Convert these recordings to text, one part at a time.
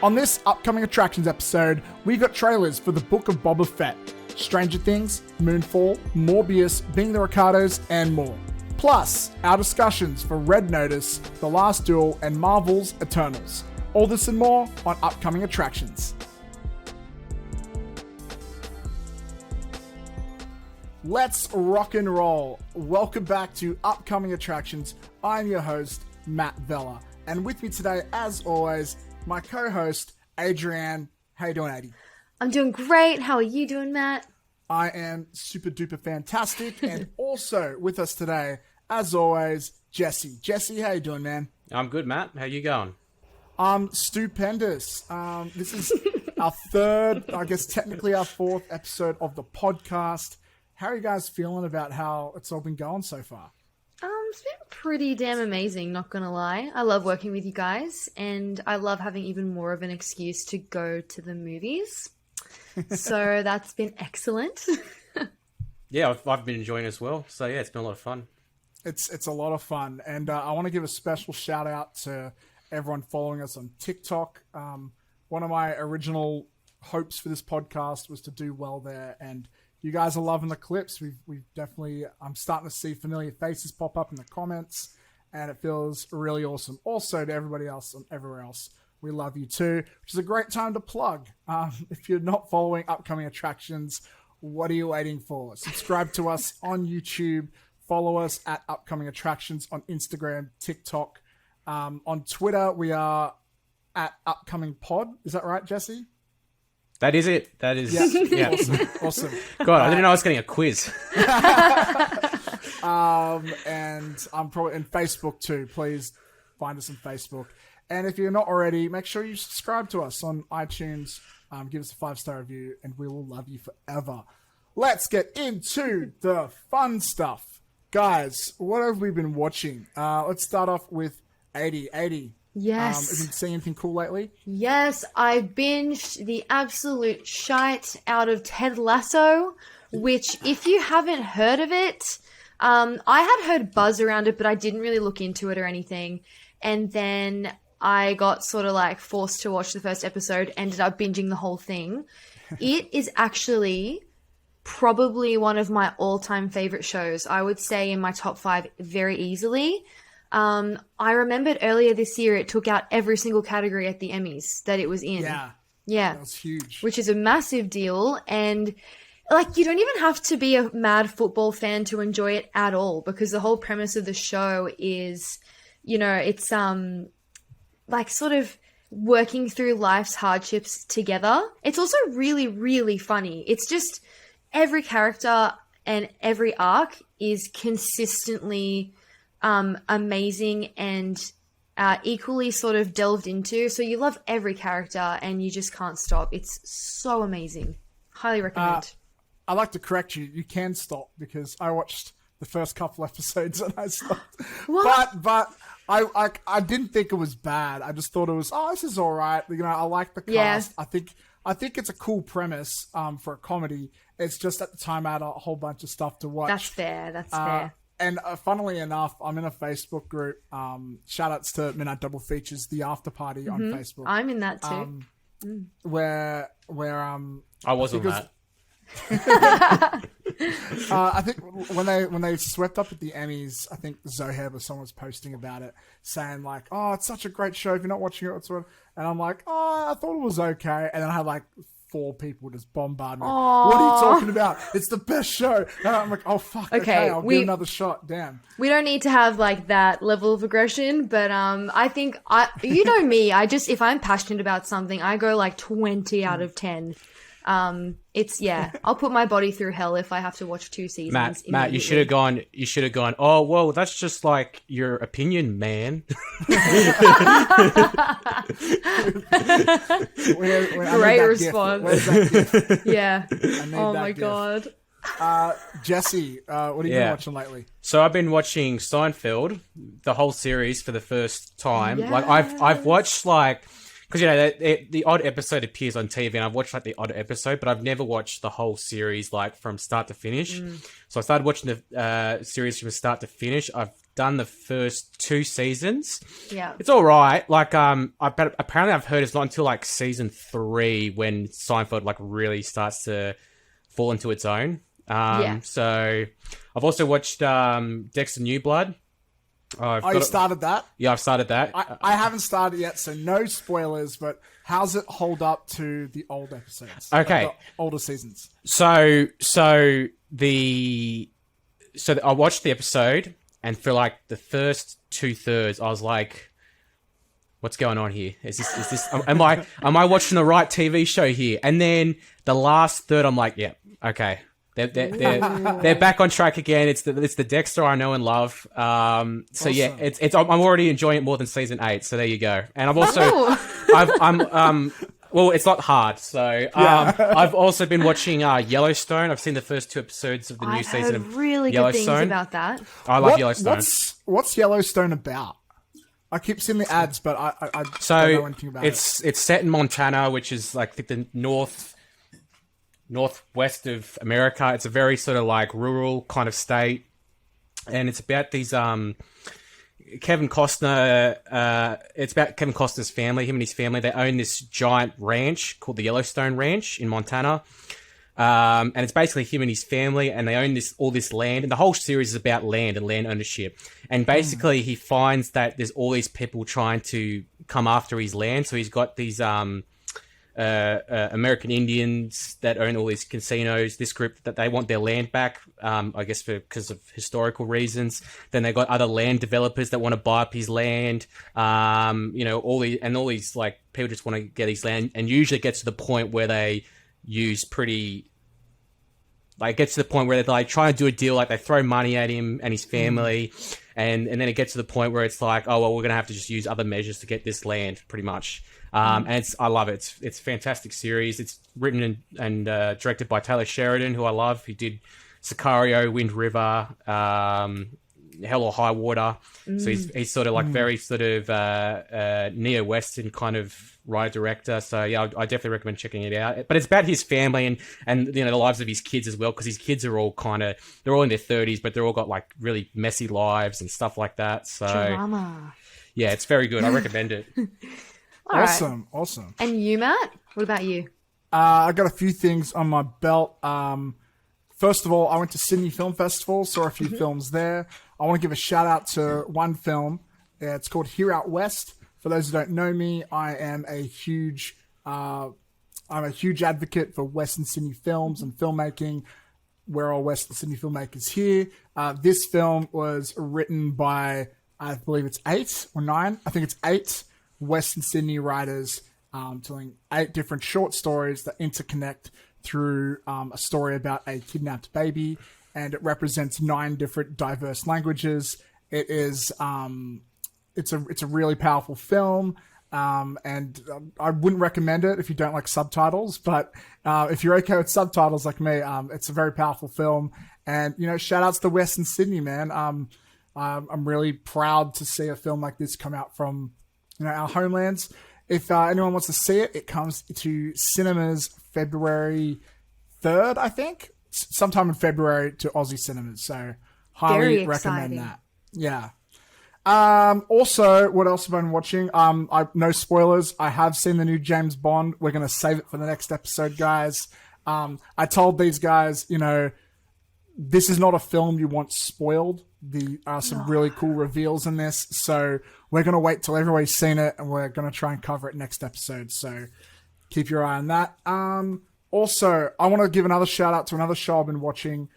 On this upcoming attractions episode, we've got trailers for the Book of Boba Fett, Stranger Things, Moonfall, Morbius, Being the Ricardos, and more. Plus, our discussions for Red Notice, The Last Duel, and Marvel's Eternals. All this and more on upcoming attractions. Let's rock and roll. Welcome back to Upcoming Attractions. I'm your host, Matt Vella. And with me today, as always, my co-host, Adrienne. How you doing, Adie? I'm doing great. How are you doing, Matt? I am super duper fantastic. And also with us today, as always, Jesse. Jesse, how you doing, man? I'm good, Matt. How you going? Stupendous. This is our third, I guess technically our fourth episode of the podcast. How are you guys feeling about how it's all been going so far? It's been pretty damn amazing, not gonna lie. I love working with you guys, and I love having even more of an excuse to go to the movies. So that's been excellent. Yeah, I've been enjoying it as well. So yeah, it's been a lot of fun. It's a lot of fun, and I want to give a special shout out to everyone following us on TikTok. One of my original hopes for this podcast was to do well there, and you guys are loving the clips. We've definitely, I'm starting to see familiar faces pop up in the comments, and it feels really awesome. Also, to everybody else and everywhere else, we love you too, which is a great time to plug. If you're not following upcoming attractions, what are you waiting for? Subscribe to us on YouTube. Follow us at Upcoming Attractions on Instagram, TikTok. On Twitter, we are at Upcoming Pod. Is that right, Jesse? That is it. That is, yeah. Awesome. God, I didn't know I was getting a quiz. And I'm probably in Facebook too. Please find us on Facebook. And if you're not already, make sure you subscribe to us on iTunes. Give us a 5-star review, and we will love you forever. Let's get into the fun stuff. Guys, what have we been watching? Let's start off with 80. Yes. Have you seen anything cool lately? Yes, I binged the absolute shite out of Ted Lasso, which, if you haven't heard of it, I had heard buzz around it, but I didn't really look into it or anything. And then I got sort of like forced to watch the first episode, ended up binging the whole thing. It is actually probably one of my all-time favorite shows. I would say in my top 5 very easily. I remembered earlier this year it took out every single category at the Emmys that it was in. Yeah. That was huge. Which is a massive deal. And like, you don't even have to be a mad football fan to enjoy it at all, because the whole premise of the show is, you know, it's like sort of working through life's hardships together. It's also really, really funny. It's just every character and every arc is consistently amazing and equally sort of delved into. So you love every character and you just can't stop. It's so amazing. Highly recommend. I'd like to correct you. You can stop, because I watched the first couple episodes and I stopped. What? But I didn't think it was bad. I just thought it was, this is all right. You know, I like the cast. Yeah. I think it's a cool premise for a comedy. It's just at the time I had a whole bunch of stuff to watch. That's fair. And funnily enough, I'm in a Facebook group. Shout outs to Midnight Double Features, the after party on Facebook. I'm in that too. Where I was on that. I think when they swept up at the Emmys, I think Zoheb or someone was posting about it, saying like, "Oh, it's such a great show. If you're not watching it, whatsoever." And I'm like, "Oh, I thought it was okay." And then I had like 4 people just bombard me. Aww. What are you talking about? It's the best show. And I'm like, oh fuck. Okay, I'll give another shot. Damn. We don't need to have like that level of aggression, but I think you know me. If I'm passionate about something, I go like 20 out of 10. I'll put my body through hell if I have to watch 2 seasons. Matt, you should have gone, oh, well, that's just like your opinion, man. Great response. Yeah. Oh my God. Jesse, what have you been watching lately? So I've been watching Seinfeld, the whole series for the first time. Yes. Like I've watched like because the odd episode appears on TV, and I've watched like the odd episode, but I've never watched the whole series like from start to finish. So I started watching the series from start to finish. I've done the first 2 seasons. Yeah, it's all right. Like apparently I've heard it's not until like season 3 when Seinfeld like really starts to fall into its own. So I've also watched Dexter New Blood. You started that? Yeah, I've started that. I haven't started yet, so no spoilers, but how's it hold up to the old episodes? Okay. The older seasons. So I watched the episode, and for like the first 2/3, I was like, what's going on here? Is this am I watching the right TV show here? And then the last third, I'm like, yeah, okay. They're back on track again. It's the Dexter I know and love. Awesome. Yeah, I'm already enjoying it more than season 8. So there you go. And I've also well, it's not hard. So I've also been watching Yellowstone. I've seen the first 2 episodes of the new season of really Yellowstone. Good things about that. I love Yellowstone. What's Yellowstone about? I keep seeing the ads, but I don't know anything about it. It's set in Montana, which is like the northwest of America. It's a very sort of like rural kind of state, and it's about these Kevin Costner. It's about Kevin Costner's family. Him and his family, they own this giant ranch called the Yellowstone Ranch in Montana, and it's basically him and his family, and they own all this land. And the whole series is about land and land ownership. And basically, he finds that there's all these people trying to come after his land. So he's got these American Indians that own all these casinos, this group that they want their land back, I guess because of historical reasons. Then they got other land developers that want to buy up his land. All these like people just want to get his land, and usually it gets to the point where they use it gets to the point where they're like trying to do a deal, like they throw money at him and his family, and then it gets to the point where it's like, oh well, we're gonna have to just use other measures to get this land, pretty much. And I love it. It's a fantastic series. It's written and directed by Taylor Sheridan, who I love. He did Sicario, Wind River, Hell or High Water. So he's sort of like very sort of neo-Western kind of writer-director. So yeah, I definitely recommend checking it out. But it's about his family and the lives of his kids as well, because his kids are all they're all in their 30s, but they're all got like really messy lives and stuff like that. So Drama. Yeah, it's very good. I recommend it. Awesome. And you, Matt? What about you? I got a few things on my belt. First of all, I went to Sydney Film Festival, saw a few films there. I want to give a shout out to one film. It's called Here Out West. For those who don't know me, I am a huge advocate for Western Sydney films and filmmaking. We're all Western Sydney filmmakers here. This film was written by, I believe it's 8 or 9. I think it's 8 Western Sydney writers telling 8 different short stories that interconnect through a story about a kidnapped baby, and it represents 9 different diverse languages. It is it's a really powerful film, and I wouldn't recommend it if you don't like subtitles, but if you're okay with subtitles like me, it's a very powerful film. And shout outs to Western Sydney, man. I'm really proud to see a film like this come out from our homelands. If anyone wants to see it, it comes to cinemas February 3rd, I think. Sometime in February to Aussie cinemas. So highly recommend that. Yeah. Also, what else have I been watching? No spoilers. I have seen the new James Bond. We're going to save it for the next episode, guys. I told these guys, this is not a film you want spoiled. There are some really cool reveals in this. So we're going to wait till everybody's seen it, and we're going to try and cover it next episode. So keep your eye on that. Also, I want to give another shout out to another show I've been watching.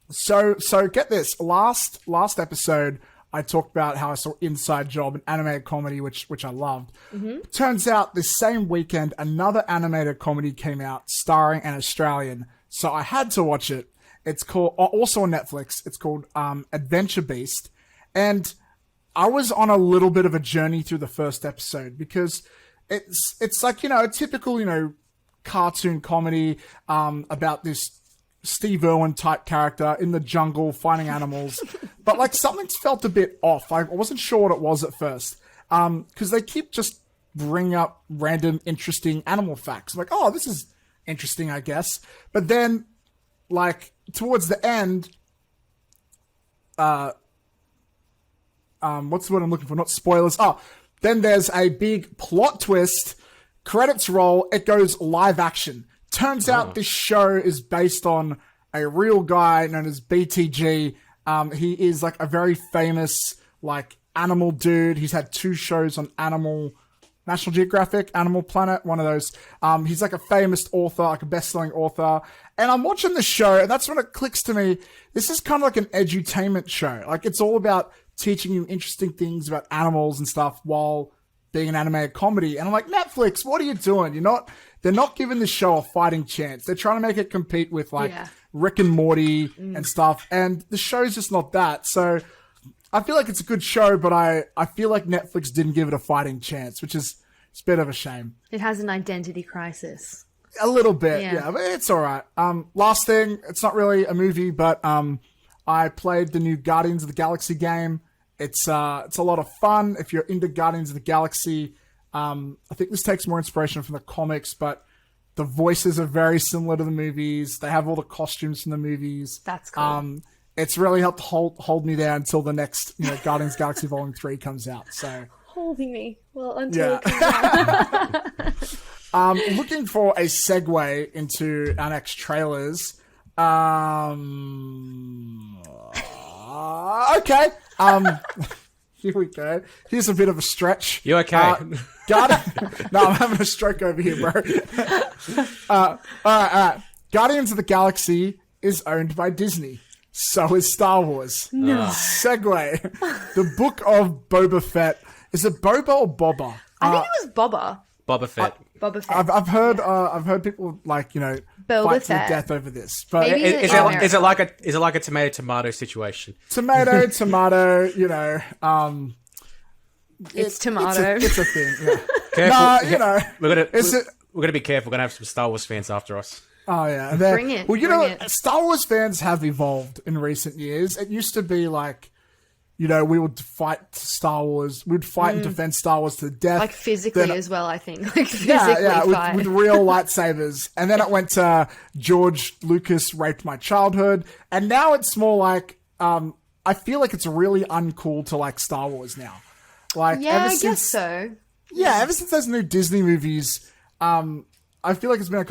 So get this. Last episode, I talked about how I saw Inside Job, an animated comedy, which I loved. Turns out this same weekend, another animated comedy came out starring an Australian. So I had to watch it. It's called, also on Netflix, it's called Adventure Beast. And I was on a little bit of a journey through the first episode, because it's like, a typical, cartoon comedy about this Steve Irwin type character in the jungle finding animals. But like something felt a bit off. I wasn't sure what it was at first. Because they keep just bring up random interesting animal facts. I'm like, oh, this is interesting, I guess. But then, like, towards the end, what's the word I'm looking for? Not spoilers. Oh, then there's a big plot twist. Credits roll. It goes live action. Turns out this show is based on a real guy known as BTG. He is like a very famous like animal dude. He's had 2 shows on National Geographic, Animal Planet, one of those. He's like a famous author, like a best-selling author. And I'm watching the show, and that's when it clicks to me. This is kind of like an edutainment show. Like, it's all about teaching you interesting things about animals and stuff while being an animated comedy. And I'm like, Netflix, what are you doing? They're not giving the show a fighting chance. They're trying to make it compete with like Rick and Morty and stuff. And the show's just not that. So I feel like it's a good show, but I feel like Netflix didn't give it a fighting chance, which is it's a bit of a shame. It has an identity crisis. A little bit, yeah, but it's all right. Last thing, it's not really a movie, but I played the new Guardians of the Galaxy game. It's a lot of fun if you're into Guardians of the Galaxy. I think this takes more inspiration from the comics, but the voices are very similar to the movies. They have all the costumes from the movies. That's cool. It's really helped hold me there until the next, Guardians of the Galaxy Volume 3 comes out. So holding me until it comes out. Looking for a segue into our next trailers. Okay. Here we go. Here's a bit of a stretch. You okay? No, I'm having a stroke over here, bro. All right. Guardians of the Galaxy is owned by Disney. So is Star Wars. No. Segue. The Book of Boba Fett. Is it Boba or Boba? I think it was Boba. Boba Fett. Boba Fett. I've heard people like fight to the death over this. But Is it like a tomato situation? Tomato. It's tomato. It's a thing. Yeah. Careful. We're gonna be careful. We're gonna have some Star Wars fans after us. Oh yeah, Bring it. Well, Star Wars fans have evolved in recent years. It used to be like, we would fight Star Wars. We'd fight and defend Star Wars to the death. Like physically as well, I think. Like physically fight. With real lightsabers. And then it went to George Lucas raped my childhood. And now it's more like, I feel like it's really uncool to like Star Wars now. Like, I guess so. Yeah, ever since those new Disney movies, I feel like it's been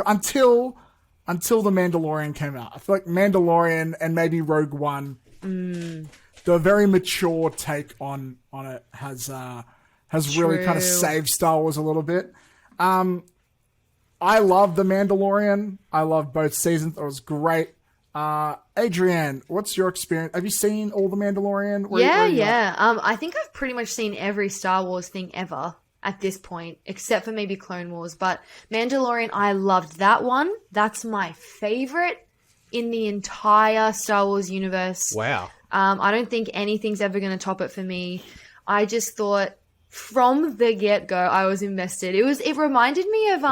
until The Mandalorian came out. I feel like Mandalorian and maybe Rogue One, the very mature take on it has really kind of saved Star Wars a little bit. I love The Mandalorian. I love both seasons. It was great. Adrienne, what's your experience? Have you seen all The Mandalorian? Yeah. I think I've pretty much seen every Star Wars thing ever at this point, except for maybe Clone Wars. But Mandalorian, I loved that one. That's my favorite in the entire Star Wars universe. Wow. I don't think anything's ever going to top it for me. I just thought from the get-go, I was invested. It reminded me of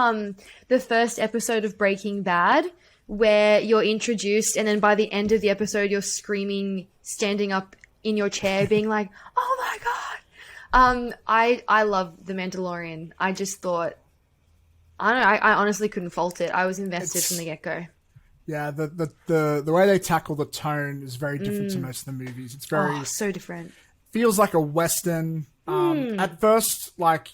the first episode of Breaking Bad, where you're introduced and then by the end of the episode, you're screaming, standing up in your chair, being like, "Oh my God." I love The Mandalorian. I just thought, I don't know, I honestly couldn't fault it. I was invested from the get-go. Yeah, the way they tackle the tone is very different to most of the movies. It's very so different. Feels like a Western. At first, like,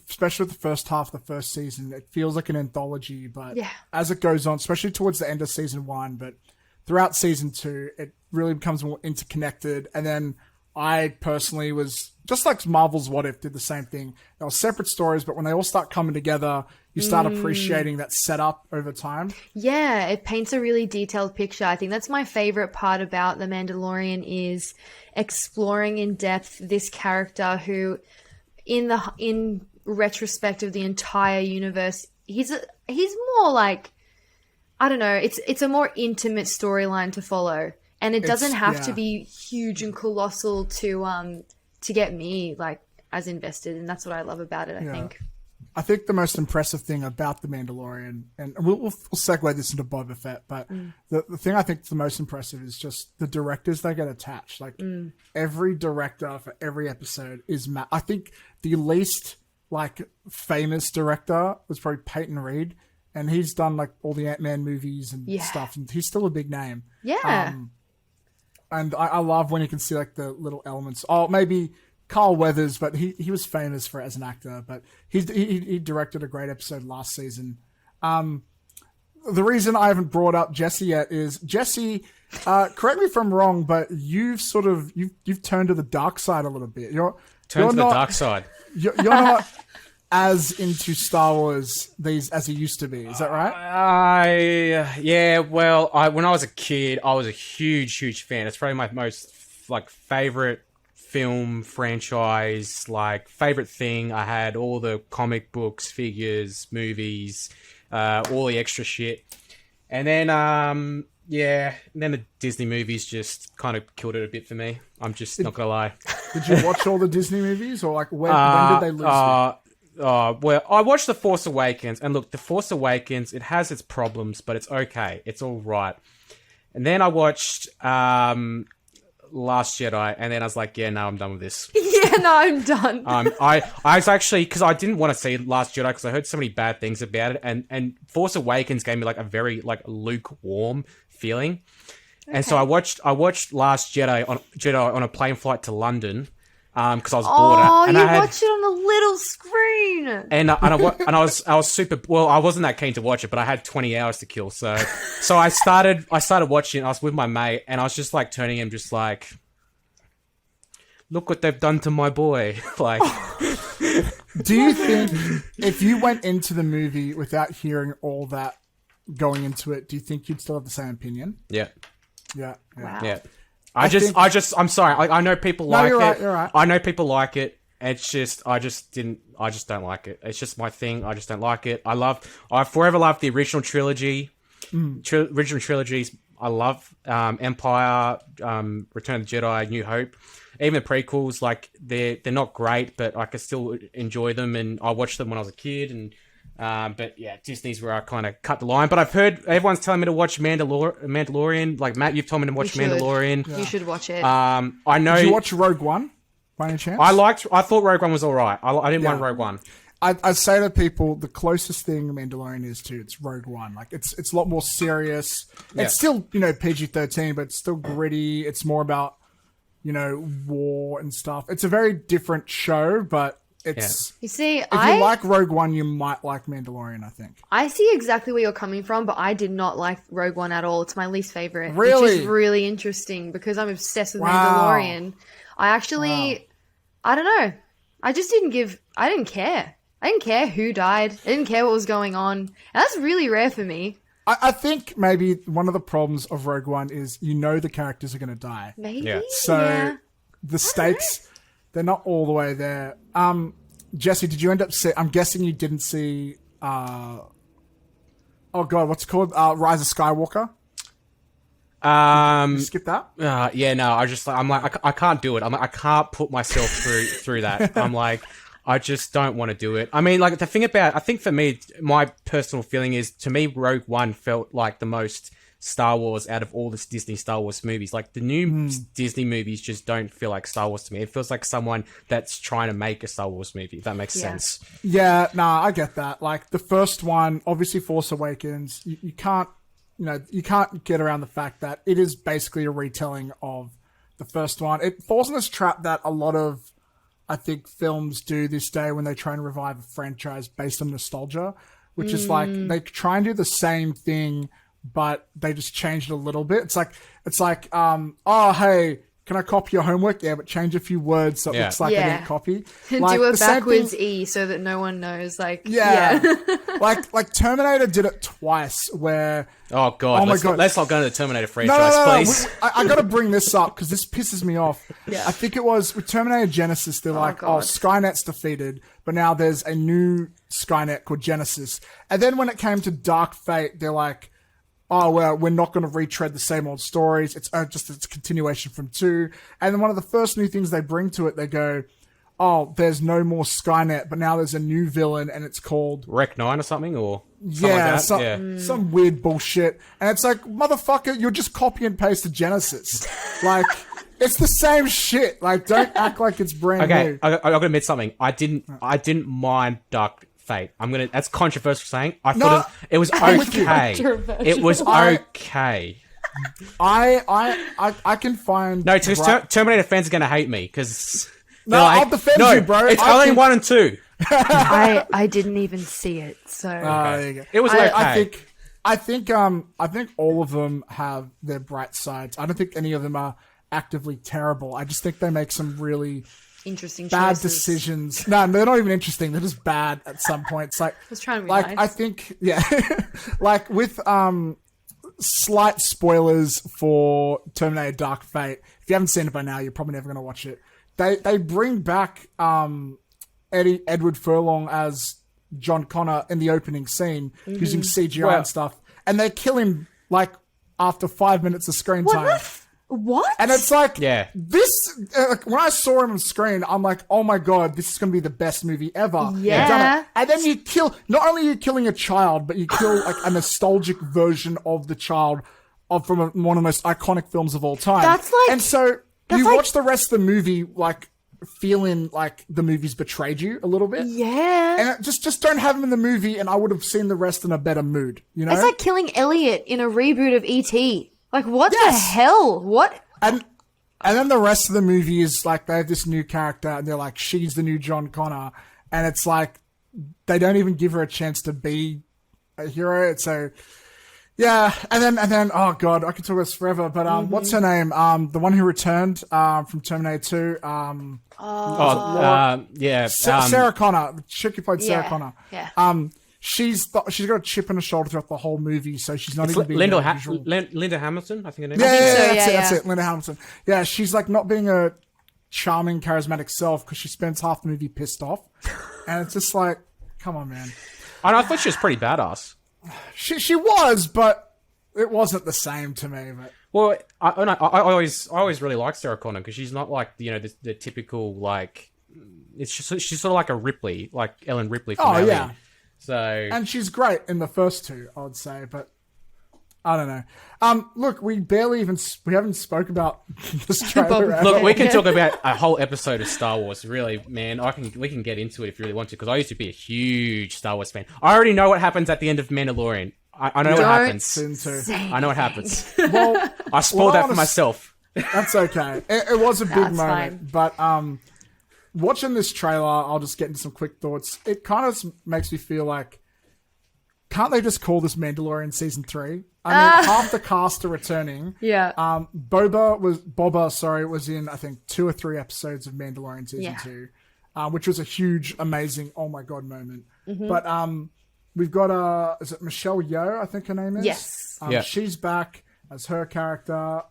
especially the first half of the first season, it feels like an anthology, but as it goes on, especially towards the end of season 1, but throughout season 2, it really becomes more interconnected. And then I personally was just like Marvel's What If did the same thing. They were separate stories, but when they all start coming together, you start appreciating that setup over time. Yeah, it paints a really detailed picture. I think that's my favorite part about The Mandalorian is exploring in depth this character who, in retrospect of the entire universe, he's more like, I don't know, it's a more intimate storyline to follow. And it doesn't have to be huge and colossal to get me like as invested, and that's what I love about it. I think. I think the most impressive thing about The Mandalorian, and we'll segue this into Boba Fett, but the thing I think is the most impressive is just the directors they get attached. Like every director for every episode is I think the least like famous director was probably Peyton Reed, and he's done like all the Ant-Man movies and stuff, and he's still a big name. Yeah. And I love when you can see like the little elements. Oh, maybe Carl Weathers, but he was famous for it as an actor. But he directed a great episode last season. The reason I haven't brought up Jesse yet is Jesse. Correct me if I'm wrong, but you've turned to the dark side a little bit. You're the not, dark side. You're not as into Star Wars as he used to be. Is that right? When I was a kid, I was a huge fan. It's probably my most like favorite film franchise, like favorite thing. I had all the comic books, figures, movies, all the extra shit. And then the Disney movies just kind of killed it a bit for me. I'm just not gonna lie. Did you watch all the Disney movies, or like when did they lose you? Well, I watched The Force Awakens, and look, The Force Awakens, it has its problems, but it's okay. It's all right. And then I watched Last Jedi, and then I was like, yeah, no, I'm done with this. Yeah, no, I'm done. I was actually, because I didn't want to see Last Jedi because I heard so many bad things about it, and Force Awakens gave me like a very like lukewarm feeling. Okay. And so I watched Last Jedi on a plane flight to London. Because I was bored. Oh, you watched it on a little screen. And I was super. Well, I wasn't that keen to watch it, but I had 20 hours to kill. So I started watching it. I was with my mate, and I was just like turning him, just like, look what they've done to my boy. Like, do you think if you went into the movie without hearing all that going into it, do you think you'd still have the same opinion? Yeah. Yeah. Wow. Yeah. I'm sorry. I know people like it. You're right. I know people like it. It's just, I just don't like it. It's just my thing. I just don't like it. I forever loved the original trilogy. Original trilogies. I love Empire, Return of the Jedi, New Hope. Even the prequels, like they're not great, but I can still enjoy them. And I watched them when I was a kid. And but yeah, Disney's where I kind of cut the line. But I've heard everyone's telling me to watch Mandalorian. Like Matt, you've told me to watch Mandalorian. Yeah. You should watch it. I know. Did you watch Rogue One by any chance? I thought Rogue One was all right. I didn't mind Rogue One. I say to people, the closest thing Mandalorian is to it's Rogue One. Like it's a lot more serious. Yeah. It's still PG-13, but it's still gritty. It's more about war and stuff. It's a very different show, but. You see, if you like Rogue One, you might like Mandalorian, I think. I see exactly where you're coming from, but I did not like Rogue One at all. It's my least favorite. Really? Which is really interesting because I'm obsessed with Mandalorian. I don't know. I just I didn't care. I didn't care who died. I didn't care what was going on. And that's really rare for me. I think maybe one of the problems of Rogue One is the characters are going to die. Maybe. Yeah. So the stakes, they're not all the way there. Jesse, did you end up I'm guessing you didn't see oh god, what's it called? Rise of Skywalker? Did you skip that? Yeah, no, I'm like I can't do it. I'm like, I can't put myself through that. I'm like, I just don't want to do it. I mean, like the thing about, I think for me, my personal feeling is, to me, Rogue One felt like the most Star Wars out of all the Disney Star Wars movies. Like the new Disney movies just don't feel like Star Wars to me. It feels like someone that's trying to make a Star Wars movie, if that makes sense. Yeah, nah, I get that. Like the first one, obviously Force Awakens, you can't get around the fact that it is basically a retelling of the first one. It falls in this trap that a lot of, I think, films do this day when they try and revive a franchise based on nostalgia, which is like they try and do the same thing, but they just changed it a little bit. It's like, oh, hey, can I copy your homework? Yeah, but change a few words so it looks like I didn't copy. Like, do a backwards E so that no one knows. Like, like Terminator did it twice where... Oh, God. Let's not go into the Terminator franchise, please. I got to bring this up because this pisses me off. Yeah. I think it was with Terminator Genesis, they're Skynet's defeated, but now there's a new Skynet called Genesis. And then when it came to Dark Fate, they're like, oh, well, we're not going to retread the same old stories. It's just a continuation from 2. And then one of the first new things they bring to it, they go, oh, there's no more Skynet, but now there's a new villain, and it's called... Rec 9 or something? Or something like that? Some weird bullshit. And it's like, motherfucker, you're just copy and paste the Genesis. Like, It's the same shit. Like, don't act like it's brand new. I gotta admit something. I didn't mind Dark Fate. That's controversial saying. I thought it was okay. It was okay. I can find Terminator fans are gonna hate me because I'll defend you, bro. It's only 1 and 2. I didn't even see it, so there you go. It was okay. I think all of them have their bright sides. I don't think any of them are actively terrible. I just think they make some really interesting bad choices. Decisions. No, they're not even interesting. They're just bad at some points. Like, I was trying to be like nice. I think, yeah, like with slight spoilers for Terminator Dark Fate. If you haven't seen it by now, you're probably never going to watch it. They bring back Edward Furlong as John Connor in the opening scene using CGI and stuff, and they kill him like after 5 minutes of screen time. What? And it's like, this. Like, when I saw him on screen, I'm like, oh my god, this is going to be the best movie ever. Yeah. And then you kill. Not only are you killing a child, but you kill like a nostalgic version of the child from one of the most iconic films of all time. That's like, and so you watch the rest of the movie like feeling like the movie's betrayed you a little bit. Yeah. And just don't have him in the movie, and I would have seen the rest in a better mood. You know, it's like killing Elliot in a reboot of E.T. Like, what the hell? What? And then the rest of the movie is like they have this new character, and they're like, she's the new John Connor, and it's like they don't even give her a chance to be a hero. So yeah, and then oh god, I could talk about this forever. But what's her name? The one who returned from Terminator 2. Sarah Connor, the chick who played Sarah Connor. Yeah. She's got a chip on her shoulder throughout the whole movie, so she's not even being Linda Hamilton, I think her name. That's it, Linda Hamilton. Yeah, she's like not being a charming, charismatic self because she spends half the movie pissed off, and it's just like, come on, man. I thought she was pretty badass. She was, but it wasn't the same to me. But well, I always really liked Sarah Connor because she's not like the typical like. It's just, she's sort of like a Ripley, like Ellen Ripley from Alien. Yeah. So, and she's great in the first two, I would say, but I don't know. Look, we haven't spoke about this trailer. Look, we can talk about a whole episode of Star Wars. Really, man, we can get into it if you really want to, because I used to be a huge Star Wars fan. I already know what happens at the end of Mandalorian. I know what happens. I know what happens. Well, I spoiled that for myself. That's okay. It was a big moment, but watching this trailer, I'll just get into some quick thoughts. It kind of makes me feel like, can't they just call this Mandalorian Season 3? I mean, half the cast are returning. Yeah. Boba was in, I think, 2 or 3 episodes of Mandalorian Season 2, which was a huge, amazing, oh my god moment. Mm-hmm. But we've got, is it Michelle Yeoh, I think her name is? Yes. She's back as her character.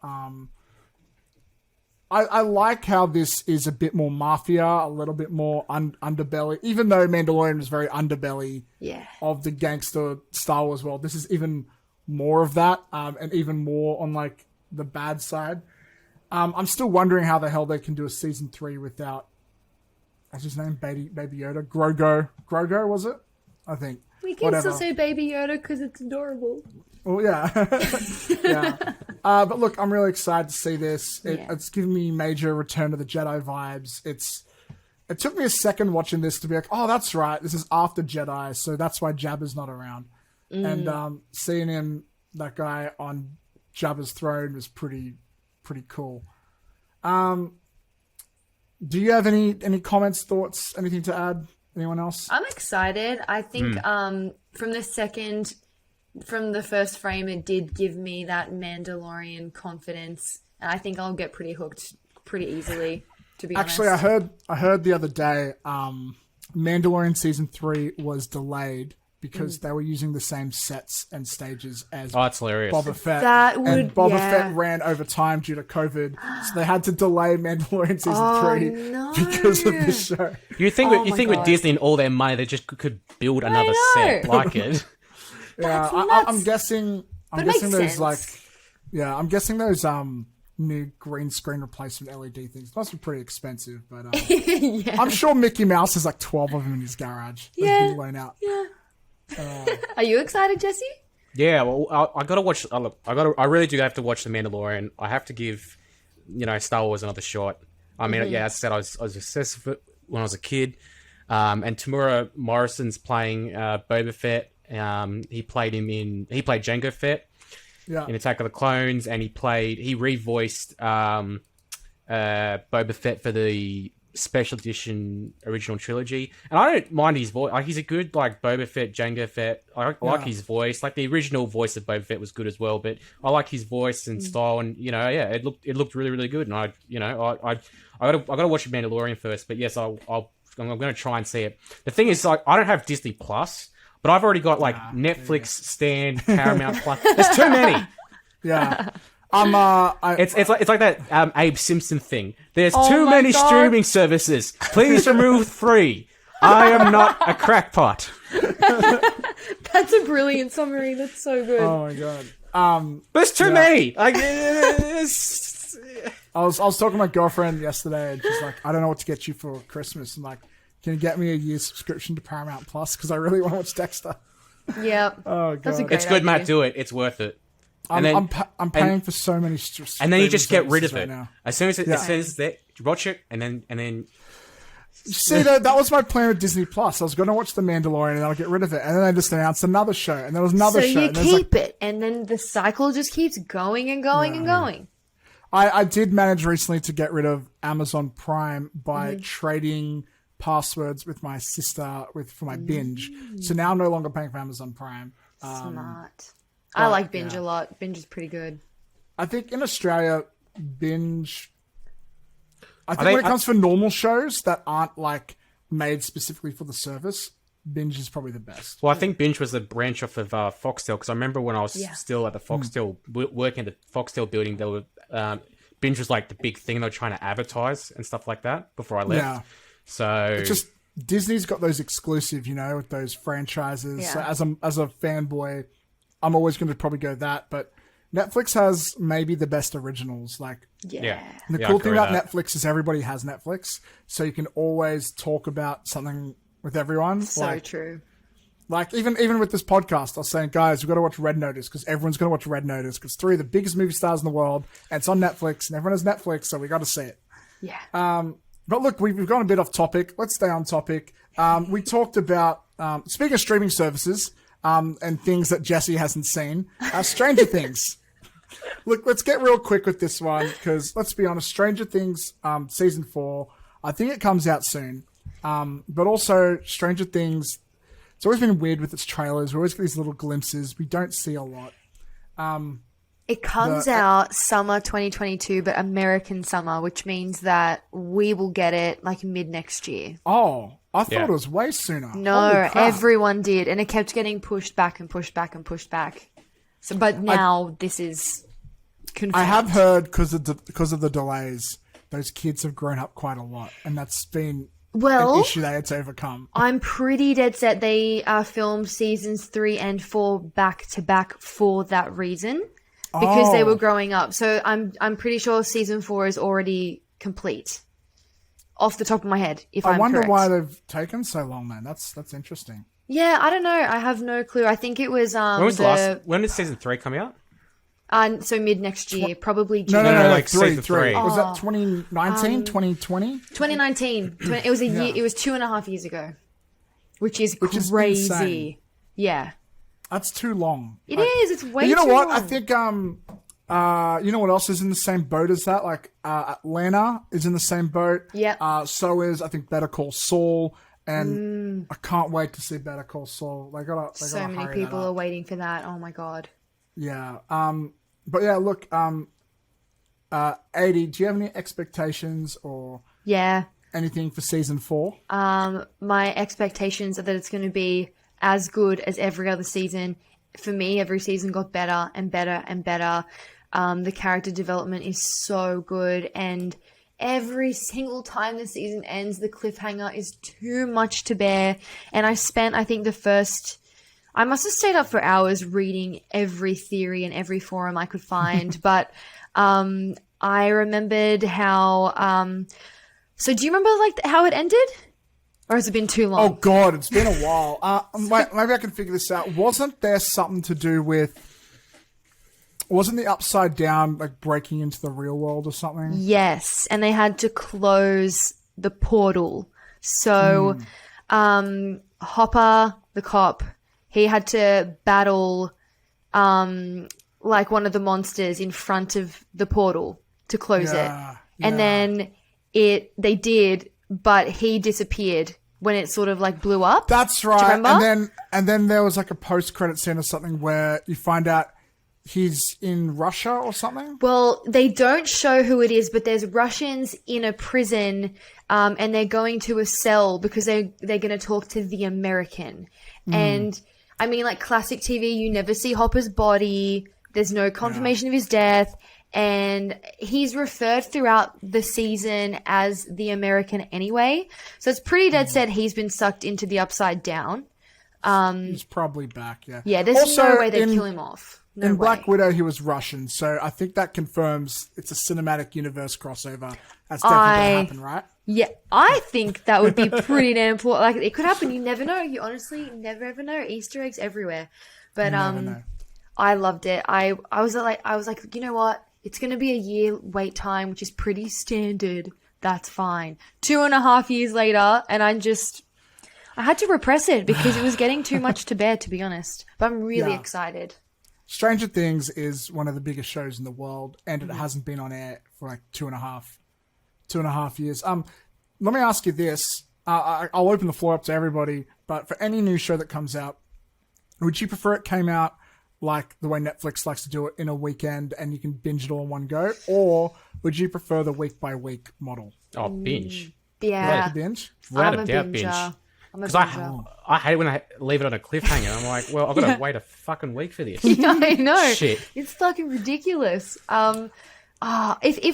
I like how this is a bit more mafia, a little bit more underbelly. Even though Mandalorian was very underbelly of the gangster Star Wars world, this is even more of that, and even more on like the bad side. I'm still wondering how the hell they can do a season 3 without, what's his name, Baby Yoda, Grogu was it? I think. We can still say Baby Yoda because it's adorable. Well, yeah. Yeah. But look, I'm really excited to see this. It's giving me major Return of the Jedi vibes. It took me a second watching this to be like, oh, that's right. This is after Jedi, so that's why Jabba's not around. And seeing him, that guy on Jabba's throne, was pretty cool. Do you have any comments, thoughts, anything to add? Anyone else? I'm excited. I think from the first frame, it did give me that Mandalorian confidence, and I think I'll get pretty hooked pretty easily, to be honest. Actually, I heard the other day, Mandalorian Season 3 was delayed because they were using the same sets and stages as that's hilarious. Boba Fett. And Boba Fett ran over time due to COVID, so they had to delay Mandalorian Season 3 because of the show. You think with Disney and all their money, they just could build another set like it. Yeah, I'm guessing those I'm guessing those new green screen replacement LED things must be pretty expensive, but I'm sure Mickey Mouse has like 12 of them in his garage. Yeah. Out. Yeah. Are you excited, Jesse? Yeah, well, I gotta watch. I really do have to watch The Mandalorian. I have to give Star Wars another shot. I mean, yeah, as I said, I was obsessed with it when I was a kid. And Tamura Morrison's playing Boba Fett. He played Jango Fett in Attack of the Clones, and he revoiced Boba Fett for the special edition original trilogy. And I don't mind his voice. Like, he's a good Boba Fett, Jango Fett. I like his voice. Like, the original voice of Boba Fett was good as well, but I like his voice and style. And it looked really, really good. And I gotta watch Mandalorian first. But yes, I'm going to try and see it. The thing is, I don't have Disney Plus, but I've already got Netflix, Stan, Paramount Plus. There's too many. Yeah. It's like that Abe Simpson thing. There's too many streaming services. Please remove 3. I am not a crackpot. That's a brilliant summary. That's so good. Oh my god. There's too many. I was talking to my girlfriend yesterday, and she's like, "I don't know what to get you for Christmas." I'm like, "Can you get me a year's subscription to Paramount Plus? Because I really want to watch Dexter." Yep. Oh god. That's a great It's good, idea. Matt. Do it. It's worth it. I'm paying for so many. And then you just get rid of right it now. as soon as it says that. Watch it, and then. You see, that was my plan with Disney Plus. I was going to watch The Mandalorian, and I'll get rid of it. And then they just announced another show, and there was another show. So you and keep it, and then the cycle just keeps going and going and going. I did manage recently to get rid of Amazon Prime by trading passwords with my sister for my binge. So now I'm no longer paying for Amazon Prime. Smart. I like Binge a lot. Binge is pretty good. I think in Australia, Binge... I think when it comes for normal shows that aren't made specifically for the service, Binge is probably the best. Well, I think Binge was a branch off of Foxtel, because I remember when I was still at the Foxtel, working at the Foxtel building, there were Binge was the big thing they were trying to advertise and stuff like that before I left. Yeah. So it's just Disney's got those exclusive, with those franchises. Yeah. So as a fanboy, I'm always going to probably go that, but Netflix has maybe the best originals. Yeah. The cool thing about Netflix is everybody has Netflix, so you can always talk about something with everyone. So true. Even with this podcast, I was saying, guys, we've got to watch Red Notice because everyone's going to watch Red Notice because 3 of the biggest movie stars in the world, and it's on Netflix, and everyone has Netflix, so we got to see it. Yeah. But look, we've gone a bit off topic. Let's stay on topic. We talked about, speaking of streaming services and things that Jesse hasn't seen, Stranger Things. Look, let's get real quick with this one because let's be honest, Stranger Things season 4, I think it comes out soon. But also, Stranger Things, it's always been weird with its trailers. We always get these little glimpses. We don't see a lot. It comes out summer 2022, but American summer, which means that we will get it mid next year. Oh, I thought it was way sooner. No, everyone did, and it kept getting pushed back and pushed back and pushed back. So, but now this is confirmed. I have heard because of the delays, those kids have grown up quite a lot, and that's been an issue they had to overcome. I'm pretty dead set they filmed seasons 3 and 4 back to back for that reason. Because they were growing up. So I'm pretty sure season 4 is already complete. Off the top of my head, if I'm correct. I wonder why they've taken so long, man. That's interesting. Yeah, I don't know. I have no clue. I think it was when did season 3 come out? So mid next year, probably June. No, season 3. Was that 2019, 2020? 2019. It was a year. It was 2.5 years ago, which is crazy. Insane. Yeah. That's too long. It is. It's way too long. You know what? I think, you know what else is in the same boat as that? Atlanta is in the same boat. Yeah. So is, I think, Better Call Saul. And I can't wait to see Better Call Saul. So many people are waiting for that. Oh, my God. Yeah. But yeah, look, 80, do you have any expectations or anything for season 4? My expectations are that it's going to be as good as every other season. For me, every season got better and better and better. The character development is so good, and every single time the season ends, the cliffhanger is too much to bear. And I spent, I think, I must have stayed up for hours reading every theory and every forum I could find. But I remembered how... so do you remember how it ended? Or has it been too long? Oh, God, it's been a while. Maybe I can figure this out. Wasn't there something to do with... Wasn't the Upside Down like breaking into the real world or something? Yes, and they had to close the portal. So, Hopper, the cop, he had to battle, like one of the monsters in front of the portal to close it. And then they did, but he disappeared when it sort of like blew up. That's right. Do you remember? And then there was like a post-credit scene or something where you find out he's in Russia or something? Well, they don't show who it is, but there's Russians in a prison, and they're going to a cell because they're going to talk to the American. And I mean, like classic TV, you never see Hopper's body. There's no confirmation of his death. And he's referred throughout the season as the American anyway. So it's pretty dead set he's been sucked into the Upside Down. He's probably back, yeah. Yeah, there's also, no way they'd kill him off. No in way. Black Widow, he was Russian, so I think that confirms it's a cinematic universe crossover. That's definitely going to happen, right? Yeah, I think that would be pretty damn cool. Like, it could happen. You never know. You honestly never ever know. Easter eggs everywhere. But I loved it. I was like, you know what? It's going to be a year wait time, which is pretty standard. That's fine. 2.5 years later, and I had to repress it because it was getting too much to bear, to be honest. But I'm really excited. Stranger Things is one of the biggest shows in the world, and it hasn't been on air for like 2.5 years. Let me ask you this. I'll open the floor up to everybody, but for any new show that comes out, would you prefer it came out like the way Netflix likes to do it in a weekend and you can binge it all in one go, or would you prefer the week-by-week model? Oh, binge. Yeah. Like a binge? Without I'm a a doubt, binger. binge. I'm a Because binger. I hate when I leave it on a cliffhanger. I'm like, well, I've got to wait a fucking week for this. Yeah, I know. Shit. It's fucking ridiculous. If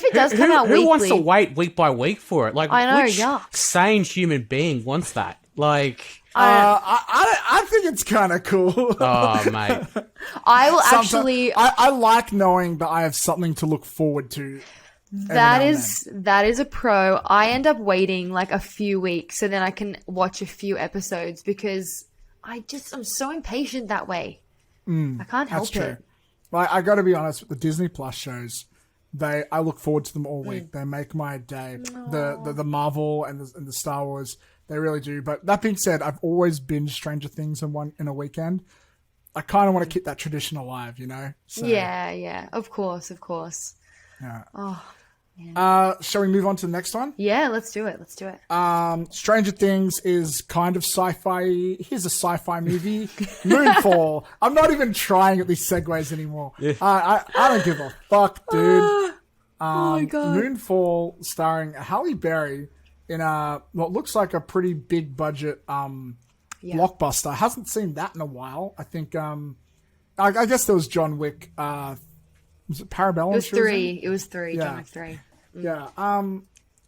it does come out weekly, who wants to wait week by week for it? Like, I know, which yuck. sane human being wants that? Like, I think it's kind of cool. oh, mate. I will Sometimes- actually. I like knowing that I have something to look forward to. That is a pro. I end up waiting like a few weeks so then I can watch a few episodes because I'm so impatient that way. I can't help That's true. it. Like, I got to be honest with the Disney Plus shows. I look forward to them all week. They make my day. The Marvel and the Star Wars, they really do. But that being said, I've always binged Stranger Things in a weekend. I kind of want to keep that tradition alive, you know? So, Yeah. Of course. yeah. Oh, Shall we move on to the next one? yeah. Let's do it. Stranger Things is kind of sci-fi. Here's a sci-fi movie. Moonfall. I'm not even trying at these segues anymore. I don't give a fuck, dude. Oh my god. Moonfall starring Halle Berry in what looks like a pretty big budget blockbuster. I haven't seen that in a while. I think I guess there was John Wick. Was it Parabellum? It was three. It was three. Yeah. John Wick 3. Yeah.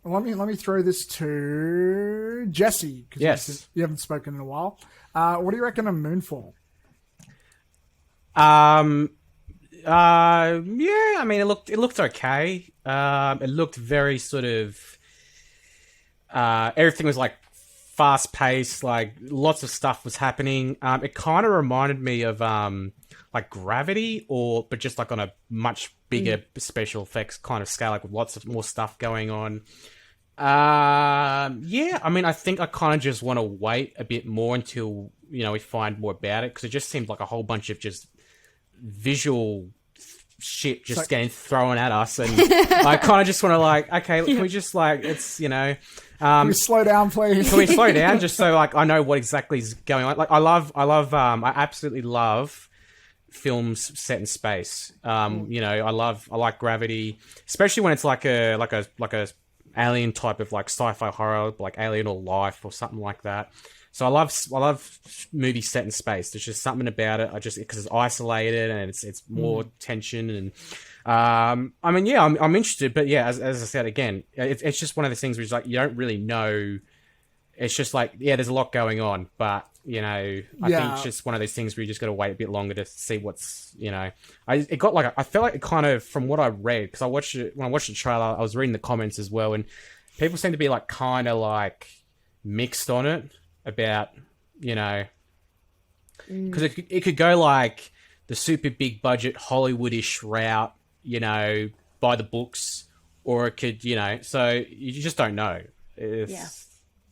Let me throw this to Jesse because Yes. you haven't spoken in a while. What do you reckon of Moonfall? Yeah, I mean, it looked okay. It looked very sort of, everything was like fast paced, like lots of stuff was happening. It kind of reminded me of, like Gravity but just like on a much bigger special effects kind of scale, like with lots of more stuff going on. Yeah, I mean, I think I kind of just want to wait a bit more until, we find more about it. Cause it just seemed like a whole bunch of just visual shit just getting thrown at us, and I kind of just want to like, okay, can we just like, it's Can we slow down, please? can we slow down just so like I know what exactly is going on? Like I absolutely love films set in space. I like Gravity, especially when it's like a alien type of like sci-fi horror, like Alien or Life or something like that. So I love movies set in space. There's just something about it. Because it's isolated and it's more tension and I mean, yeah, I'm interested, but yeah, as I said again, it's just one of those things where it's like you don't really know. It's just like, yeah, there's a lot going on, but I think it's just one of those things where you just got to wait a bit longer to see what's I felt like it kind of, from what I read, because when I watched the trailer, I was reading the comments as well, and people seem to be like kind of like mixed on it about because it could go like the super big budget Hollywoodish route, by the books, or it could, so you just don't know.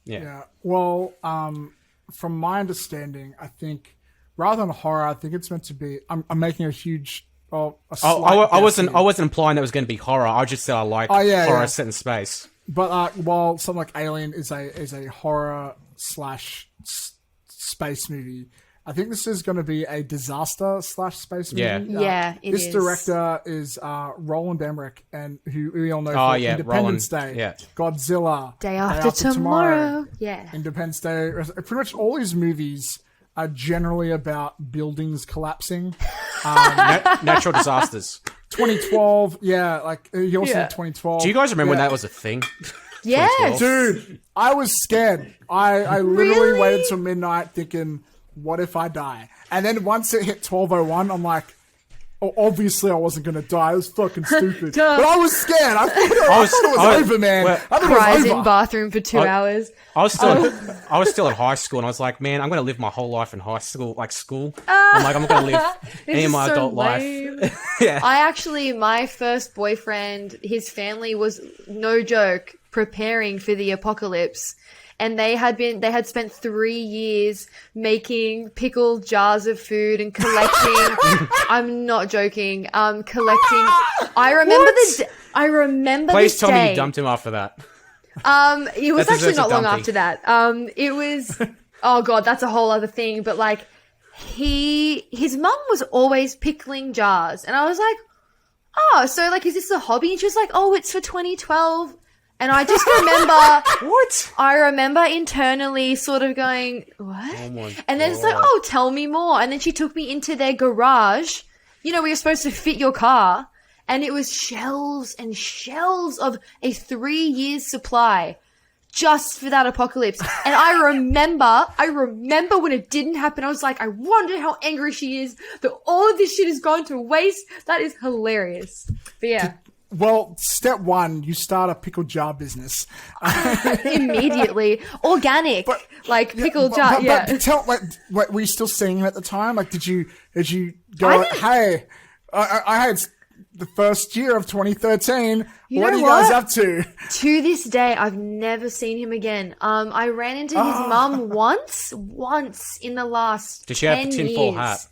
Yeah. Well, from my understanding, I think rather than horror, I think it's meant to be. I'm making a huge. I wasn't implying that it was going to be horror. I just said I like horror set in space. But while something like Alien is a horror / space movie, I think this is going to be a disaster / space movie. Yeah, it is. This director is Roland Emmerich, and who we all know from Independence Day, Godzilla, Day After Tomorrow. Yeah, Independence Day. Pretty much all his movies are generally about buildings collapsing. Natural disasters. 2012, like he also did 2012. Do you guys remember when that was a thing? Yes, dude, I was scared. I literally waited till midnight thinking, what if I die? And then once it hit 12:01, I'm like, obviously I wasn't going to die. It was fucking stupid. But I was scared. I thought it was over, man. I thought cries it was over. in bathroom for 2 hours. I was still in high school, and I was like, man, I'm going to live my whole life in high school, like school. I'm not going to live any of my adult life. My first boyfriend, his family was, no joke, preparing for the apocalypse. And they had spent 3 years making pickled jars of food and collecting. I'm not joking. Collecting. I remember. Please this tell day. me you dumped him after that. It was actually not long after that. It was. Oh god, that's a whole other thing. But like, his mum was always pickling jars, and I was like, oh, so like, is this a hobby? And she was like, oh, it's for 2012. And I just remember... What? I remember internally sort of going, what? Oh my and then it's like, oh, tell me more. And then she took me into their garage, where you're supposed to fit your car. And it was shelves and shelves of a 3 years supply just for that apocalypse. And I remember when it didn't happen, I was like, I wonder how angry she is that all of this shit has gone to waste. That is hilarious. But yeah. Well, step one, you start a pickle jar business. Immediately. Organic. Pickle jar. But tell, were you still seeing him at the time? Like, did you go, hey, I had the first year of 2013. What are you guys up to? To this day, I've never seen him again. I ran into his mum once in the last 10 years. Did she have a tinfoil hat?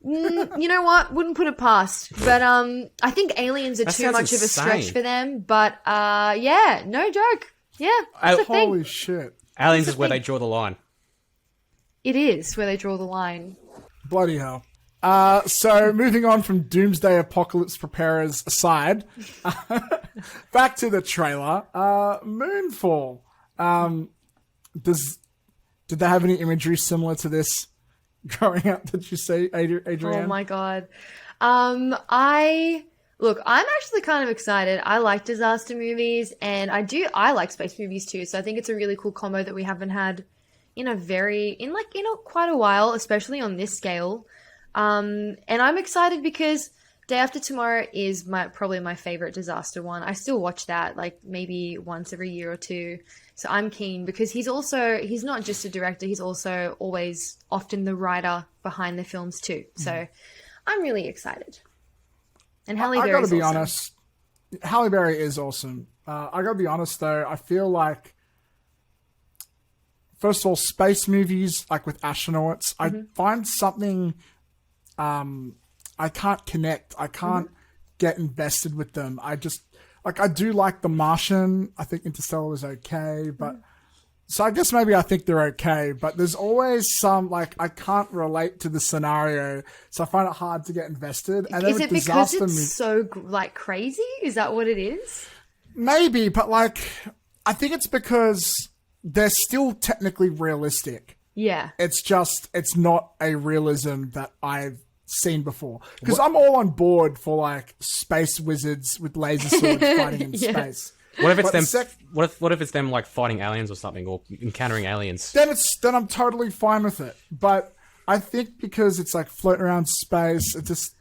You know what? Wouldn't put it past. But I think aliens are too much of a stretch for them. But no joke. Yeah, it's a thing. Holy shit. Aliens is where they draw the line. It is where they draw the line. Bloody hell. So moving on from Doomsday Apocalypse preparers aside, back to the trailer. Moonfall. Did they have any imagery similar to this growing up? Did you see, Adrienne? Oh my god. I'm actually kind of excited. I like disaster movies, and I like space movies too. So I think it's a really cool combo that we haven't had in quite a while, especially on this scale. And I'm excited because Day After Tomorrow is probably my favorite disaster one. I still watch that maybe once every year or two. So I'm keen because he's not just a director, he's also always often the writer behind the films too. So I'm really excited. And Halle Berry is awesome. I gotta be honest, Halle Berry is awesome. I gotta be honest though, I feel like, first of all, space movies, like with astronauts, I find something, I can't connect. I can't get invested with them. I do like The Martian. I think Interstellar was okay, but so I guess maybe I think they're okay, but there's always some, I can't relate to the scenario, so I find it hard to get invested. And is it because it's so, crazy? Is that what it is? Maybe, but, I think it's because they're still technically realistic. Yeah. It's just, it's not a realism that I've seen before. Because I'm all on board for, space wizards with laser swords fighting in space. What if it's them? What if it's them fighting aliens or something, or encountering aliens? Then I'm totally fine with it. But I think because it's floating around space, it just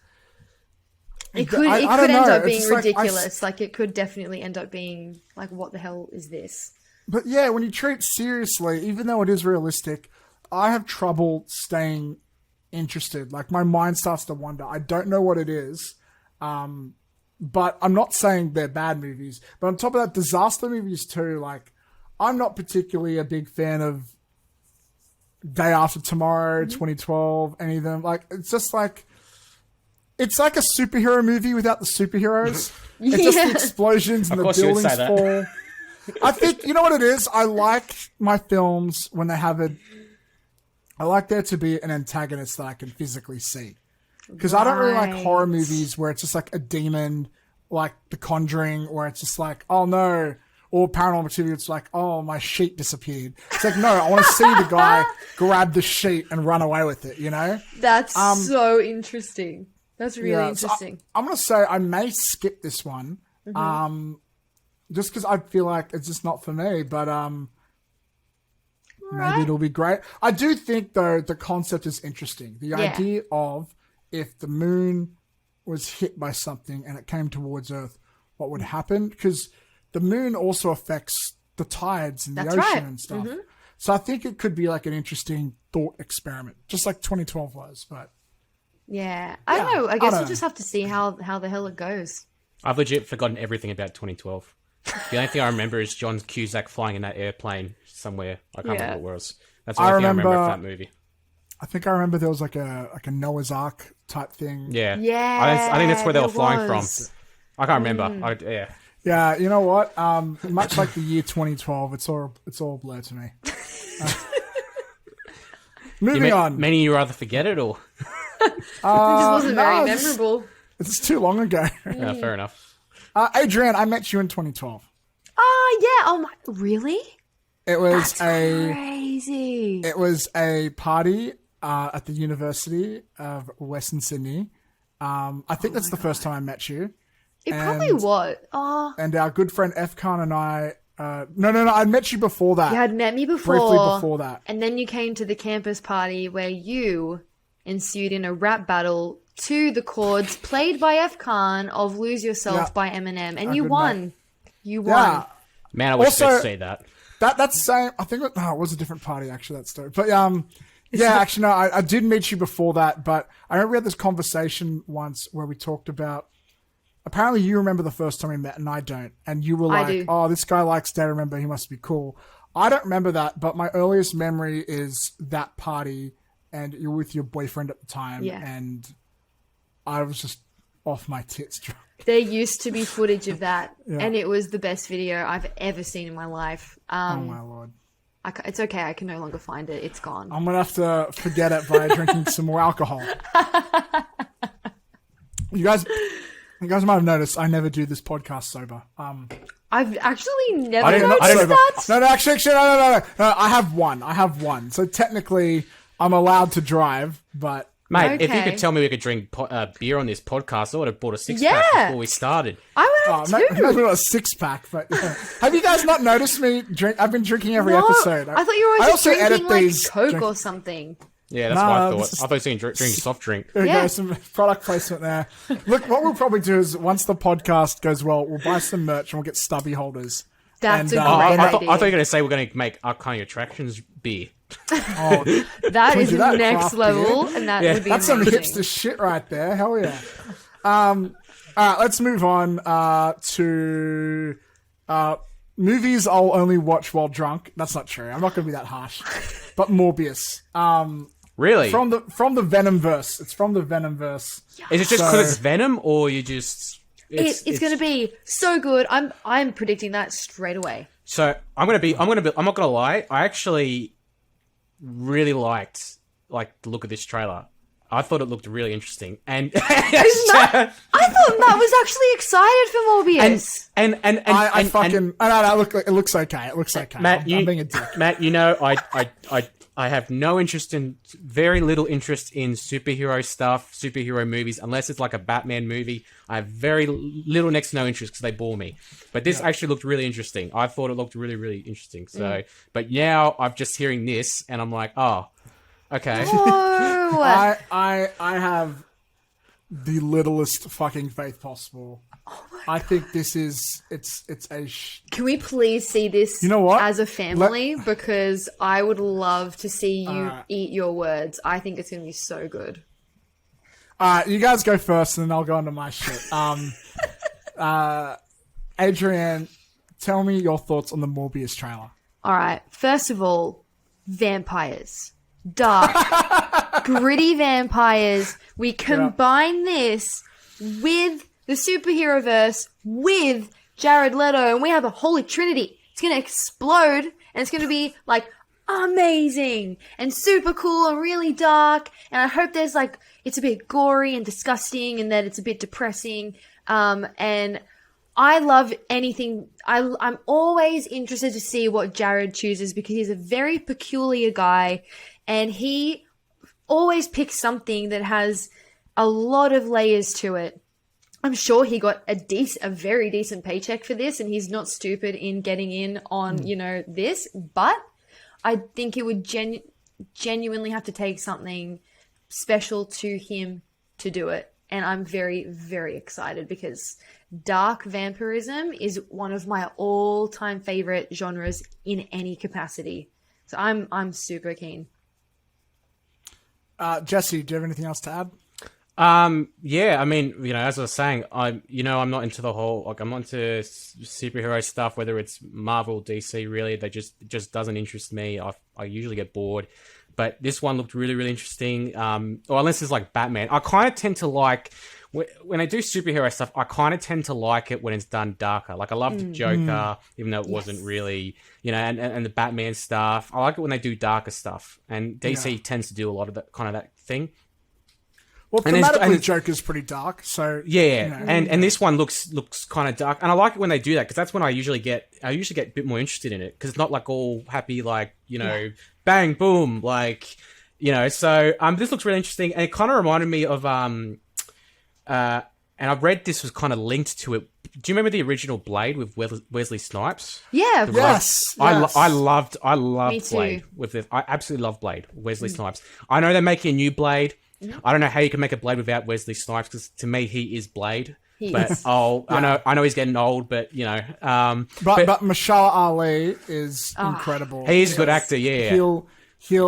it could end up being ridiculous. It could definitely end up being what the hell is this? But yeah, when you treat it seriously, even though it is realistic, I have trouble staying interested. Like my mind starts to wander. I don't know what it is. But I'm not saying they're bad movies. But on top of that, disaster movies too, like I'm not particularly a big fan of Day After Tomorrow, 2012, any of them. Like it's just like it's like a superhero movie without the superheroes. It's just the explosions and the buildings fall. I think you know what it is? I like my films when they have I like there to be an antagonist that I can physically see. Because I don't really like horror movies where it's just like a demon, like The Conjuring, where it's just like, oh no, or Paranormal Activity, it's like, oh, my sheet disappeared. It's like, no, I want to see the guy grab the sheet and run away with it, you know? That's so interesting. That's really interesting. So I'm going to say I may skip this one, just because I feel like it's just not for me, but maybe it'll be great. I do think, though, the concept is interesting. The idea of if the moon was hit by something and it came towards Earth, what would happen? Because the moon also affects the tides and the ocean and stuff. So I think it could be like an interesting thought experiment, just like 2012 was. But I don't know. I guess we'll just have to see how the hell it goes. I've legit forgotten everything about 2012. The only thing I remember is John Cusack flying in that airplane somewhere. I can't remember what it was. That's the only thing I remember of that movie. I think I remember there was like a Noah's Ark type thing. Yeah. I think that's where they were flying from. I can't remember. Yeah, you know what? Much like the year 2012, it's all blur to me. Moving on. Many you rather forget it, or It just wasn't very memorable. It's too long ago. Fair enough. Adrian, I met you in 2012. Oh yeah. Oh my. Really? It was crazy. It was a party at the University of Western Sydney. I think that's the first time I met you. It probably was. Oh. And our good friend F. Khan and I... No, I'd met you before that. You had met me before. Briefly before that. And then you came to the campus party where you ensued in a rap battle to the chords played by F. Khan of Lose Yourself by Eminem. And you won. You won. Yeah. Man, I wish I could say that. That's same. I think it was a different party, actually, that story. But actually, no, I did meet you before that. But I remember we had this conversation once where we talked about... Apparently, you remember the first time we met, and I don't. And you were like, "Oh, this guy likes Day Remember. He must be cool." I don't remember that, but my earliest memory is that party, and you're with your boyfriend at the time, and I was just off my tits drunk. There used to be footage of that, and it was the best video I've ever seen in my life. Oh my lord! It's okay. I can no longer find it. It's gone. I'm gonna have to forget it by drinking some more alcohol. You guys might have noticed I never do this podcast sober. I've actually never I noticed that. No, actually, no. I have one. So technically, I'm allowed to drive, but... Mate, if you could tell me we could drink beer on this podcast, I would have bought a six-pack before we started. I would have too. Maybe not a six-pack, but... Have you guys not noticed me drink? I've been drinking every episode. I thought you were always drinking like Coke or something. Yeah, that's what I thought. I thought you were saying drink soft drink. There we go, some product placement there. Look, what we'll probably do is, once the podcast goes well, we'll buy some merch and we'll get stubby holders. That's a great idea. I thought you were going to say we're going to make Arcane Attractions beer. That is next level, beer? And that would be that's amazing. Some hipster shit right there. Hell yeah. All right, let's move on to... movies I'll only watch while drunk. That's not true. I'm not going to be that harsh. But Morbius. Really? From the Venomverse. It's from the Venomverse. Is it just because it's Venom, or you just... It's going to be so good. I'm predicting that straight away. So I'm not going to lie. I actually really liked the look of this trailer. I thought it looked really interesting, and I thought Matt was actually excited for Morbius. It looks okay. It looks okay. Matt, I'm being a dick. Matt, I have no interest very little interest in superhero movies, unless it's like a Batman movie. I have very little, next to no interest because they bore me. But this actually looked really interesting. I thought it looked really, really interesting. So, but now I'm just hearing this, and I'm like, oh. Okay. Oh. I have the littlest fucking faith possible. I think this is it's a. Can we please see this? You know what? As a family, because I would love to see you eat your words. I think it's gonna be so good. You guys go first, and then I'll go into my shit. Adrienne, tell me your thoughts on the Morbius trailer. All right. First of all, vampires. Dark, gritty vampires. We combine this with the superhero verse with Jared Leto, and we have a holy trinity. It's going to explode, and it's going to be, like, amazing and super cool and really dark. And I hope there's, like, it's a bit gory and disgusting and that it's a bit depressing. And I love anything. I'm always interested to see what Jared chooses because he's a very peculiar guy and he always picks something that has a lot of layers to it. I'm sure he got a very decent paycheck for this and he's not stupid in getting in on, this, but I think it would genuinely have to take something special to him to do it. And I'm very, very excited because dark vampirism is one of my all-time favorite genres in any capacity. So I'm super keen. Jesse, do you have anything else to add? Yeah, I mean, as I was saying, I'm not into the whole, I'm not into superhero stuff, whether it's Marvel, DC, really, it just doesn't interest me. I usually get bored, but this one looked really, really interesting. Or unless it's like Batman, I kind of tend to like, when I do superhero stuff, I kind of tend to like it when it's done darker. Like I love the Joker, even though it wasn't really, and the Batman stuff. I like it when they do darker stuff, and DC tends to do a lot of that thing. Well, thematically, Joker's pretty dark, so and this one looks kind of dark, and I like it when they do that because that's when I usually get a bit more interested in it because it's not like all happy, like bang boom, like So this looks really interesting, and it kind of reminded me of and I've read this was kind of linked to it. Do you remember the original Blade with Wesley Snipes? Yeah, yes. I loved Blade too. with this. I absolutely love Blade. Wesley Snipes. I know they're making a new Blade. I don't know how you can make a Blade without Wesley Snipes because to me he is Blade. I know he's getting old, but but Mashallah Ali is incredible. He's a good actor. Yeah, he'll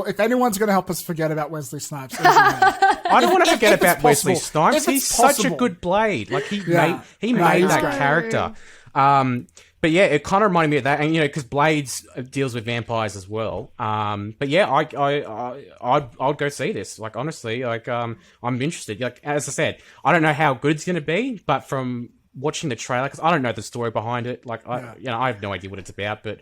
if anyone's going to help us forget about Wesley Snipes, I don't want to forget about Wesley Snipes. He's such a good Blade. Like he made that character. But yeah, it kind of reminded me of that, and because Blades deals with vampires as well. But yeah, I'd go see this. Like honestly, I'm interested. Like as I said, I don't know how good it's going to be, but from watching the trailer, because I don't know the story behind it. Like I have no idea what it's about. But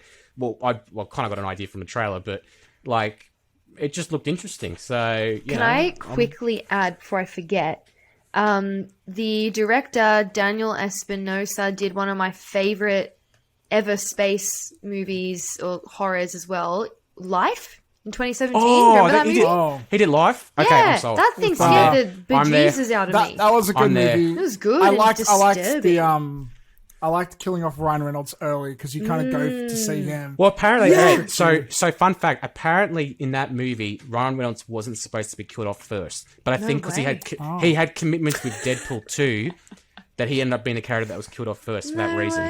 I kind of got an idea from the trailer, but like it just looked interesting. So can I quickly add before I forget? The director Daniel Espinosa did one of my favorite ever space movies or horrors as well, Life in 2017. Remember that movie? He did Life? Okay, yeah, I'm sold. that thing scared the bejesus out of me. That was a good movie. It was good. I liked killing off Ryan Reynolds early because you kind of go to see him. Well, apparently, so fun fact. Apparently, in that movie, Ryan Reynolds wasn't supposed to be killed off first, but I think because he had commitments with Deadpool 2, that he ended up being the character that was killed off first for that reason.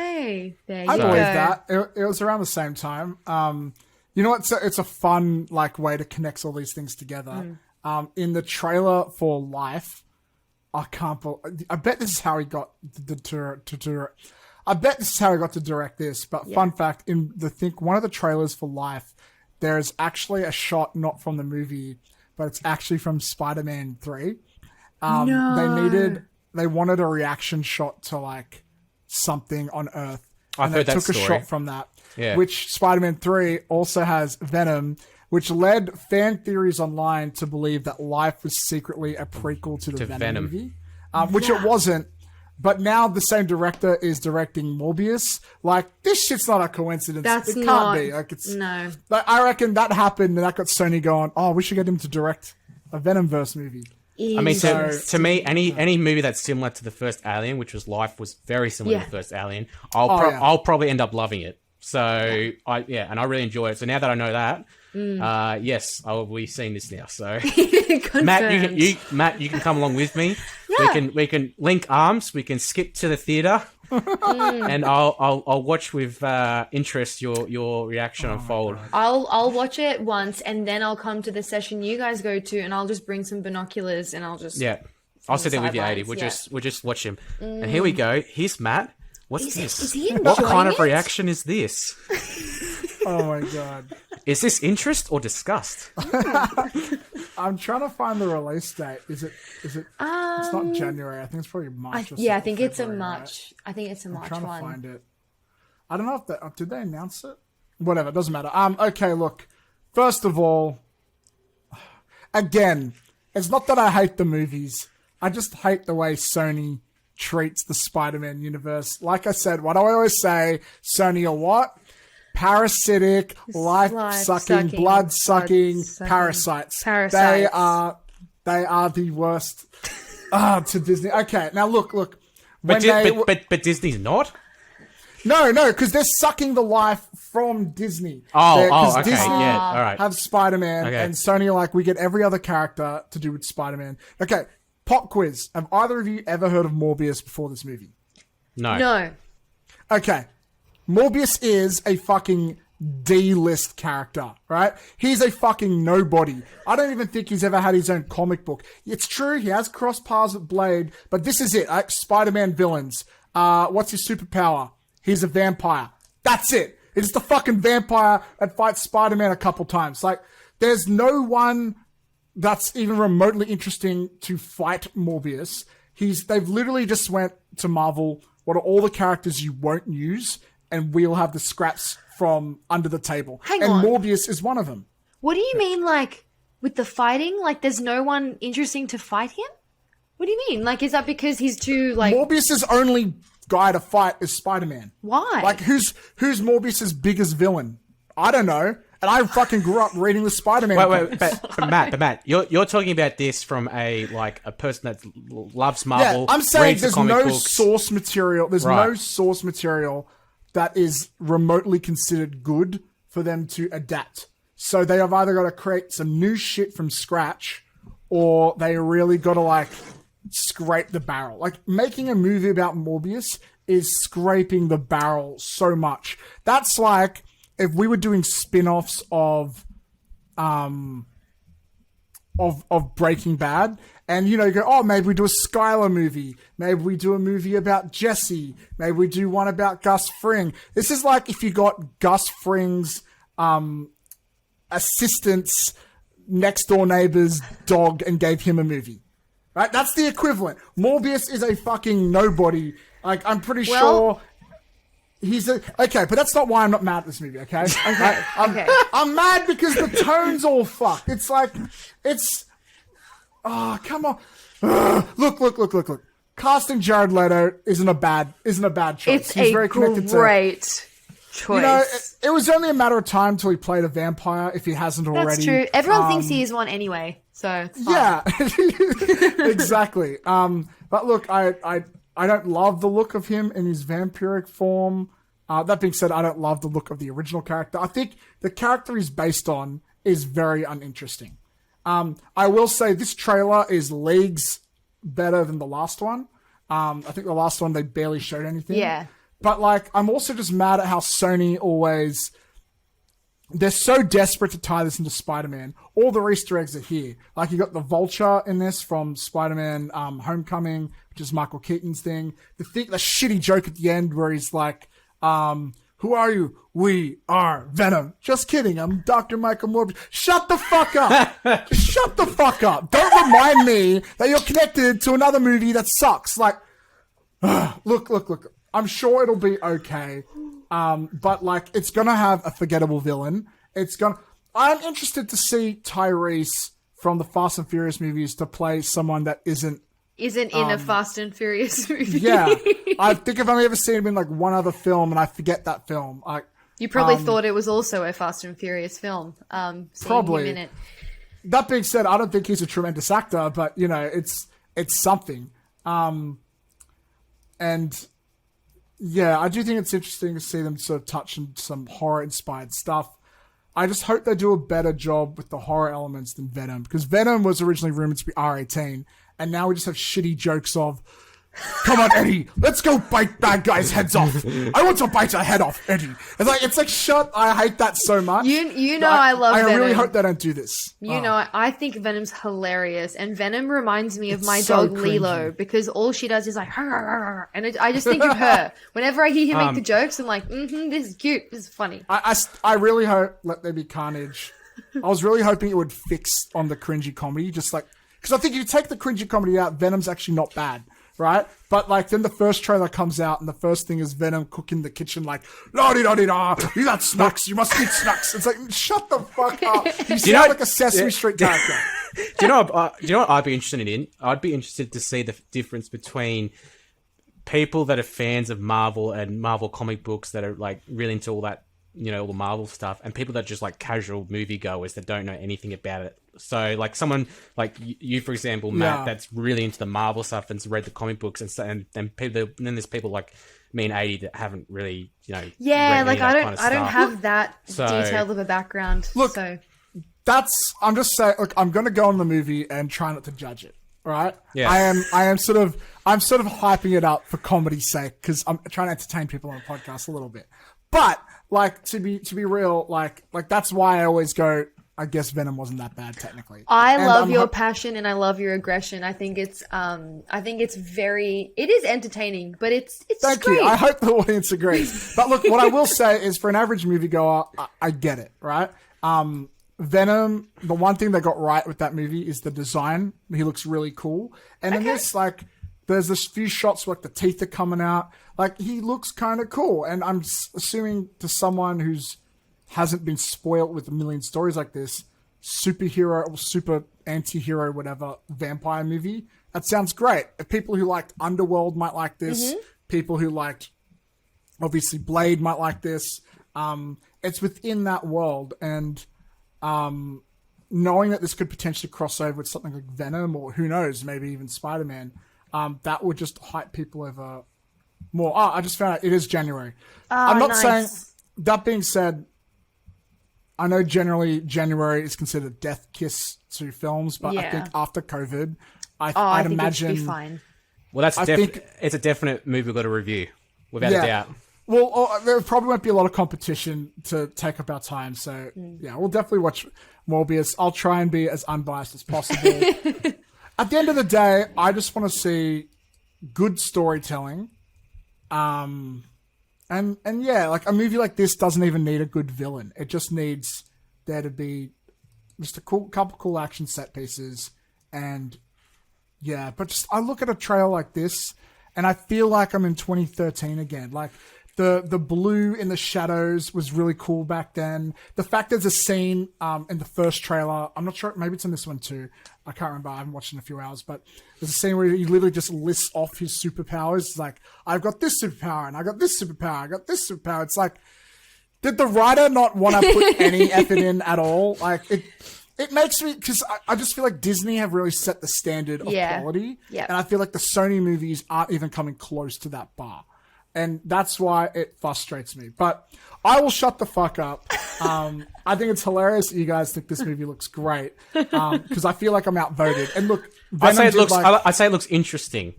There you I go. believe that. It was around the same time. You know what? It's a fun way to connect all these things together. In the trailer for Life, I bet this is how he got I bet this is how he got to direct this. But fun fact, in one of the trailers for Life, there's actually a shot not from the movie, but it's actually from Spider-Man 3. They wanted a reaction shot to something on Earth. I've heard that took story. A shot from that. Yeah. Which Spider-Man 3 also has Venom, which led fan theories online to believe that Life was secretly a prequel to the Venom movie. Which it wasn't. But now the same director is directing Morbius. This shit's not a coincidence. It can't be. No. I reckon that happened and that got Sony going, we should get him to direct a Venomverse movie. I mean, to me, any movie that's similar to the first Alien, which was Life, was very similar to the first Alien. I'll probably end up loving it. So I really enjoy it. So now that I know that, yes, I will be seeing this now. So Matt, you can come along with me. Yeah. We can link arms. We can skip to the theater, and I'll watch with interest your reaction unfold. I'll watch it once, and then I'll come to the session you guys go to, and I'll just bring some binoculars, and I'll just I'll sit there with you, Adi. We'll just watch him. And here we go. Here's Matt. What's this? Is he enjoying what kind of it? reaction is this? Oh my god. Is this interest or disgust? I'm trying to find the release date. Is it it's not January. I think it's probably March or I think it's a March. Right? I think it's a March I'm trying one. to find it. I don't know if did they announce it? Whatever, it doesn't matter. Okay, look. First of all, again, it's not that I hate the movies. I just hate the way Sony treats the Spider-Man universe. Like I said, what do I always say? Sony are what? Parasitic, life-sucking, blood-sucking parasites. They are the worst to Disney. Okay, now look. But Disney's not? No, because they're sucking the life from Disney. Okay, Disney all right. have Spider-Man, and Sony are like, we get every other character to do with Spider-Man. Okay, pop quiz. Have either of you ever heard of Morbius before this movie? No. Okay. Morbius is a fucking D-list character, right? He's a fucking nobody. I don't even think he's ever had his own comic book. It's true, he has crossed paths with Blade, but this is it. Spider-Man villains. What's his superpower? He's a vampire. That's it. It's the fucking vampire that fights Spider-Man a couple times. Like, there's no one that's even remotely interesting to fight Morbius. They've literally just went to Marvel, what are all the characters you won't use, and we'll have the scraps from under the table. Hang on. Morbius is one of them. What do you mean, like, with the fighting? Like, there's no one interesting to fight him? What do you mean? Like, is that because he's too, like... Morbius's only guy to fight is Spider-Man. Why? Like, who's Morbius's biggest villain? I don't know. And I fucking grew up reading the Spider-Man. Wait, but Matt, you're talking about this from a person that loves Marvel. Yeah, I'm saying reads there's the comic no books. source material. There's Right. no source material that is remotely considered good for them to adapt. So they have either got to create some new shit from scratch, or they really got to like scrape the barrel. Like, making a movie about Morbius is scraping the barrel so much. That's like if we were doing spin-offs of Breaking Bad, and you go, oh, maybe we do a Skylar movie, maybe we do a movie about Jesse, maybe we do one about Gus Fring. This is like if you got Gus Fring's assistant's next door neighbor's dog and gave him a movie. Right? That's the equivalent. Morbius is a fucking nobody. Like, I'm pretty sure he's okay, but that's not why I'm not mad at this movie, okay? I'm mad because the tone's all fucked. It's like, come on. Look. Casting Jared Leto isn't a bad choice. He's very connected great choice. It was only a matter of time till he played a vampire, if he hasn't already. That's true. Everyone thinks he is one anyway, so it's fine. Yeah, exactly. But look, I don't love the look of him in his vampiric form. That being said, I don't love the look of the original character. I think the character he's based on is very uninteresting. I will say this trailer is leagues better than the last one. I think the last one they barely showed anything. Yeah. But like, I'm also just mad at how Sony always... They're so desperate to tie this into Spider-Man. All the Easter eggs are here. Like, you got the Vulture in this from Spider-Man Homecoming, which is Michael Keaton's thing. The shitty joke at the end where he's like, who are you? We are Venom. Just kidding. I'm Dr. Michael Morbius. Shut the fuck up. Shut the fuck up. Don't remind me that you're connected to another movie that sucks. Like, look. I'm sure it'll be okay. But like, it's gonna have a forgettable villain. I'm interested to see Tyrese from the Fast and Furious movies to play someone that isn't in a Fast and Furious movie. Yeah. I think I've only ever seen him in like one other film, and I forget that film. You probably thought it was also a Fast and Furious film. Probably. Him in it. That being said, I don't think he's a tremendous actor, but it's something. And Yeah, I do think it's interesting to see them sort of touch on some horror-inspired stuff. I just hope they do a better job with the horror elements than Venom, because Venom was originally rumored to be R18, and now we just have shitty jokes of, come on, Eddie, let's go bite bad guys' heads off. I want to bite a head off, Eddie. It's like shut. I hate that so much. You know I love Venom. I really hope they don't do this. You know, I think Venom's hilarious, and Venom reminds me of my so dog Lilo, because all she does is like, and I just think of her. Whenever I hear him make the jokes, I'm like, this is cute, this is funny. I really hope Let There Be Carnage. I was really hoping it would fix on the cringy comedy, just like, because I think if you take the cringy comedy out, Venom's actually not bad. Right? But like then the first trailer comes out and the first thing is Venom cooking in the kitchen like, la-di-da-di-da, you got snacks, you must eat snacks. It's like, shut the fuck up. You sound like a Sesame Street character. Do you know what I'd be interested in? I'd be interested to see the difference between people that are fans of Marvel and Marvel comic books that are like really into all that, you know, all the Marvel stuff, and people that are just like casual moviegoers that don't know anything about it. So like someone like you, for example, Matt, that's really into the Marvel stuff and's read the comic books and then there's people like me and 80 that haven't really, you know. Yeah, like I don't kind of have that detailed of a background. Look, so I'm just saying, look, I'm going to go on the movie and try not to judge it. Right? Yeah. I'm sort of hyping it up for comedy's sake, because I'm trying to entertain people on the podcast a little bit. But like to be real, like that's why I always go, I guess Venom wasn't that bad technically. I love your passion and I love your aggression. I think it's it is entertaining, but it's Thank straight. you. I hope the audience agrees. But look, what I will say is for an average moviegoer, I get it, right? Venom, the one thing they got right with that movie is the design. He looks really cool. And in this, like, there's this few shots where like the teeth are coming out. Like, he looks kind of cool. And I'm assuming to someone who's hasn't been spoiled with a million stories like this, superhero or super anti-hero, whatever, vampire movie, that sounds great. If people who liked Underworld might like this. People who liked, obviously, Blade might like this. It's within that world. And knowing that this could potentially cross over with something like Venom or who knows, maybe even Spider-Man, that would just hype people over more. Oh, I just found out it is January. I'm not saying, that being said, I know generally January is considered a death kiss to films, but I think after COVID, I'd imagine it'd be fine. Well, it's a definite movie we've got to review, without a doubt. Well, there probably won't be a lot of competition to take up our time, so yeah, we'll definitely watch Morbius. I'll try and be as unbiased as possible. At the end of the day, I just want to see good storytelling. And yeah, like a movie like this doesn't even need a good villain. It just needs there to be just a couple cool action set pieces. And yeah, but just I look at a trailer like this and I feel like I'm in 2013 again. Like the blue in the shadows was really cool back then. The fact there's a scene in the first trailer, I'm not sure, maybe it's in this one too. I can't remember. I haven't watched in a few hours, but there's a scene where he literally just lists off his superpowers. It's like, I've got this superpower and I got this superpower. I got this superpower. It's like, did the writer not want to put any effort in at all? Like it makes me, because I just feel like Disney have really set the standard of quality. Yeah. And I feel like the Sony movies aren't even coming close to that bar. And that's why it frustrates me. But I will shut the fuck up. I think it's hilarious that you guys think this movie looks great. Because I feel like I'm outvoted. And look, I say it looks interesting.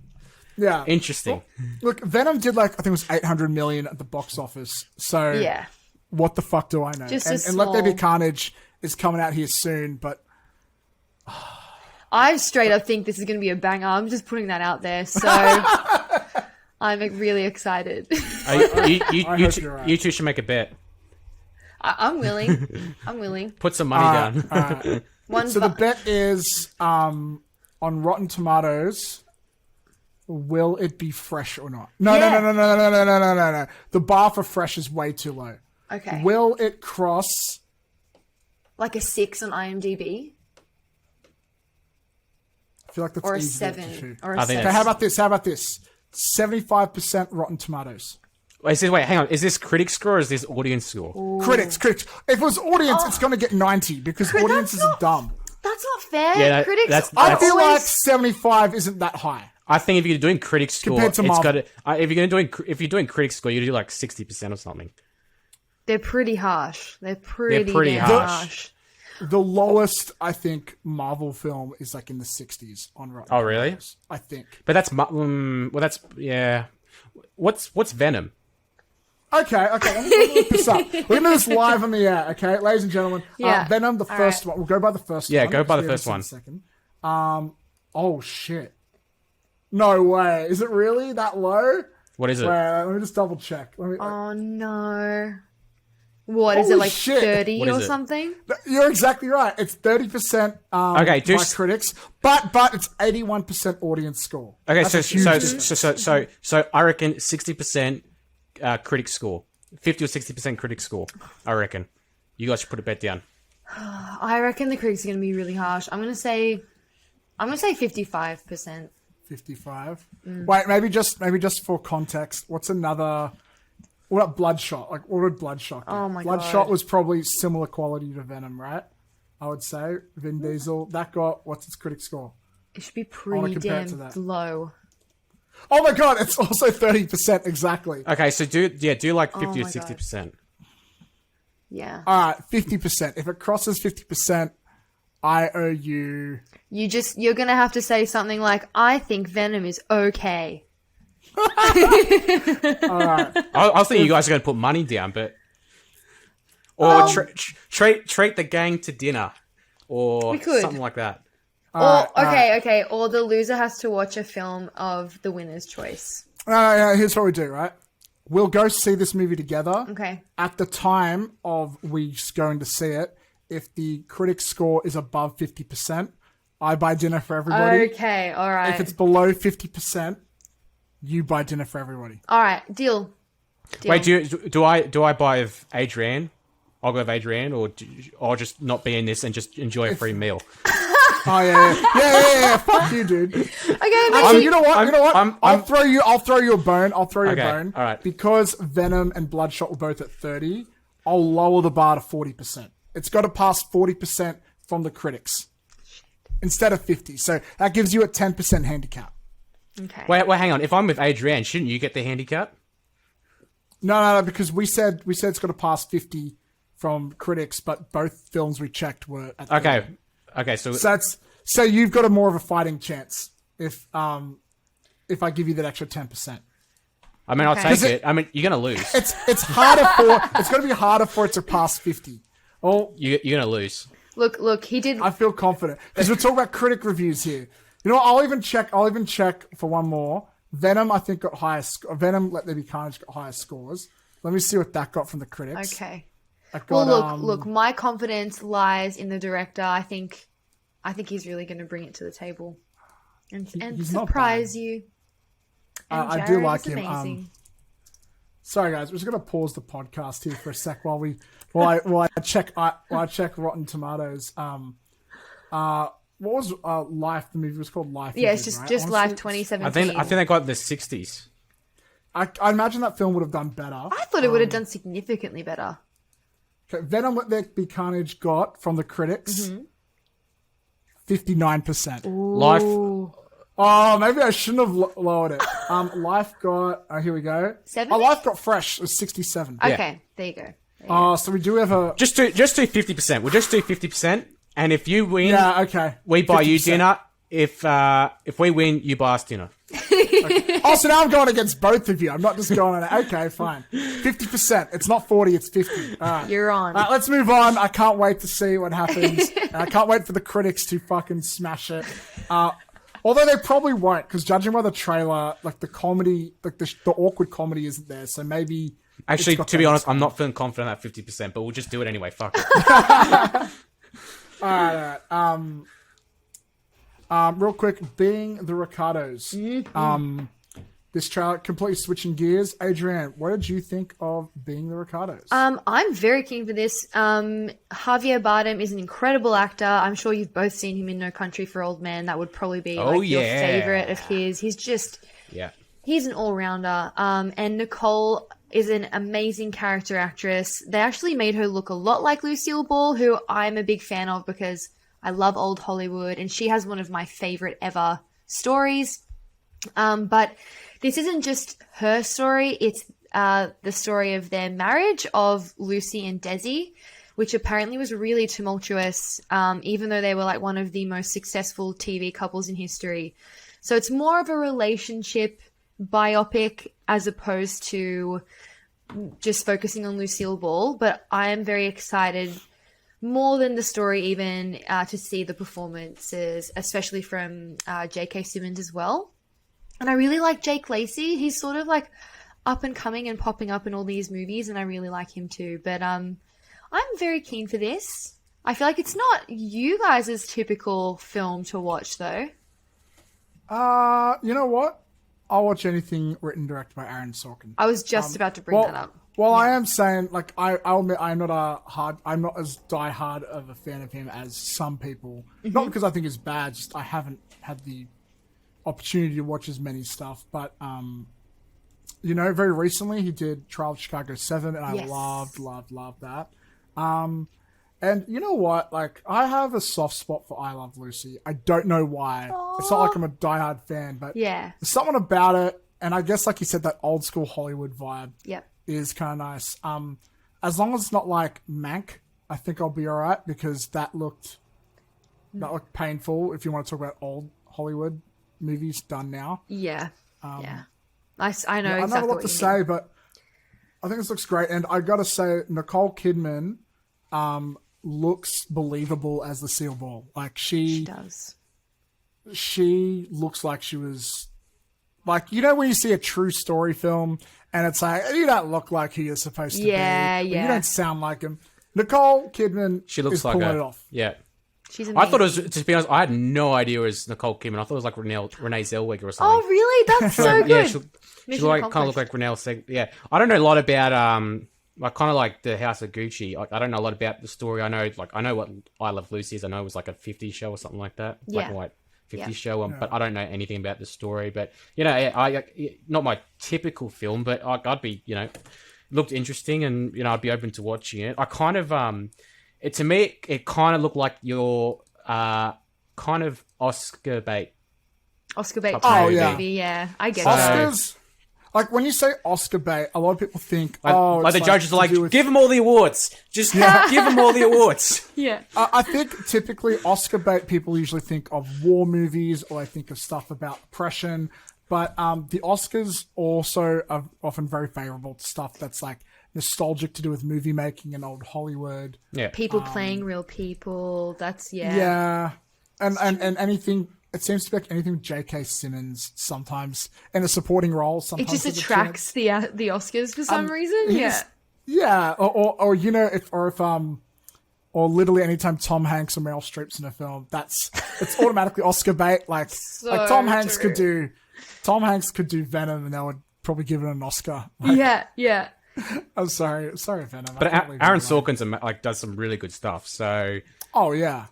Yeah. Interesting. Well, look, Venom did like, I think it was 800 million at the box office. So yeah, what the fuck do I know? And Let There Be Carnage is coming out here soon, but I straight up think this is going to be a banger. I'm just putting that out there. So I'm really excited. You two should make a bet. I'm willing. I'm willing. Put some money down. So the bet is on Rotten Tomatoes. Will it be fresh or not? No. The bar for fresh is way too low. Okay. Will it cross like a 6 on IMDb? I feel like that's or a easy 7 or a 7. Okay, how about this? 75% Rotten Tomatoes. Wait, hang on. Is this critic score or is this audience score? Ooh. Critics. If it was audience, it's going to get 90 because audiences are dumb. That's not fair. Yeah, critics. I feel like 75 isn't that high. I think if you're doing critic score, Compared to it's Marvel. got to. If you're doing critic score, you do like 60% or something. They're pretty harsh. They're pretty damn harsh. The lowest, I think, Marvel film is like in the 60s on Rotten Oh, really? Tomatoes, I think. But that's well, that's yeah. What's Venom? Okay. Let me look this up. We're going to do this live on the air, okay? Ladies and gentlemen. Yeah. Venom, the first one. We'll go by the first one. Yeah, go by the Give us first a one. Second. Oh, shit. No way. Is it really that low? What is it? Wait, let me just double check. Oh no. What is it, Holy like shit. 30 What is or it? something? You're exactly right. It's 30% Okay, by critics, but it's 81% audience score. Okay, That's a huge difference. so I reckon 60% critic score, 50 or 60% critic score. I reckon you guys should put a bet down. I reckon the critics are going to be really harsh. I'm going to say 55%. 55. Wait, maybe just for context, what's another? What about Bloodshot? Like, what would Bloodshot get? Oh my Bloodshot God. was probably similar quality to Venom, right? I would say. Vin Diesel. That got, what's its critic score? It should be wanna pretty compare it to damn that. low. Oh my God, it's also 30% exactly. Okay, so do like 50 or my God. 60%. Yeah. All right, 50%. If it crosses 50%, I owe you. You're going to have to say something like, I think Venom is okay. All right. I was thinking you guys are going to put money down, but or treat the gang to dinner, or We could. something like that. Okay. Or the loser has to watch a film of the winner's choice. No, here's what we do, right? We'll go see this movie together. Okay. At the time of we going to see it, if the critic score is above 50%, I buy dinner for everybody. Okay, all right. If it's below 50%, you buy dinner for everybody. All right, deal. Wait, do I buy with Adrienne? I'll go with Adrienne, or I'll just not be in this and just enjoy a free meal. Oh yeah. Fuck you, dude. Okay, You know what? I'll throw you a bone. Okay, all right. Because Venom and Bloodshot were both at 30, I'll lower the bar to 40%. It's got to pass 40% from the critics instead of 50. So that gives you a 10% handicap. Okay. Wait, hang on. If I'm with Adrienne, shouldn't you get the handicap? No, because we said it's got to pass 50 from critics, but both films we checked were at 30. Okay. So So you've got a more of a fighting chance if I give you that extra 10%. I mean, I'll Okay. take it. I mean, you're gonna lose. It's going to be harder for it to pass 50. Oh, You're gonna lose. Look, he did. I feel confident because we're talking about critic reviews here. You know what? I'll even check for one more. Venom, I think, got highest. Venom, Let There Be Carnage, got highest scores. Let me see what that got from the critics. Okay. That got, Well, look. My confidence lies in the director. I think he's really going to bring it to the table and he's not surprise you. And I do Jared like is him. amazing. Sorry, guys. We're just going to pause the podcast here for a sec while I check Rotten Tomatoes. What was Life? The movie was called Life. Yeah, it's Again, just right? Life Honestly, 2017. I think they got the 60s. I imagine that film would have done better. I thought it would have done significantly better. Okay, Venom, Let There Be Carnage got from the critics Mm-hmm. 59%. Life. Ooh. Oh, maybe I shouldn't have lowered it. Life got. Here we go. 70? Life got Fresh. It was 67. Okay, there you go. So we do have a. Just do 50%. We'll just do 50%, and if you win, Yeah. Okay. we buy you 50%. dinner. If we win, you buy us dinner. Oh, so now I'm going against both of you. I'm not just going on. Okay, fine. 50%. It's not 40. It's 50. All right. You're on. All right, let's move on. I can't wait to see what happens. And I can't wait for the critics to fucking smash it. Although they probably won't, because judging by the trailer, like the comedy, like the awkward comedy isn't there. So maybe. Actually, it's got to be that honest, I'm not feeling confident at 50%, but we'll just do it anyway. Fuck it. All right. Real quick, being the Ricardos. This trailer completely switching gears. Adrienne, what did you think of being the Ricardos? I'm very keen for this. Javier Bardem is an incredible actor. I'm sure you've both seen him in No Country for Old Men. That would probably be your favorite of his. He's an all-rounder. And Nicole is an amazing character actress. They actually made her look a lot like Lucille Ball, who I'm a big fan of because I love old Hollywood, and she has one of my favorite ever stories. But this isn't just her story. It's the story of their marriage of Lucy and Desi, which apparently was really tumultuous, even though they were like one of the most successful TV couples in history. So it's more of a relationship biopic as opposed to just focusing on Lucille Ball. But I am very excited, more than the story even, to see the performances, especially from J.K. Simmons as well. And I really like Jake Lacey. He's sort of like up and coming and popping up in all these movies, and I really like him too. But I'm very keen for this. I feel like it's not you guys' typical film to watch, though. You know what? I'll watch anything written and directed by Aaron Sorkin. I was just about to bring that up. Well, I am saying, like, I'll admit I'm not as die-hard of a fan of him as some people. Mm-hmm. Not because I think it's bad, just I haven't had the opportunity to watch as many stuff. But, you know, very recently he did Trial of Chicago 7, and I loved that. And you know what? Like, I have a soft spot for I Love Lucy. I don't know why. Aww. It's not like I'm a diehard fan, but there's something about it. And I guess, like you said, that old school Hollywood vibe is kind of nice. As long as it's not like Mank, I think I'll be all right, because that looked painful. If you want to talk about old Hollywood movies done now, I know. I don't have a lot to say, but I think this looks great. And I gotta say, Nicole Kidman looks believable as Lucille Ball. Like, she does. She looks like she was, like, you know when you see a true story film and it's like, you don't look like who you're supposed to be. Yeah. You don't sound like him. Nicole Kidman, she looks like pulling it off. Yeah. She's amazing. I thought it was, to be honest, I had no idea it was Nicole Kidman. I thought it was like Renee Zellweger or something. Oh, really? That's so good. She like, kind of look like Renee Zellweger. Yeah. I don't know a lot about, like, kind of like the House of Gucci. Like, I don't know a lot about the story. I know what I Love Lucy is. I know it was like a 50s show or something like that. Black and white 50s show. But I don't know anything about the story. But, you know, I not my typical film, but I'd be, you know, looked interesting, and, you know, I'd be open to watching it. I kind of, to me, it kind of looked like your kind of Oscar bait. Oscar bait movie, yeah. I get Oscars. Like, when you say Oscar bait, a lot of people think, like the judges are like, give them all the awards. Just give them all the awards. Yeah. I think typically Oscar bait, people usually think of war movies, or they think of stuff about oppression. But the Oscars also are often very favorable to stuff that's like nostalgic, to do with movie making and old Hollywood. Yeah. People playing real people. That's, Yeah. And anything... It seems to be like anything with J.K. Simmons sometimes in a supporting role. Sometimes it just attracts the Oscars for some reason. Yeah. Or you know, if or literally anytime Tom Hanks or Meryl Streep's in a film, it's automatically Oscar bait. Like, like Tom Hanks could do Venom, and they would probably give it an Oscar. Like, yeah. I'm sorry, Venom. But Aaron Sorkin does some really good stuff. So. Oh yeah,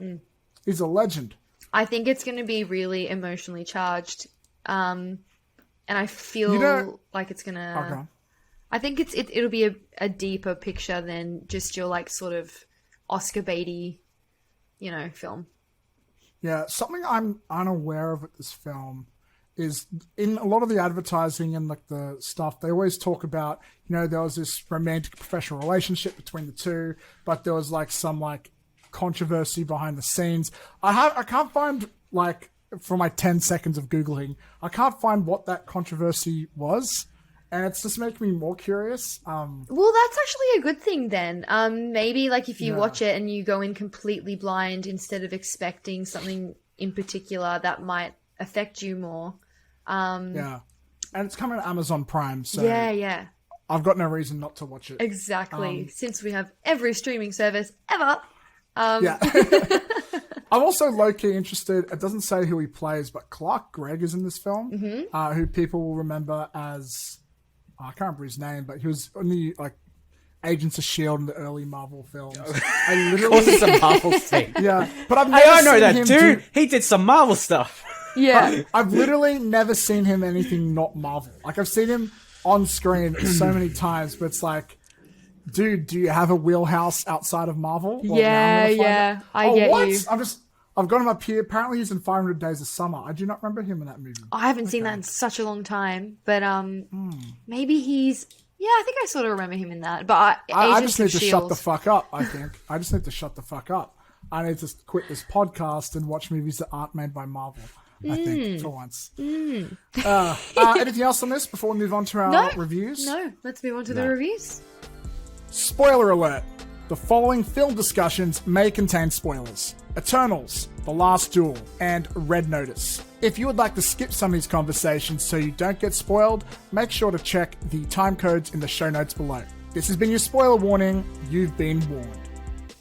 he's a legend. I think it's going to be really emotionally charged, and I feel like it's going to... Okay. I think it'll be a deeper picture than just your, like, sort of Oscar baity, you know, film. Yeah, something I'm unaware of with this film is, in a lot of the advertising and, like, the stuff, they always talk about, you know, there was this romantic professional relationship between the two, but there was, like, some, like, controversy behind the scenes. I can't find, like, for my 10 seconds of Googling, I can't find what that controversy was, and it's just making me more curious. Well, that's actually a good thing then. Maybe, like, if you watch it and you go in completely blind instead of expecting something in particular, that might affect you more. Yeah, and it's coming to Amazon Prime, so yeah. I've got no reason not to watch it. Exactly, since we have every streaming service ever. Yeah. I'm also low-key interested. It doesn't say who he plays, but Clark Gregg is in this film, who people will remember as... I can't remember his name, but he was in the, like, Agents of S.H.I.E.L.D. in the early Marvel films. I literally... Of course it's a Marvel thing. Yeah, but I've never I know seen that him dude. He did some Marvel stuff. Yeah. I've literally never seen him anything not Marvel. Like, I've seen him on screen so many times, but it's like... Dude, do you have a wheelhouse outside of Marvel? Well, yeah, I get what? you. I've got him up here. Apparently he's in 500 Days of Summer. I do not remember him in that movie. I haven't seen that in such a long time, but maybe he's... Yeah, I think I sort of remember him in that. But I just need to shut the fuck up, I think. I just need to shut the fuck up. I need to quit this podcast and watch movies that aren't made by Marvel. I think, for once. Anything else on this before we move on to our reviews? No, let's move on to the reviews. Spoiler alert. The following film discussions may contain spoilers. Eternals, The Last Duel, and Red Notice. If you would like to skip some of these conversations so you don't get spoiled, make sure to check the time codes in the show notes below. This has been your spoiler warning. You've been warned.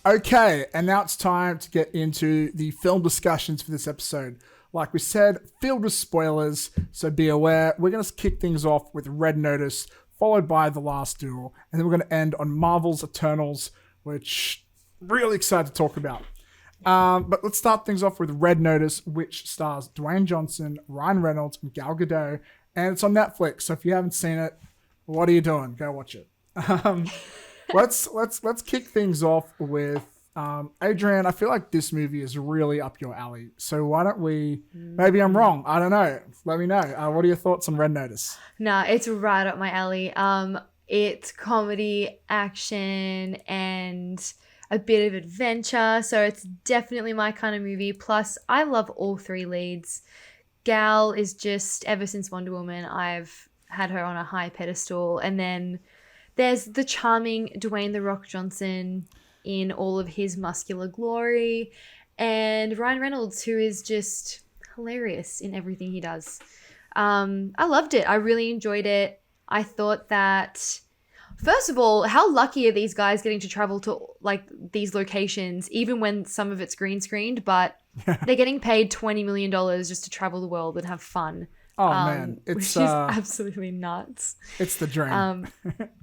Okay, and now it's time to get into the film discussions for this episode. Like we said, filled with spoilers, so be aware. We're going to kick things off with Red Notice, followed by The Last Duel, and then we're going to end on Marvel's Eternals, which I'm really excited to talk about. But let's start things off with Red Notice, which stars Dwayne Johnson, Ryan Reynolds, and Gal Gadot, and it's on Netflix. So if you haven't seen it, what are you doing? Go watch it. Let's kick things off with Adrian. I feel like this movie is really up your alley. So why don't we? Maybe I'm wrong. I don't know. Let me know. What are your thoughts on Red Notice? Nah, it's right up my alley. It's comedy, action, and a bit of adventure, so it's definitely my kind of movie. Plus, I love all three leads. Gal is just, ever since Wonder Woman, I've had her on a high pedestal. And then there's the charming Dwayne "The Rock" Johnson in all of his muscular glory, and Ryan Reynolds, who is just hilarious in everything he does. I loved it. I really enjoyed it. I thought that... First of all, how lucky are these guys getting to travel to like these locations, even when some of it's green screened, but they're getting paid $20 million just to travel the world and have fun. Oh man, it's which is absolutely nuts. It's the dream.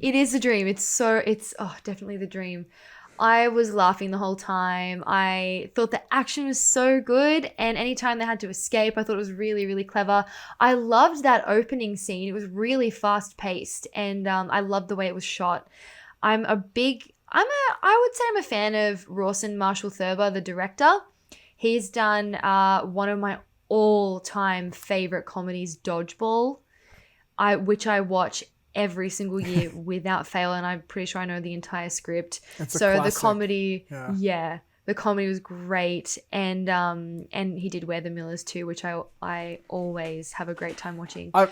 It is the dream. It's definitely the dream. I was laughing the whole time. I thought the action was so good, and anytime they had to escape, I thought it was really, really clever. I loved that opening scene. It was really fast paced, and I loved the way it was shot. I would say I'm a fan of Rawson Marshall Thurber, the director. He's done one of my all-time favorite comedies, Dodgeball, which I watch every single year without fail, and I'm pretty sure I know the entire script. So the comedy, the comedy was great, and he did We're the Millers too, which I always have a great time watching. I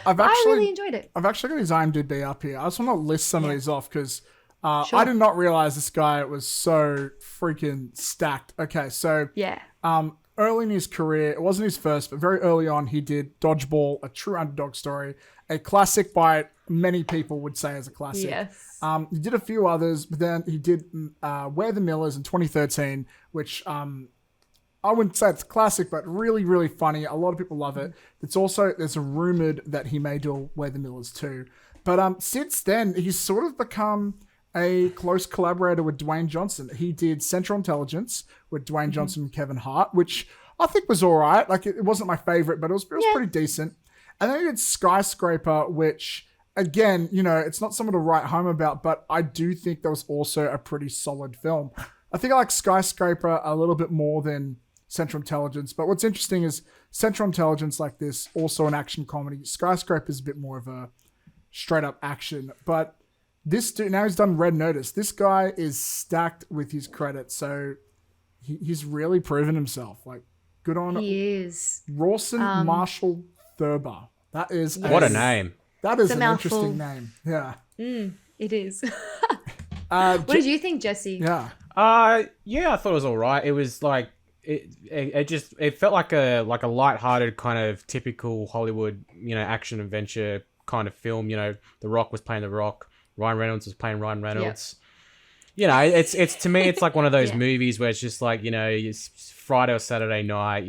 really enjoyed it. I've actually got his IMDb up here. I just want to list some of these off because I did not realize this guy was so freaking stacked. Okay, so early in his career, it wasn't his first, but very early on, he did Dodgeball, a true underdog story, a classic by many people would say as a classic. Yes. He did a few others, but then he did We're the Millers in 2013, which I wouldn't say it's classic, but really, really funny. A lot of people love it. There's a rumored that he may do We're the Millers too. But since then, he's sort of become a close collaborator with Dwayne Johnson. He did Central Intelligence with Dwayne Johnson and Kevin Hart, which I think was all right. Like, it wasn't my favorite, but it was pretty decent. And then he did Skyscraper, which, again, it's not someone to write home about, but I do think that was also a pretty solid film. I think I like Skyscraper a little bit more than Central Intelligence. But what's interesting is Central Intelligence, like this, also an action comedy. Skyscraper is a bit more of a straight up action. But this dude, now he's done Red Notice. This guy is stacked with his credits. So he's really proven himself. Like, good on him. He is. Rawson Marshall Thurber. That is what a name. That is an interesting name. Yeah. It is. What did you think, Jesse? Yeah. I thought it was all right. It was like it felt like a lighthearted kind of typical Hollywood, action adventure kind of film. The Rock was playing The Rock. Ryan Reynolds was playing Ryan Reynolds. Yep. It's to me, it's like one of those movies where it's just like, it's Friday or Saturday night,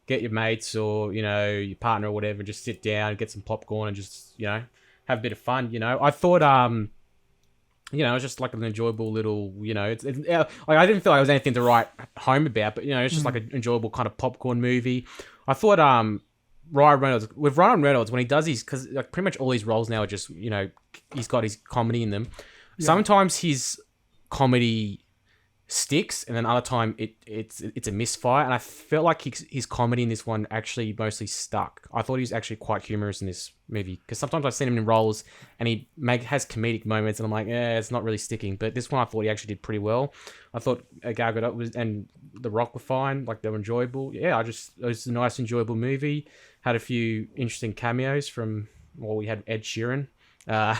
get your mates or, your partner or whatever, just sit down, get some popcorn and just, have a bit of fun, I thought, it was just like an enjoyable little, like I didn't feel like it was anything to write home about, but, it's just like an enjoyable kind of popcorn movie. I thought, Ryan Reynolds, when he does his, because like pretty much all his roles now are just, he's got his comedy in them. Yeah. Sometimes his comedy sticks, and then other time it's a misfire. And I felt like his comedy in this one actually mostly stuck. I thought he was actually quite humorous in this movie, because sometimes I've seen him in roles and he has comedic moments, and I'm like, it's not really sticking. But this one I thought he actually did pretty well. I thought Gal Gadot and The Rock were fine, like they were enjoyable. Yeah, it was a nice, enjoyable movie. Had a few interesting cameos from. Well, we had Ed Sheeran at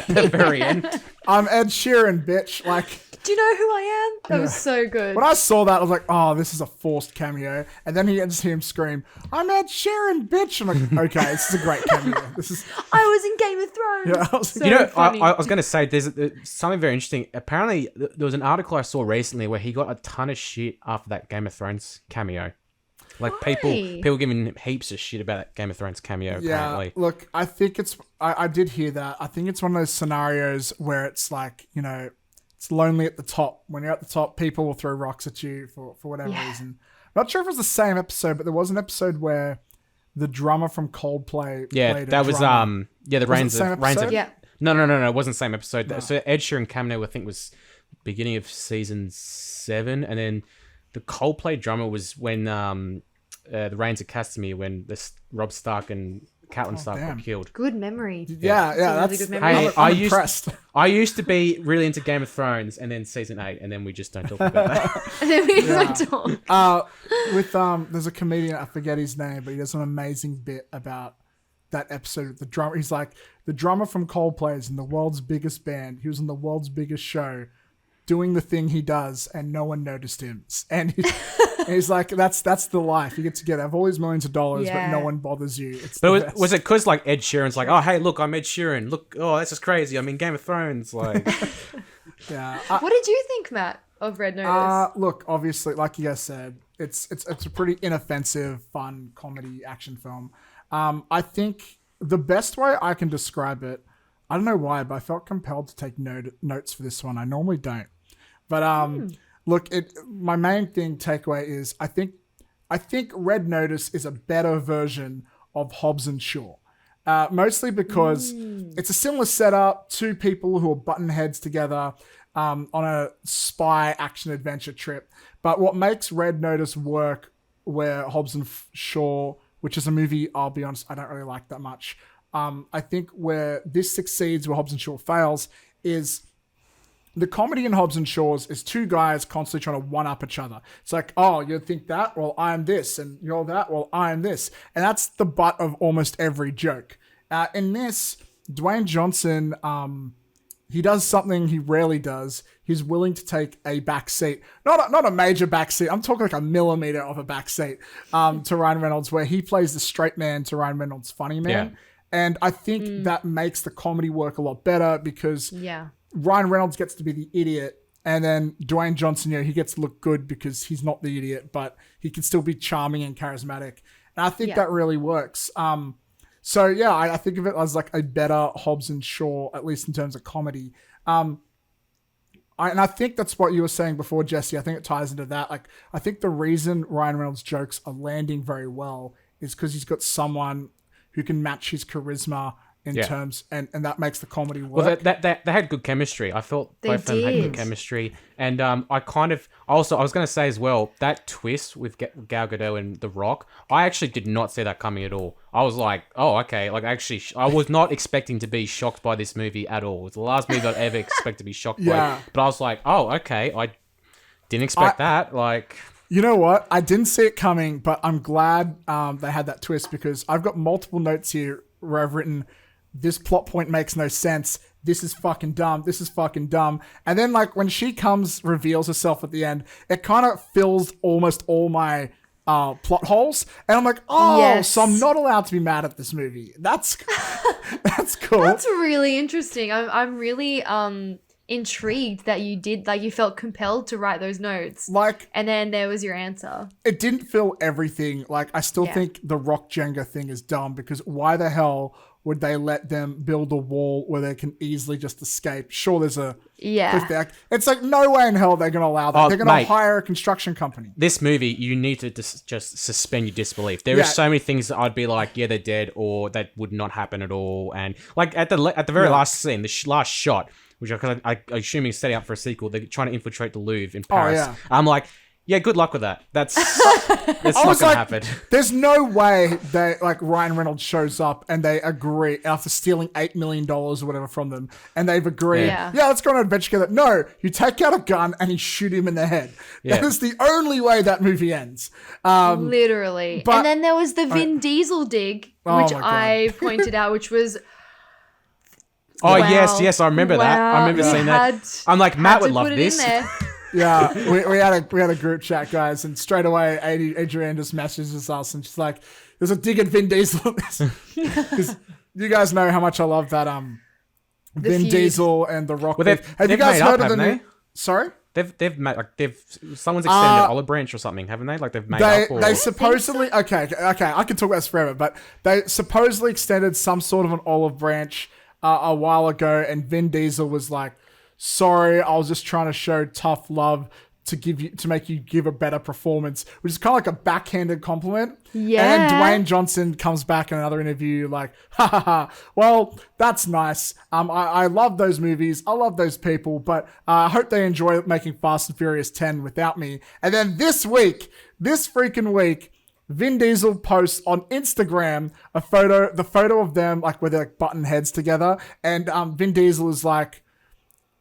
the very end. I'm Ed Sheeran, bitch. Like, do you know who I am? That was so good. When I saw that, I was like, oh, this is a forced cameo. And then I just hear him scream, I'm Ed Sheeran, bitch. I'm like, okay, this is a great cameo. I was in Game of Thrones. Yeah, I was so I was going to say, there's something very interesting. Apparently, there was an article I saw recently where he got a ton of shit after that Game of Thrones cameo. Like, people giving him heaps of shit about that Game of Thrones cameo, apparently. Look, I think I did hear that. I think it's one of those scenarios where it's like, it's lonely at the top. When you're at the top, people will throw rocks at you for whatever reason. I'm not sure if it was the same episode, but there was an episode where the drummer from Coldplay played that was, drummer. the Reigns of... Yeah. No, it wasn't the same episode. No. So Ed Sheeran cameo, I think, was beginning of season 7, and then the Coldplay drummer was when the Reigns of Castamere, when Rob Stark and Catelyn Stark got killed. Good memory. Yeah, that's really good memory. Hey, I'm impressed. I used to be really into Game of Thrones, and then season 8, and then we just don't talk about that. And then we don't talk. There's a comedian, I forget his name, but he does an amazing bit about that episode. The drummer, he's like, the drummer from Coldplay is in the world's biggest band. He was in the world's biggest show, doing the thing he does, and no one noticed him. And he's like, that's the life. You get to have all these millions of dollars, but no one bothers you. But was it because like Ed Sheeran's like, oh hey, look, I'm Ed Sheeran. Look, oh, this is crazy. I'm in Game of Thrones. Like, yeah. What did you think, Matt, of Red Notice? Look, obviously, like you guys said, it's a pretty inoffensive, fun comedy action film. I think the best way I can describe it, I don't know why, but I felt compelled to take notes for this one. I normally don't. But look, my main takeaway is I think Red Notice is a better version of Hobbs and Shaw. Mostly because it's a similar setup, two people who are button heads together on a spy action adventure trip. But what makes Red Notice work, where Hobbs and Shaw, which is a movie, I'll be honest, I don't really like that much. I think where this succeeds, where Hobbs and Shaw fails, is the comedy in Hobbs and Shaw's is two guys constantly trying to one-up each other. It's like, oh, you think that? Well, I'm this. And you're that? Well, I'm this. And that's the butt of almost every joke. In this, Dwayne Johnson, he does something he rarely does. He's willing to take a back seat. Not a major back seat. I'm talking like a millimeter of a back seat to Ryan Reynolds, where he plays the straight man to Ryan Reynolds' funny man. Yeah. And I think that makes the comedy work a lot better, because Ryan Reynolds gets to be the idiot, and then Dwayne Johnson, he gets to look good because he's not the idiot, but he can still be charming and charismatic. And I think that really works. So yeah, I think of it as like a better Hobbs and Shaw, at least in terms of comedy. And I think that's what you were saying before, Jesse. I think it ties into that. Like, I think the reason Ryan Reynolds' jokes are landing very well is because he's got someone who can match his charisma in terms, and that makes the comedy work. Well, they had good chemistry. I felt both of them had good chemistry. And I was going to say as well, that twist with Gal Gadot and The Rock, I actually did not see that coming at all. I was like, oh, okay. Like, actually, I was not expecting to be shocked by this movie at all. It was the last movie I'd ever expect to be shocked by. But I was like, oh, okay. I didn't expect that. Like... You know what? I didn't see it coming, but I'm glad they had that twist, because I've got multiple notes here where I've written, this plot point makes no sense. This is fucking dumb. This is fucking dumb. And then, like, when she reveals herself at the end, it kind of fills almost all my plot holes. And I'm like, so I'm not allowed to be mad at this movie. That's cool. That's really interesting. I'm really intrigued that you did, like, you felt compelled to write those notes. Like, and then there was your answer. It didn't fill everything. Like, I still think the rock Jenga thing is dumb, because why the hell would they let them build a wall where they can easily just escape? Sure, there's a... It's like, no way in hell they're going to allow that. They're going to hire a construction company. This movie, you need to just suspend your disbelief. There are so many things that I'd be like, yeah, they're dead, or that would not happen at all. And like at the very last scene, the last shot, which I assume is setting up for a sequel. They're trying to infiltrate the Louvre in Paris. yeah. I'm like, yeah, good luck with that. That's not going to happen. There's no way they like Ryan Reynolds shows up and they agree after stealing $8 million or whatever from them, and they've agreed, yeah, let's go on an adventure together. No, you take out a gun and you shoot him in the head. Yeah. That is the only way that movie ends. Literally. But, and then there was the Vin Diesel dig, which I pointed out, which was. Oh, wow. yes, I remember that. I remember seeing that. I'm like, Matt would love this. Yeah, we had a group chat, guys, and straight away Adrienne just messages us, and she's like, "There's a dig at Vin Diesel." Because you guys know how much I love that Vin Diesel and The Rock. Well, have you guys heard of the new? Sorry, they've made someone's extended an olive branch or something, haven't they? Like they've made up. Or... They supposedly okay. I can talk about this forever, but they supposedly extended some sort of an olive branch a while ago, and Vin Diesel was like, sorry, I was just trying to show tough love to make you give a better performance, which is kind of like a backhanded compliment. Yeah. And Dwayne Johnson comes back in another interview like, ha ha ha, well, that's nice. I love those movies. I love those people, but I hope they enjoy making Fast and Furious 10 without me. And then this freaking week, Vin Diesel posts on Instagram the photo of them like where they're like button heads together, and Vin Diesel is like,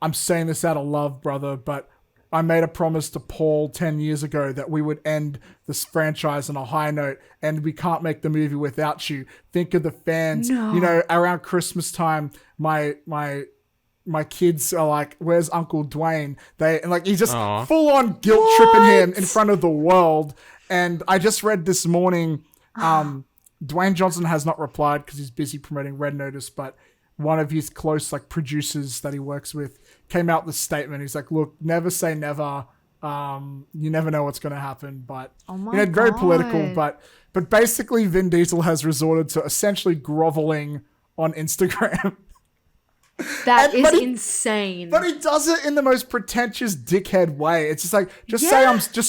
I'm saying this out of love, brother, but I made a promise to Paul 10 years ago that we would end this franchise on a high note, and we can't make the movie without you. Think of the fans. No. You know, around Christmas time, my kids are like, where's Uncle Dwayne? He's just full on guilt tripping him in front of the world. And I just read this morning, Dwayne Johnson has not replied because he's busy promoting Red Notice, but one of his close producers that he works with came out with a statement. He's like, look, never say never. You never know what's going to happen. But very political. But basically, Vin Diesel has resorted to essentially groveling on Instagram. That is insane. But he does it in the most pretentious dickhead way. It's just like, just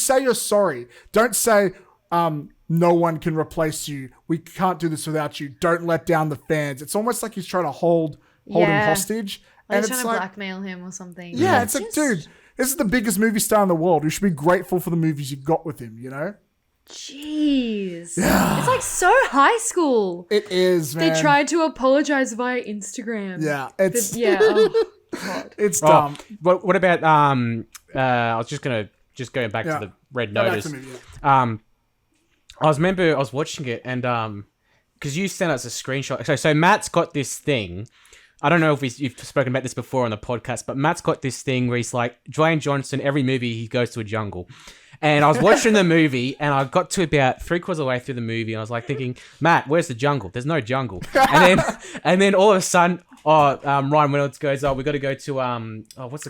say you're sorry. Don't say, no one can replace you. We can't do this without you. Don't let down the fans. It's almost like he's trying to hold him hostage. Like and he's trying to blackmail him or something. Yeah, it's like, dude, this is the biggest movie star in the world. You should be grateful for the movies you got with him, you know? Jeez. Yeah. It's like so high school. It is, man. They tried to apologize via Instagram. Yeah, God. It's dumb. But what about I was just going back to the Red Notice. I was watching it, and because you sent us a screenshot. So Matt's got this thing. I don't know if you've spoken about this before on the podcast, but Matt's got this thing where he's like, Dwayne Johnson, every movie he goes to a jungle. And I was watching the movie, and I got to about 3/4 of the way through the movie, and I was like thinking, Matt, where's the jungle? There's no jungle. And then all of a sudden, Ryan Reynolds goes, we got to go to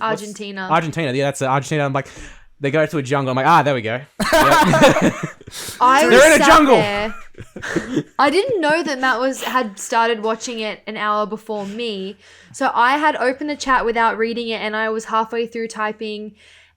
Argentina. Argentina, yeah, that's Argentina. I'm like, they go to a jungle. I'm like, there we go. Yep. They're in a jungle. I didn't know that Matt had started watching it an hour before me. So I had opened the chat without reading it, and I was halfway through typing.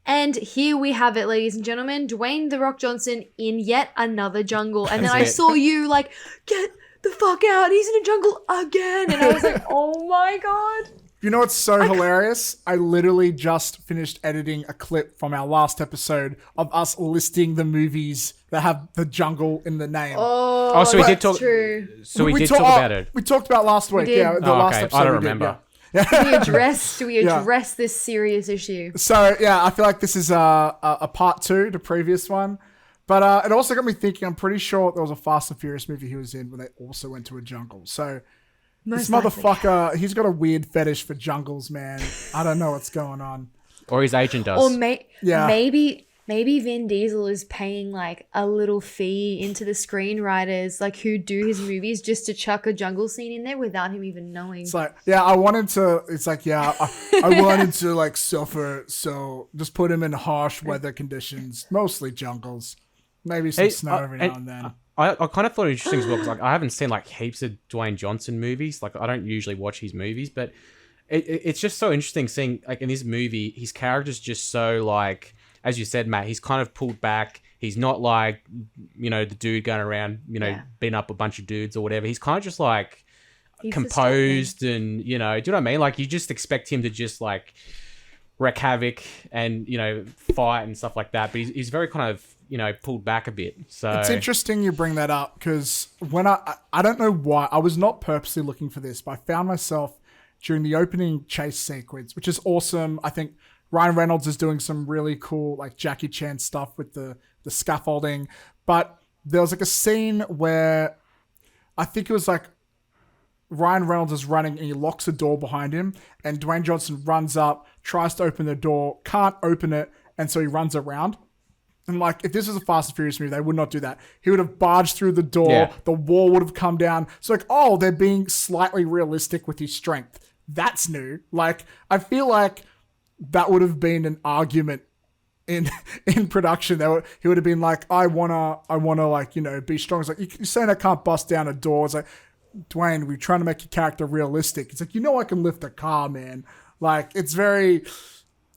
And here we have it, ladies and gentlemen. Dwayne "The Rock" Johnson in yet another jungle. And then I saw you like, get the fuck out. He's in a jungle again. And I was like, oh my God. You know what's so hilarious? I literally just finished editing a clip from our last episode of us listing the movies that have the jungle in the name. Oh, so we did talk. True. So we did talk about it. We talked about last week. Yeah, the last episode. I don't remember. Do we address this serious issue? So yeah, I feel like this is a part 2 to previous one. But it also got me thinking, I'm pretty sure there was a Fast and Furious movie he was in where they also went to a jungle. So this motherfucker, he's got a weird fetish for jungles, man. I don't know what's going on. Or his agent does. Or maybe Vin Diesel is paying like a little fee into the screenwriters like who do his movies just to chuck a jungle scene in there without him even knowing. It's like, I wanted to like suffer, so just put him in harsh weather conditions, mostly jungles. Maybe some snow every now and then. I kind of thought it was interesting as well because like I haven't seen like heaps of Dwayne Johnson movies. Like I don't usually watch his movies, but it's just so interesting seeing like in this movie his character's just so like, as you said, Matt, he's kind of pulled back. He's not like, the dude going around, beating up a bunch of dudes or whatever. He's kind of just like, He's composed and, do you know what I mean? Like, you just expect him to just, like, wreak havoc and, fight and stuff like that. But he's very kind of, pulled back a bit. So it's interesting you bring that up because when I don't know why, I was not purposely looking for this, but I found myself during the opening chase sequence, which is awesome. I think Ryan Reynolds is doing some really cool, like, Jackie Chan stuff with the scaffolding. But there was, like, a scene where I think it was, like, Ryan Reynolds is running and he locks a door behind him, and Dwayne Johnson runs up, tries to open the door, can't open it, and so he runs around. And, like, if this was a Fast and Furious movie, they would not do that. He would have barged through the door, the wall would have come down. So, like, they're being slightly realistic with his strength. That's new. Like, I feel like that would have been an argument in production. He would have been like, I wanna like, be strong. It's like, you're saying I can't bust down a door. It's like, Dwayne, we're trying to make your character realistic. It's like, I can lift a car, man. Like, it's very.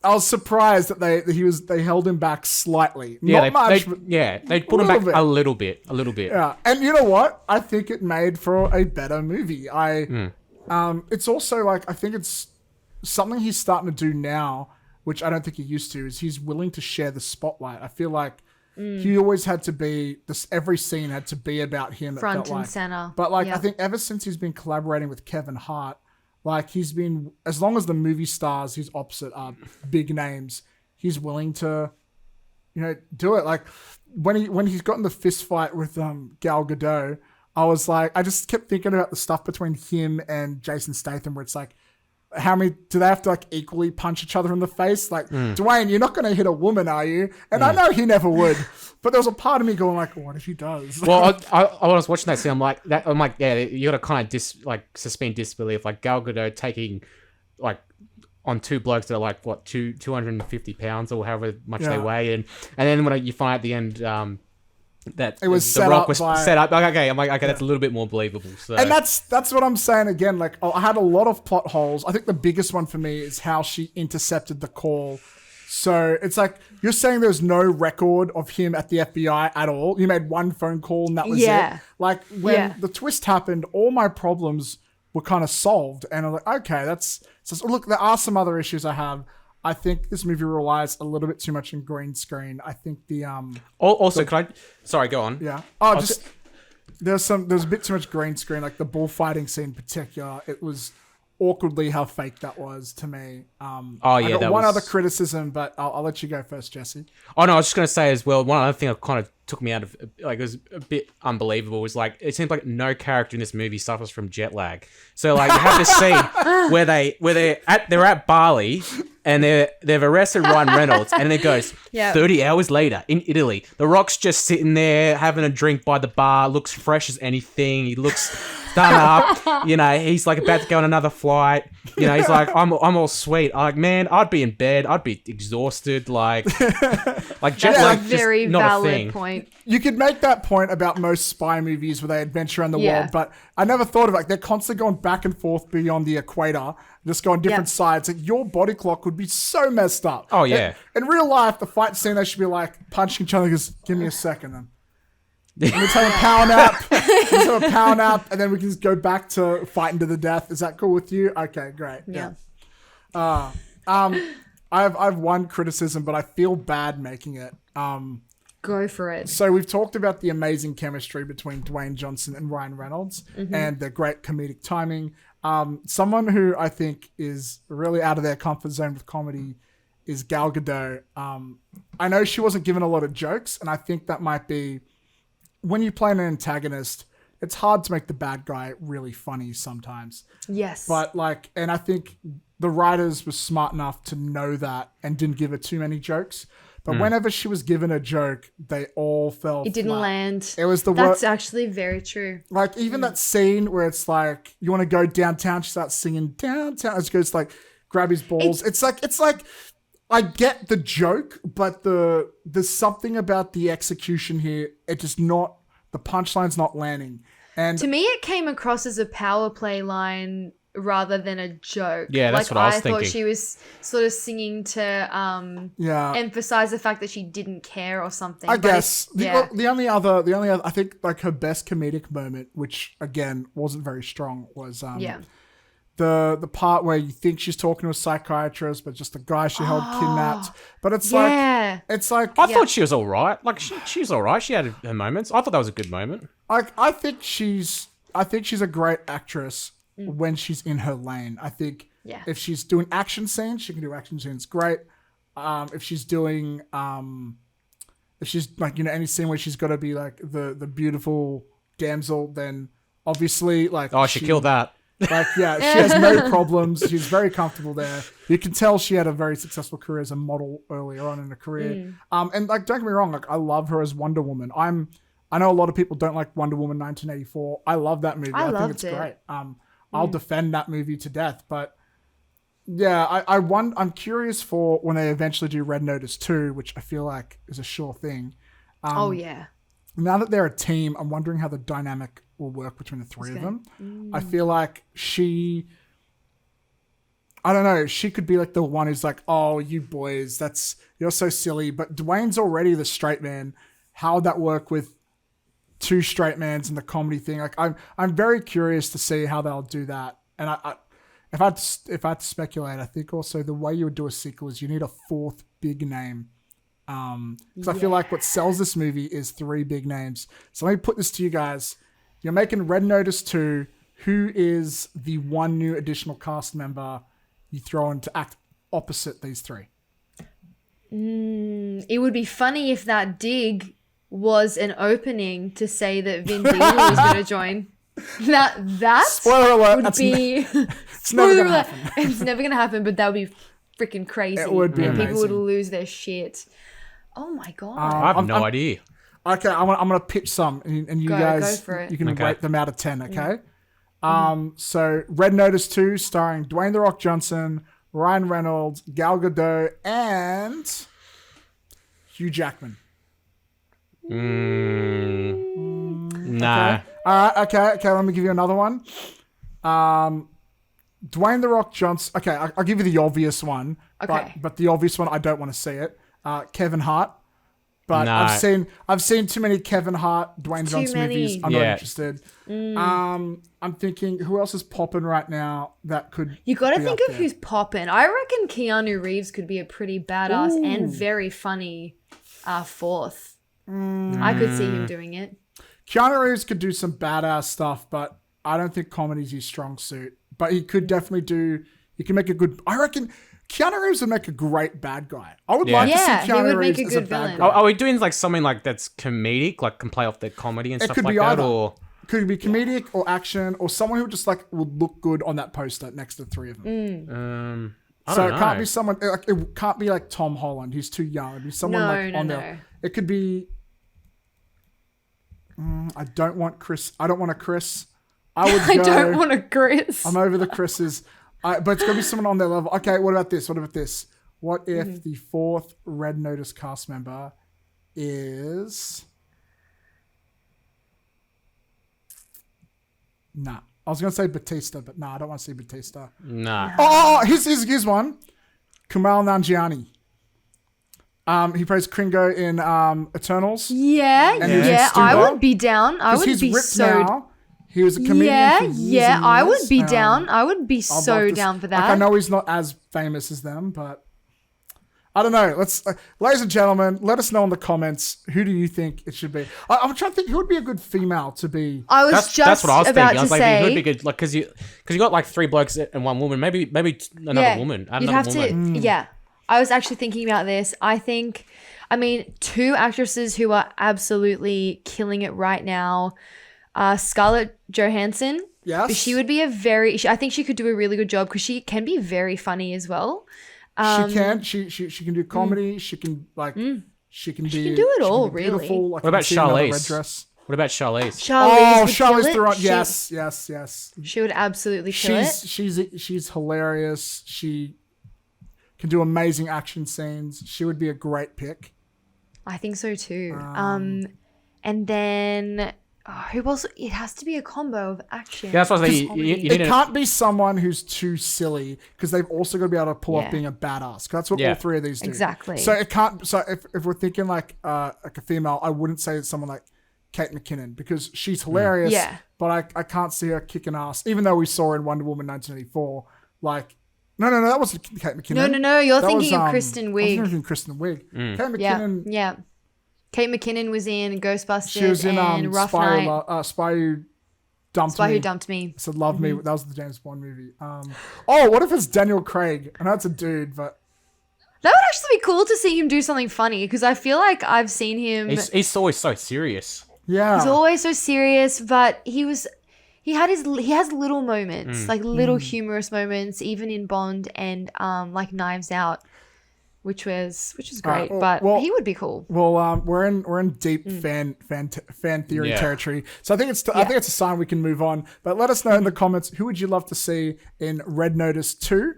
I was surprised that they held him back slightly. Not much. They put him back a little bit. Yeah, and you know what? I think it made for a better movie. It's also like, I think it's something he's starting to do now, which I don't think he used to. Is he's willing to share the spotlight. I feel like. He always had to be every scene had to be about him front and center. But I think ever since he's been collaborating with Kevin Hart, like, he's been, as long as the movie stars he's opposite are big names, he's willing to do it. Like, when he's gotten the fist fight with Gal Gadot, I just kept thinking about the stuff between him and Jason Statham, where it's like, how many do they have to, like, equally punch each other in the face? Like, Dwayne, you're not going to hit a woman, are you? And I know he never would, but there was a part of me going like, what if he does? Well, I was watching that scene. I'm like, yeah, you got to kind of suspend disbelief. Like, Gal Gadot taking, like, on two blokes that are like, what, 250 pounds or however much they weigh, and then when you find at the end, that it was the Rock was set up. Okay, I'm like, okay, that's a little bit more believable. So. And that's what I'm saying again. Like, I had a lot of plot holes. I think the biggest one for me is how she intercepted the call. So it's like, you're saying there's no record of him at the FBI at all. You made one phone call and that was it. Like, when the twist happened, all my problems were kind of solved. And I'm like, okay, look, there are some other issues I have. I think this movie relies a little bit too much on green screen. I think sorry, go on. Yeah. There's a bit too much green screen, like the bullfighting scene in particular. It was awkwardly how fake that was to me. I got one other criticism, but I'll let you go first, Jesse. Oh no, I was just going to say as well, one other thing that kind of took me out of, like, it was a bit unbelievable, was like, it seems like no character in this movie suffers from jet lag. So, like, you have this scene where they're at Bali and they've arrested Ryan Reynolds, and then it goes 30 hours later in Italy. The Rock's just sitting there having a drink by the bar, looks fresh as anything. He looks done up. He's like about to go on another flight. He's like, I'm all sweet. I'm like, man, I'd be in bed. I'd be exhausted. Like jet lag. That's a very valid point. You could make that point about most spy movies where they adventure around the world, but I never thought of it. Like, they're constantly going back and forth beyond the equator, just going different sides. Like, your body clock would be so messed up. Oh, yeah. In real life, the fight scene, they should be like punching each other. Because, give me a second then. Let's have a power nap. And then we can just go back to fighting to the death. Is that cool with you? Okay, great. Yeah. I have one criticism, but I feel bad making it. Go for it. So we've talked about the amazing chemistry between Dwayne Johnson and Ryan Reynolds and the great comedic timing. Someone who I think is really out of their comfort zone with comedy is Gal Gadot. I know she wasn't given a lot of jokes, and I think that might be, when you play an antagonist, it's hard to make the bad guy really funny sometimes. Yes. But and I think the writers were smart enough to know that and didn't give her too many jokes. But whenever she was given a joke, they all fell It didn't land. It was the That's actually very true. Like, even that scene where it's like, you want to go downtown, she starts singing downtown. She goes like, grab his balls. It's like, I get the joke, but there's something about the execution here. It just the punchline's not landing. And to me, it came across as a power play line rather than a joke. Yeah, that's what I was thought thinking. she was sort of singing to emphasize the fact that she didn't care or something. I guess the only other I think like her best comedic moment, which again wasn't very strong, was the part where you think she's talking to a psychiatrist, but just the guy she held kidnapped. But it's like I thought she was all right. Like she's all right. She had her moments. I thought that was a good moment. I think she's a great actress when she's in her lane. I think if she's doing action scenes, she can do action scenes great. If she's doing if she's like, you know, any scene where she's got to be like the beautiful damsel, then obviously like she killed that. Like, she has no problems. She's very comfortable there. You can tell she had a very successful career as a model earlier on in her career. And like, don't get me wrong, like I love her as Wonder Woman. I know a lot of people don't like Wonder Woman 1984. I love that movie. I think it's great. I'll defend that movie to death. But yeah, I'm curious for when they eventually do Red Notice 2, which I feel like is a sure thing. Now that they're a team, I'm wondering how the dynamic will work between the three of them. I feel like I don't know, she could be like the one who's like, oh, you boys, you're so silly. But Dwayne's already the straight man. How would that work with two straight mans in the comedy thing? Like, I'm very curious to see how they'll do that. And if I had to speculate, I think also the way you would do a sequel is you need a fourth big name. Because I feel like what sells this movie is three big names. So let me put this to you guys. You're making Red Notice 2. Who is the one new additional cast member you throw in to act opposite these three? It would be funny if that dig was an opening to say that Vin Diesel was going to join. That spoiler alert, would be... it's never going to happen. It's never going to happen, but that would be freaking crazy. It would be amazing. People would lose their shit. Oh my God. I have no idea. Okay, I'm gonna pitch some, and you guys, go for it. you can rate them out of 10, okay? So Red Notice 2, starring Dwayne "The Rock" Johnson, Ryan Reynolds, Gal Gadot, and Hugh Jackman. Nah. Okay. Let me give you another one. Dwayne "The Rock" Johnson. Okay, I'll give you the obvious one. Okay. But the obvious one, I don't want to see it. Kevin Hart. But No. I've seen too many Kevin Hart, Dwayne Johnson movies. I'm not interested. I'm thinking, who else is popping right now that could? You got to think of who's popping. I reckon Keanu Reeves could be a pretty badass and very funny fourth. I could see him doing it. Keanu Reeves could do some badass stuff, but I don't think comedy's his strong suit. But he could definitely do. He can make a good. I reckon Keanu Reeves would make a great bad guy. I would like to see Keanu Reeves as a bad guy. Are we doing like something like that's comedic, like can play off the comedy and stuff like that? Either. Or could be comedic or action or someone who just like would look good on that poster next to the three of them. I don't know. It can't be someone like it can't be like Tom Holland. He's too young. It'd be someone there. It could be. I don't want Chris. I don't want a Chris. I don't want a Chris. I'm over the Chris's. But it's going to be someone on their level. Okay, what about this? What if the fourth Red Notice cast member is... Nah. I was going to say Batista, but I don't want to see Batista. Nah. Oh, here's one. Kumail Nanjiani. He plays Kringo in Eternals. Yeah. I would be down. I would be so... Now. He was a comedian for years and I years. would be down. I would be so down for that. Like, I know he's not as famous as them, but I don't know. Let's, ladies and gentlemen, let us know in the comments, who do you think it should be? I'm trying to think who would be a good female to be. That's what I was thinking. I was like, who would be good? Like, because you got like three blokes and one woman. Maybe another woman. You'd have to. Yeah, I was actually thinking about this. I mean, two actresses who are absolutely killing it right now. Scarlett Johansson. Yes. She would be I think she could do a really good job because she can be very funny as well. She can. She can do comedy. She can She can do it all, really. What about Charlize? What about Charlize? Charlize Theron. Yes. She would absolutely kill it. She's hilarious. She can do amazing action scenes. She would be a great pick. I think so too. And then Who was? It has to be a combo of action. Yeah, that's what I was saying. You It didn't. can't be someone who's too silly because they've also got to be able to pull off Yeah. being a badass. 'Cause that's what Yeah. all three of these do. Exactly. So it can't. So if we're thinking like a female, I wouldn't say it's someone like Kate McKinnon because she's hilarious. Yeah. But I can't see her kicking ass. Even though we saw in Wonder Woman 1984, like no, that wasn't Kate McKinnon. No. You're That thinking was, of Kristen I was Wiig. thinking Kristen Wiig. Kate Yeah, McKinnon. yeah. Kate McKinnon was in Ghostbusters She was in and Rough Spy, Night. Spy Who Dumped Spy Me. Who Dumped Me. Said Love Me. That was the James Bond movie. What if it's Daniel Craig? I know it's a dude, but That would actually be cool to see him do something funny because I feel like I've seen him. He's always so serious. yeah. He's always so serious, but he has little moments, like little humorous moments, even in Bond and like Knives Out, which was great. Alright, but he would be cool. Well, we're in deep fan theory Yeah. territory, so I think it's a sign we can move on. But let us know in the comments who would you love to see in Red Notice 2.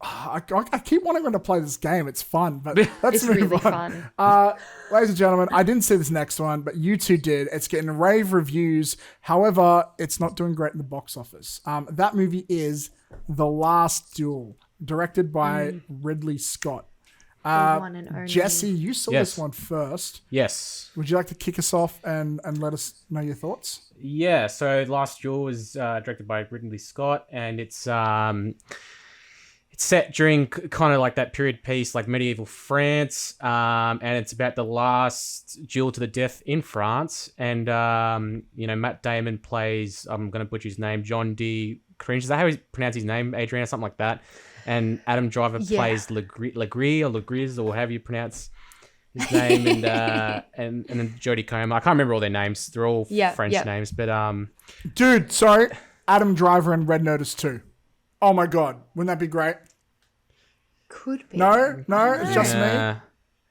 I keep wanting to play this game. It's fun, but let's It's move really on. fun. Ladies and gentlemen, I didn't see this next one, but you two did. It's getting rave reviews. However, it's not doing great in the box office. That movie is The Last Duel, directed by Ridley Scott. The one and only. Jesse, you saw Yes. this one first. Yes. Would you like to kick us off and let us know your thoughts? Yeah. So Last Duel was directed by Ridley Scott, and it's set during kind of like that period piece, like medieval France, and it's about the last duel to the death in France. And Matt Damon plays, I'm going to butcher his name, John D. Cringe. Is that how he pronounces his name, Adrian, or something like that? And Adam Driver plays Legris or Legris, or however you pronounce his name, and then Jodie Comer. I can't remember all their names. They're all French names, but Dude, sorry. Adam Driver in Red Notice 2. Oh my God. Wouldn't that be great? Could be. No, it's just yeah.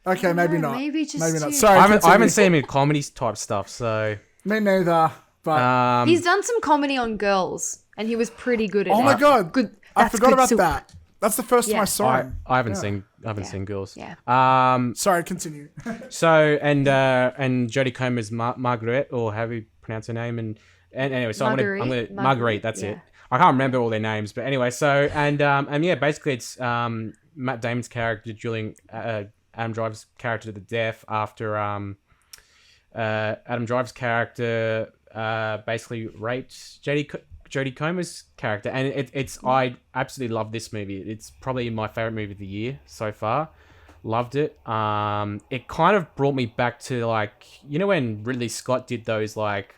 me. Okay, maybe No, not. maybe just maybe not. you. Sorry, I haven't continue. seen him in comedy type stuff, so Me neither. But He's done some comedy on Girls, and he was pretty good at it. oh my God, Good. I That's forgot good about soup. that. That's the first time Yeah. I saw him. I haven't seen Girls. Yeah. Sorry, continue. So and Jodie Comer's Margaret, or however you pronounce her name, and anyway, so I'm gonna Marguerite. That's it. I can't remember all their names, but anyway. So and yeah, basically it's Matt Damon's character dueling Adam Driver's character to the death after Adam Driver's character basically raped Jodie Comer's character, and I absolutely love this movie. It's probably my favorite movie of the year so far. Loved it. It kind of brought me back to like when Ridley Scott did those like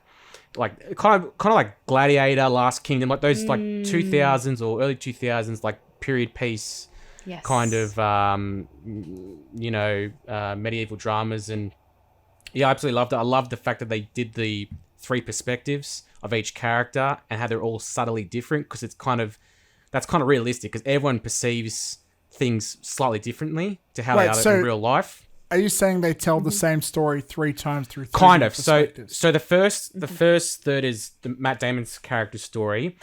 kind of like Gladiator, Last Kingdom, like those like 2000s or early 2000s like period piece kind of medieval dramas, and yeah, I absolutely loved it. I loved the fact that they did the 3 perspectives of each character and how they're all subtly different, because that's kind of realistic, because everyone perceives things slightly differently to how they are in real life. Are you saying they tell the same story 3 times through 3 Kind of. perspectives? So the first third is the Matt Damon's character story,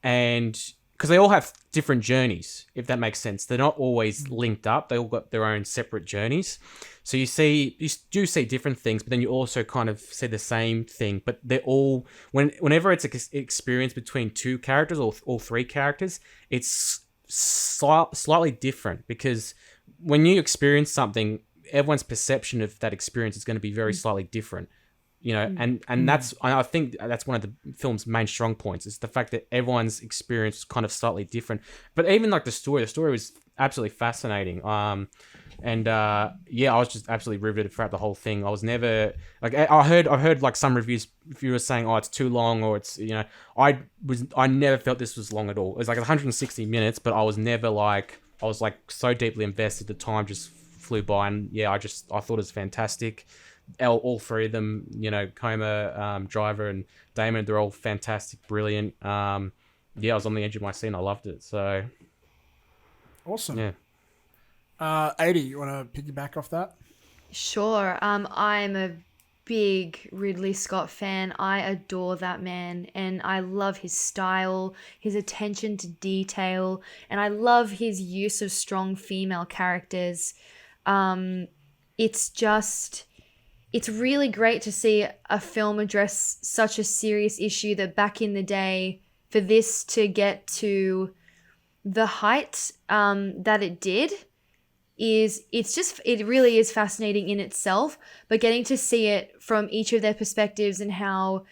and because they all have different journeys, if that makes sense. They're not always linked up. They all got their own separate journeys. So you do see different things, but then you also kind of see the same thing. But they're all whenever it's an experience between 2 characters or all 3 characters, it's slightly different, because when you experience something, everyone's perception of that experience is going to be very slightly different. And I think that's one of the film's main strong points, is the fact that everyone's experience is kind of slightly different. But even like the story was absolutely fascinating. I was just absolutely riveted throughout the whole thing. I was never like, I heard like some reviewers saying, oh, it's too long, or it's, I never felt this was long at all. It was like 160 minutes, but I was never like, I was like so deeply invested. The time just flew by, and yeah, I thought it was fantastic. All 3 of them, Comer, Driver, and Damon, they're all fantastic, brilliant. I was on the edge of my seat. I loved it. So Awesome. yeah. 80, you want to piggyback off that? Sure. I'm a big Ridley Scott fan. I adore that man, and I love his style, his attention to detail, and I love his use of strong female characters. it's really great to see a film address such a serious issue that back in the day, for this to get to the height that it did, it really is fascinating in itself. But getting to see it from each of their perspectives and how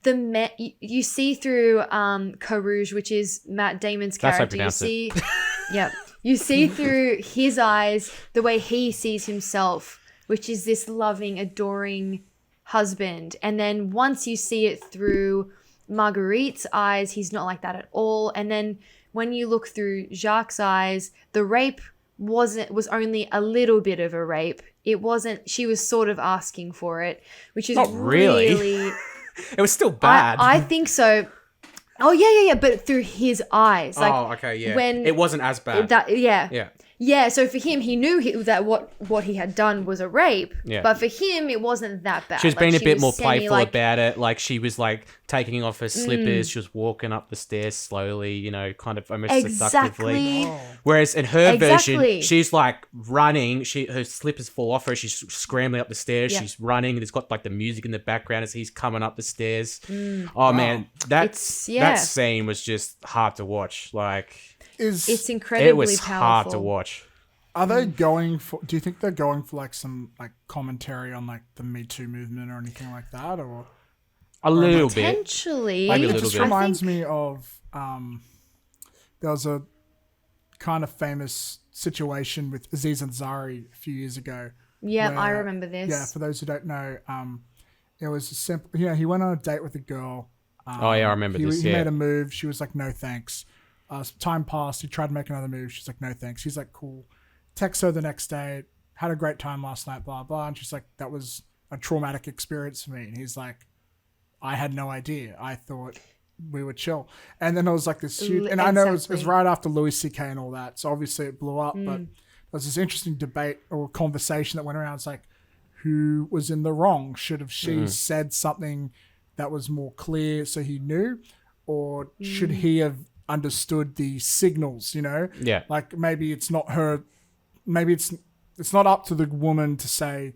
you see through Carouge, which is Matt Damon's character. That's how I pronounce it. Yeah, you see through his eyes the way he sees himself, which is this loving, adoring husband. And then once you see it through Marguerite's eyes, he's not like that at all. And then when you look through Jacques' eyes, the rape was only a little bit of a rape. It wasn't, she was sort of asking for it, which is not really. It was still bad. I think so. Oh yeah. But through his eyes, like, oh, okay, yeah. When it wasn't as bad. Yeah. So for him, he knew that what he had done was a rape. Yeah. But for him, it wasn't that bad. She was being a bit more playful like, about it. Like, she was like taking off her slippers. She was walking up the stairs slowly, you know, kind of almost seductively. Oh. Whereas in her version, she's like running. Her slippers fall off her. She's scrambling up the stairs. Yeah. She's running. There's got like the music in the background as he's coming up the stairs. Oh man, that scene was just hard to watch. Like, it's incredibly it was powerful. hard to watch. Are they going for? Do you think they're going for like some like commentary on like the Me Too movement or anything like that, or a little bit? Potentially, Maybe a it little just bit. reminds me of there was a kind of famous situation with Aziz Ansari a few years ago. Yeah, where, I remember this. Yeah, for those who don't know, it was a simple. Yeah, he went on a date with a girl. Oh yeah, I remember this. He made a move. She was like, "No thanks." Time passed. He tried to make another move. She's like, "No thanks." He's like, "Cool." Text her the next day. Had a great time last night. Blah blah. And she's like, "That was a traumatic experience for me." And he's like, "I had no idea. I thought we were chill." And then it was like this huge. And I know it was right after Louis C.K. and all that. So obviously it blew up. But there was this interesting debate or conversation that went around. It's like, who was in the wrong? Should have she said something that was more clear so he knew, or should he have understood the signals? You know, like maybe it's not her. Maybe it's not up to the woman to say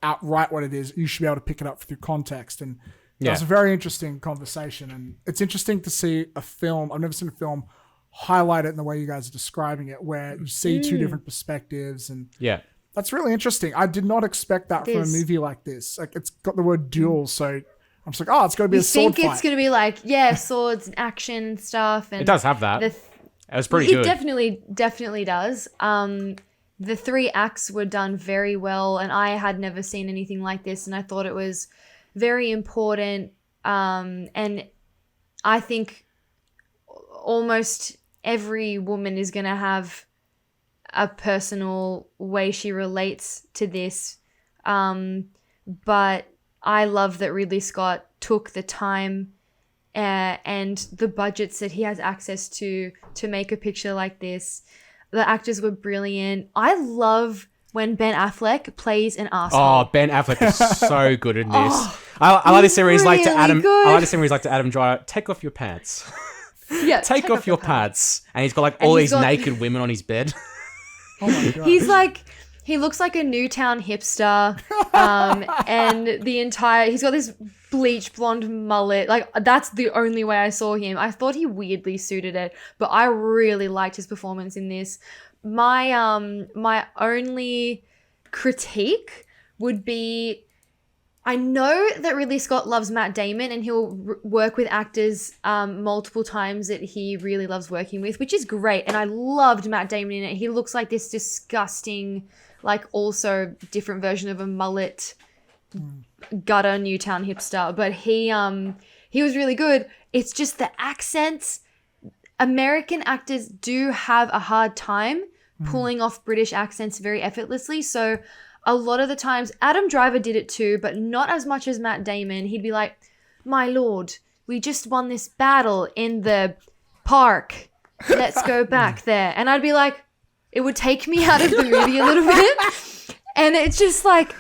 outright what it is. You should be able to pick it up through context. And it was a very interesting conversation. And it's interesting to see a film. I've never seen a film highlight it in the way you guys are describing it, where you see two different perspectives. And that's really interesting. I did not expect that from a movie like this. Like, it's got the word duel, so I'm just like, oh, it's going to be a sword fight. You think it's going to be like, swords and action and stuff. And it does have that. It was pretty good. It definitely does. The 3 acts were done very well, and I had never seen anything like this, and I thought it was very important. And I think almost every woman is going to have a personal way she relates to this. But I love that Ridley Scott took the time and the budgets that he has access to make a picture like this. The actors were brilliant. I love when Ben Affleck plays an asshole. Oh, Ben Affleck is so good in this. I like this series really like to Adam. good. I like the series like to Adam Driver. Take off your pants. Yeah, take off your pants. And he's got like all these naked women on his bed. Oh my god. He's like, he looks like a Newtown hipster. And he's got this bleach blonde mullet. Like, that's the only way I saw him. I thought he weirdly suited it, but I really liked his performance in this. My only critique would be, I know that Ridley Scott loves Matt Damon and he'll work with actors multiple times that he really loves working with, which is great. And I loved Matt Damon in it. He looks like this disgusting, like, also different version of a mullet gutter Newtown hipster. But he was really good. It's just the accents. American actors do have a hard time pulling off British accents very effortlessly. So a lot of the times, Adam Driver did it too, but not as much as Matt Damon. He'd be like, "My lord, we just won this battle in the park. Let's go back there." And I'd be like, it would take me out of the movie a little bit. And it's just like,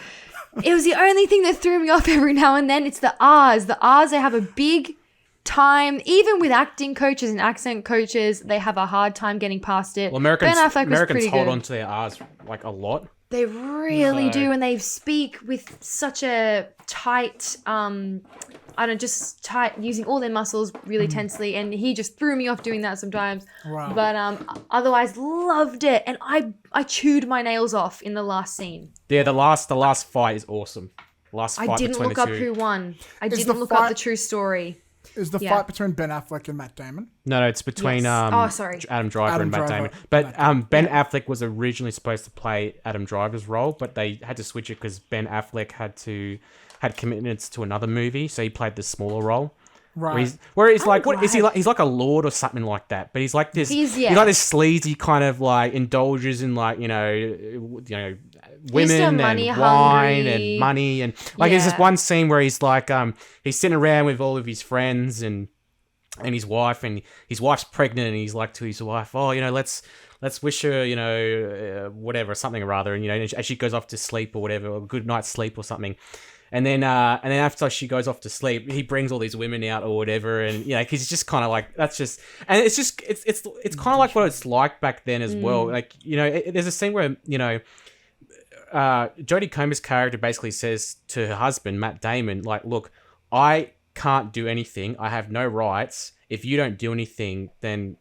it was the only thing that threw me off every now and then. It's the R's. The R's, they have a big time, even with acting coaches and accent coaches, they have a hard time getting past it. Well, Americans Ben Affleck was pretty hold good. on to their R's like a lot. They really do, and they speak with such a tight, just tight, using all their muscles really tensely, and he just threw me off doing that sometimes. Wow. But otherwise, loved it, and I chewed my nails off in the last scene. Yeah, the last fight is awesome. Last fight I didn't between look the up two. who won. I Is didn't the look fight- up the true story. Is the Yeah. fight between Ben Affleck and Matt Damon? No, it's between Yes. Sorry. Adam Driver Adam and Matt Driver. Damon. But Ben Affleck was originally supposed to play Adam Driver's role, but they had to switch it because Ben Affleck had commitments to another movie, so he played the smaller role. Right. Where he's like, I'm what is he glad. like? He's like a lord or something like that. But he's like this. He's like this sleazy kind of like indulges in like women and money wine hungry. and money and like there's this Yeah. one scene where he's like he's sitting around with all of his friends and his wife, and his wife's pregnant, and he's like to his wife, oh, let's wish her, whatever, something or other, and as she goes off to sleep or whatever, or good night's sleep or something. And then after she goes off to sleep, he brings all these women out or whatever, and he's just kind of like, that's just, and it's just it's kind of like what it's like back then as well. Like there's a scene where Jodie Comer's character basically says to her husband Matt Damon, like, look, I can't do anything. I have no rights. If you don't do anything, then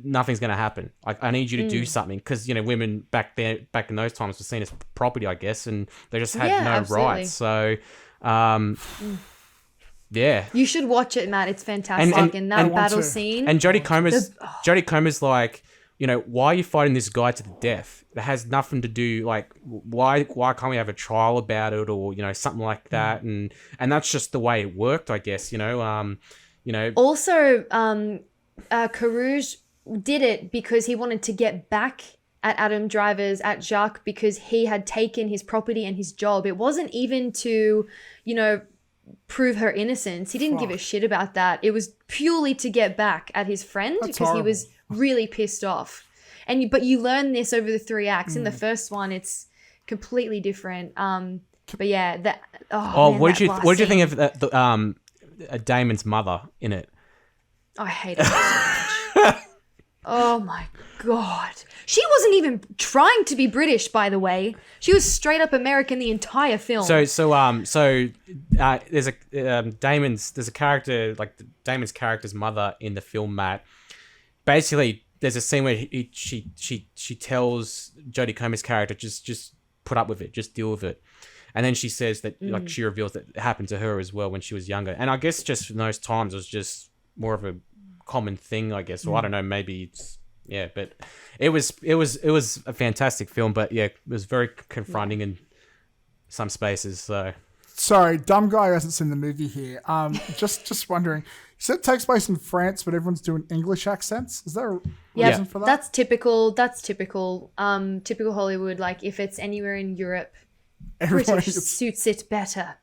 nothing's going to happen. I need you to do something, because women back in those times were seen as property, I guess, and they just had no absolutely. rights. So yeah, You should watch it, Matt. It's fantastic. And that I want battle to. scene. and Jodie Comer's like, why are you fighting this guy to the death? It has nothing to do, like, why can't we have a trial about it, or something like that? And that's just the way it worked, I guess. Also, Carouge did it because he wanted to get back at Adam Driver's, at Jacques, because he had taken his property and his job. It wasn't even to, prove her innocence. He didn't give a shit about that. It was purely to get back at his friend, That's because he horrible. was really pissed off. But you learn this over the 3 acts. In the first one, it's completely different. But yeah, that. Oh, man, what did that you last think scene. of the Damon's mother in it? I hate it so much. Oh my god. She wasn't even trying to be British, by the way. She was straight up American the entire film. There's a Damon's character, like Damon's character's mother in the film, Matt. Basically, there's a scene where she tells Jodie Comer's character, just put up with it, just deal with it. And then she says that, like, she reveals that it happened to her as well when she was younger. And I guess just in those times, it was just more of a common thing, I guess. Or I don't know, maybe it's, yeah, but it was a fantastic film, but yeah, it was very confronting in some spaces. So Sorry, dumb guy who hasn't seen the movie here. Just wondering. You said it takes place in France, but everyone's doing English accents. Is there a reason for that? That's typical. Typical Hollywood. Like, if it's anywhere in Europe, Everyone British gets- suits it better.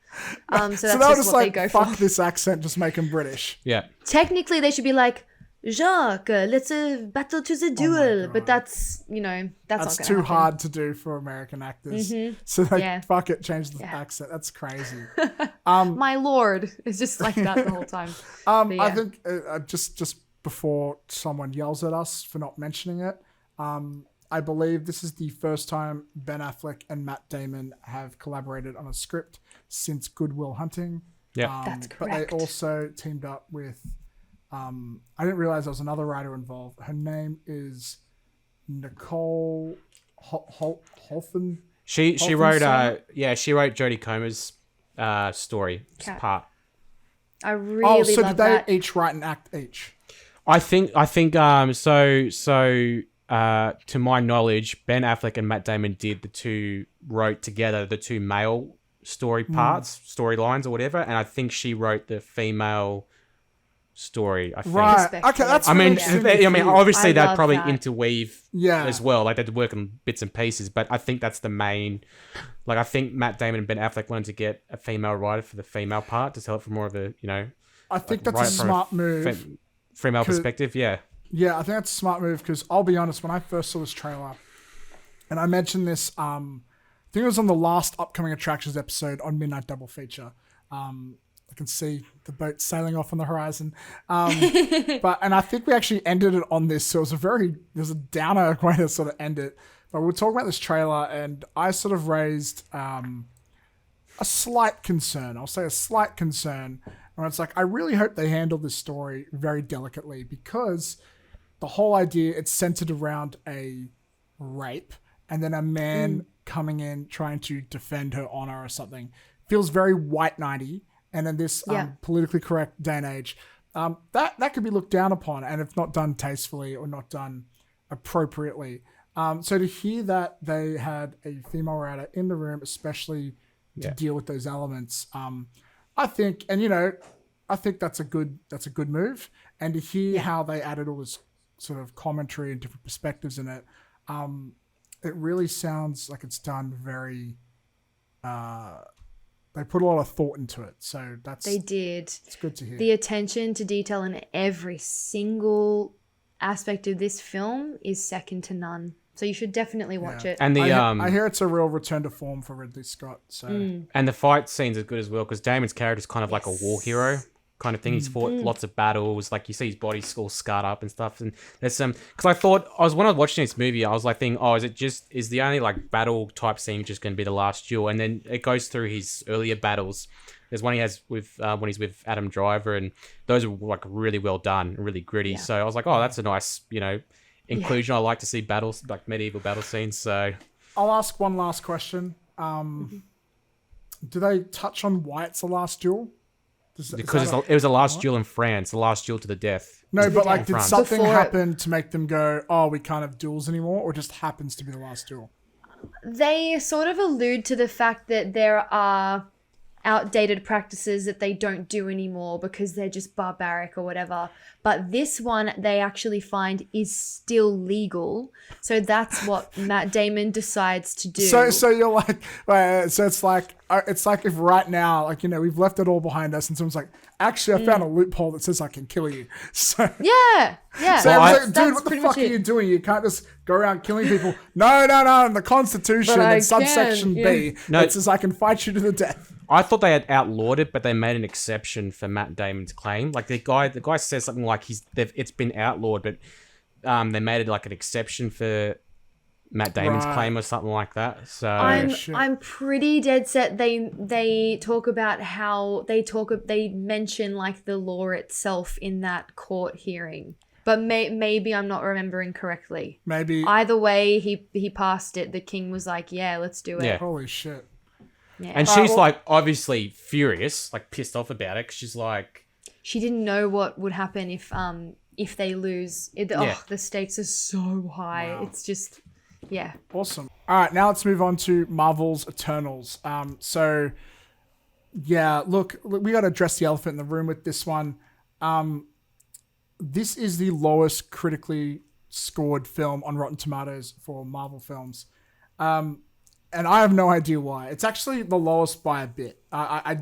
So that's so they were just just what like, they go fuck for. this accent, just make them British. yeah, Technically, they should be like, Jacques, let's battle to the duel. But that's, that's That's not gonna too happen. hard to do for American actors. So they Yeah. fuck it, change the accent. That's crazy. My lord. It's just like that the whole time. But yeah. I think just before someone yells at us for not mentioning it, I believe this is the first time Ben Affleck and Matt Damon have collaborated on a script since Good Will Hunting. yeah. That's But correct. they also teamed up with, I didn't realize there was another writer involved. Her name is Nicole Holfen. She Holfen wrote Song? she wrote Jodie Comer's story Cat. part. I really So love did they that. each write an act each? I think to my knowledge, Ben Affleck and Matt Damon wrote together the two male storylines or whatever, and I think she wrote the female story. I think. Right. Respect, Okay, yeah. that's I mean, really interesting. obviously I they'd love probably that. interweave Yeah. as well. Like they'd work on bits and pieces, but I think that's the main. Like I think Matt Damon and Ben Affleck wanted to get a female writer for the female part to tell it from more of a I think that's right a from smart move. female 'Cause- perspective. Yeah. Yeah, I think that's a smart move because I'll be honest, when I first saw this trailer, and I mentioned this, I think it was on the last upcoming attractions episode on Midnight Double Feature. I can see the boat sailing off on the horizon. And I think we actually ended it on this, so it was a downer way to sort of end it. But we'll talk about this trailer, and I sort of raised a slight concern. I'll say a slight concern. And it's like, I really hope they handle this story very delicately, because the whole idea, it's centered around a rape and then a man coming in trying to defend her honor or something. Feels very white knighty. And in this politically correct day and age, that could be looked down upon, and if not done tastefully or not done appropriately. So to hear that they had a female writer in the room, especially to deal with those elements, I think, and I think that's a good move. And to hear how they added all this sort of commentary and different perspectives in it, it really sounds like it's done very. They put a lot of thought into it, so they did. It's good to hear. The attention to detail in every single aspect of this film is second to none. So you should definitely watch it. And I hear it's a real return to form for Ridley Scott. So and the fight scenes are good as well, because Damon's character is kind of like a war hero kind of thing. He's fought lots of battles. Like, you see his body all scarred up and stuff. And there's some, because I thought when I was watching this movie, I was like thinking, is the only like battle type scene just going to be the last duel? And then it goes through his earlier battles. There's one he has with when he's with Adam Driver, and those are like really well done, really gritty. Yeah. So I was like, that's a nice, inclusion. I like to see battles, like medieval battle scenes. So I'll ask one last question. Do they touch on why it's the last duel? Because it was the last duel in France, the last duel to the death. No, but like, did something happen to make them go, we can't have duels anymore, or just happens to be the last duel? They sort of allude to the fact that there are outdated practices that they don't do anymore because they're just barbaric or whatever. But this one they actually find is still legal. So that's what Matt Damon decides to do. So you're like, so it's like if right now, like, we've left it all behind us, and someone's like, actually, I found a loophole that says I can kill you. So yeah. So dude, what the fuck are you doing? You can't just go around killing people. No. In the Constitution, in subsection B, it says I can fight you to the death. I thought they had outlawed it, but they made an exception for Matt Damon's claim. Like, the guy says something like it's been outlawed, but they made it like an exception for Matt Damon's claim or something like that. So I'm pretty dead set. They talk about how they mention like the law itself in that court hearing. But maybe I'm not remembering correctly. Maybe either way, he passed it. The king was like, "Yeah, let's do it." Yeah. Holy shit! Yeah. And she's like obviously furious, like pissed off about it, because she's like, she didn't know what would happen if they lose. The stakes are so high. Wow. It's just, awesome. All right, now let's move on to Marvel's Eternals. So look, we got to address the elephant in the room with this one. This is the lowest critically scored film on Rotten Tomatoes for Marvel films. And I have no idea why. It's actually the lowest by a bit. I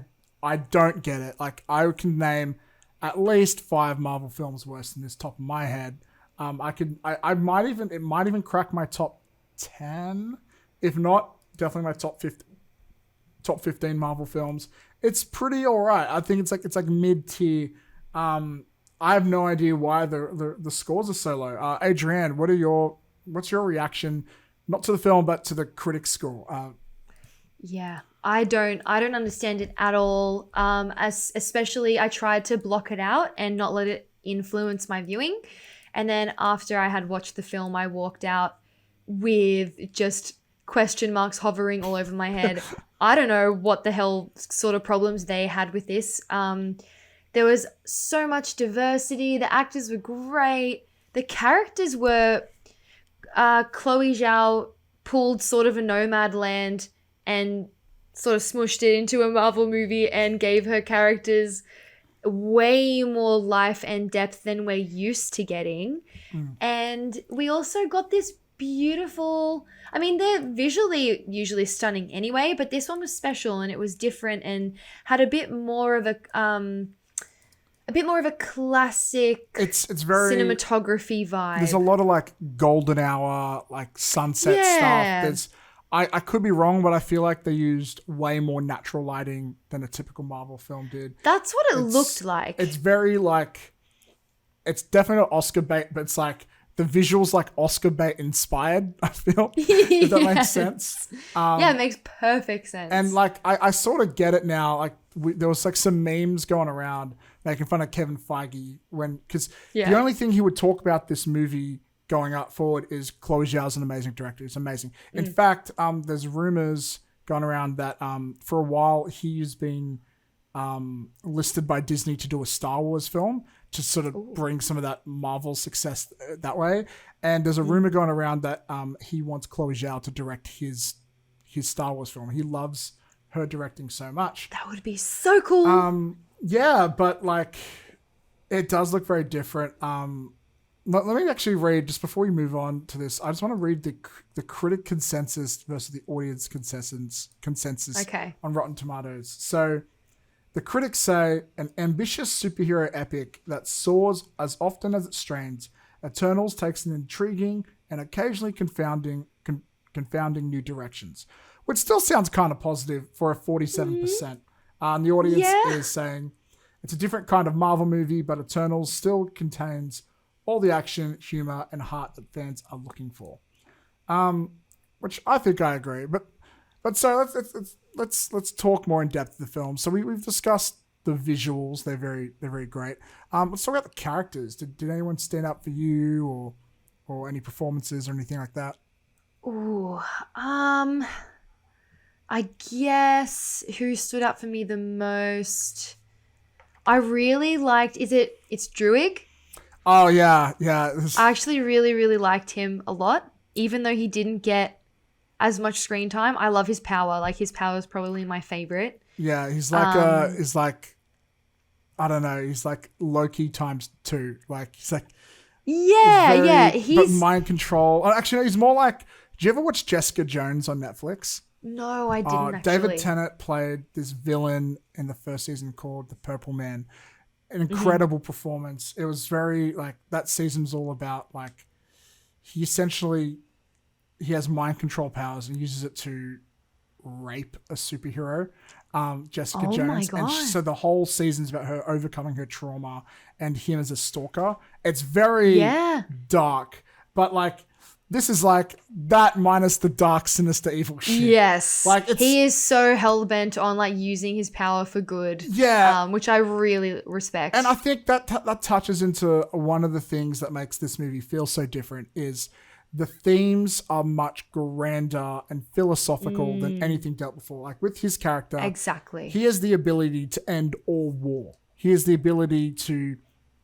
don't get it. Like, I can name at least 5 Marvel films worse than this top of my head. It might even crack my top 10, if not definitely my top 15 Marvel films. It's pretty all right. I think it's like mid tier. I have no idea why the scores are so low. Adrienne, what's your reaction, not to the film but to the critic score? I don't understand it at all. Especially I tried to block it out and not let it influence my viewing. And then after I had watched the film, I walked out with just question marks hovering all over my head. I don't know what the hell sort of problems they had with this. There was so much diversity. The actors were great. The characters were... Chloe Zhao pulled sort of a Nomadland and sort of smushed it into a Marvel movie and gave her characters way more life and depth than we're used to getting. And we also got this beautiful... I mean, they're visually usually stunning anyway, but this one was special and it was different and had a bit more of a classic it's very cinematography vibe. There's a lot of like golden hour, like sunset stuff. I could be wrong, but I feel like they used way more natural lighting than a typical Marvel film did. That's what it looked like. It's very like, it's definitely not Oscar bait, but it's like the visuals like Oscar bait inspired, I feel. If that makes sense. Yeah, it makes perfect sense. And like I sort of get it now. Like there was like some memes going around making fun of Kevin Feige because the only thing he would talk about this movie going up forward is Chloe Zhao's an amazing director. It's amazing. In fact, there's rumors going around that for a while he's been listed by Disney to do a Star Wars film to sort of bring some of that Marvel success that way. And there's a rumor going around that he wants Chloe Zhao to direct his Star Wars film. He loves her directing so much. That would be so cool. Yeah, but like it does look very different. Let me actually read, just before we move on to this, I just want to read the critic consensus versus the audience consensus on Rotten Tomatoes. So the critics say, an ambitious superhero epic that soars as often as it strains, Eternals takes an intriguing and occasionally confounding new directions, which still sounds kind of positive for a 47%. The audience is saying it's a different kind of Marvel movie, but Eternals still contains all the action, humor, and heart that fans are looking for. Which I think I agree. But so let's talk more in depth of the film. So we've discussed the visuals; they're very great. Let's talk about the characters. Did anyone stand up for you, or any performances or anything like that? Ooh, I guess who stood up for me the most? I really liked. It's Druig? Oh yeah. I actually really, really liked him a lot, even though he didn't get as much screen time. I love his power. Like his power is probably my favorite. Yeah, he's like I don't know. He's like Loki times 2. Like he's like he's but mind control. Actually, no, he's more like. Did you ever watch Jessica Jones on Netflix? No, I didn't. David Tennant played this villain in the first season called the Purple Man. An incredible performance. It was very like that season's all about like he has mind control powers and uses it to rape a superhero, Jessica Jones. My God. And so the whole season's about her overcoming her trauma and him as a stalker. It's very dark, but like this is like that minus the dark, sinister, evil shit. Yes. Like he is so hell-bent on like using his power for good. Yeah. Which I really respect. And I think that touches into one of the things that makes this movie feel so different is the themes are much grander and philosophical than anything dealt before. Like with his character. Exactly. He has the ability to end all war. He has the ability to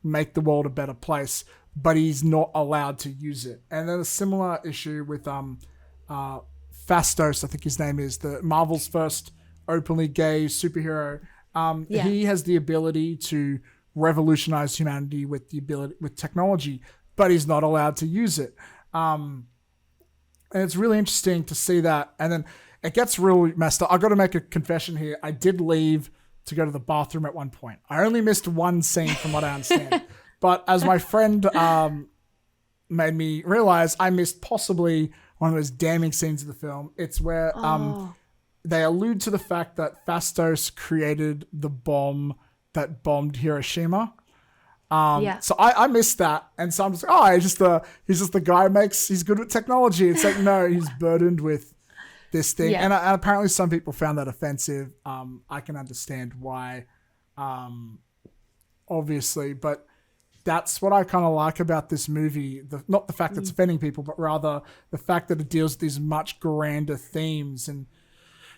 make the world a better place, but he's not allowed to use it. And then a similar issue with Fastos, I think his name is, the Marvel's first openly gay superhero. He has the ability to revolutionize humanity with technology, but he's not allowed to use it. And it's really interesting to see that. And then it gets really messed up. I've got to make a confession here. I did leave to go to the bathroom at one point. I only missed one scene from what I understand. But as my friend made me realize, I missed possibly one of those damning scenes of the film. It's where they allude to the fact that Fastos created the bomb that bombed Hiroshima. So I missed that. And so I'm just he's just the guy he's good with technology. It's like, no, he's burdened with this thing. And apparently some people found that offensive. I can understand why, obviously, but that's what I kind of like about this movie. Not the fact that it's offending people, but rather the fact that it deals with these much grander themes. And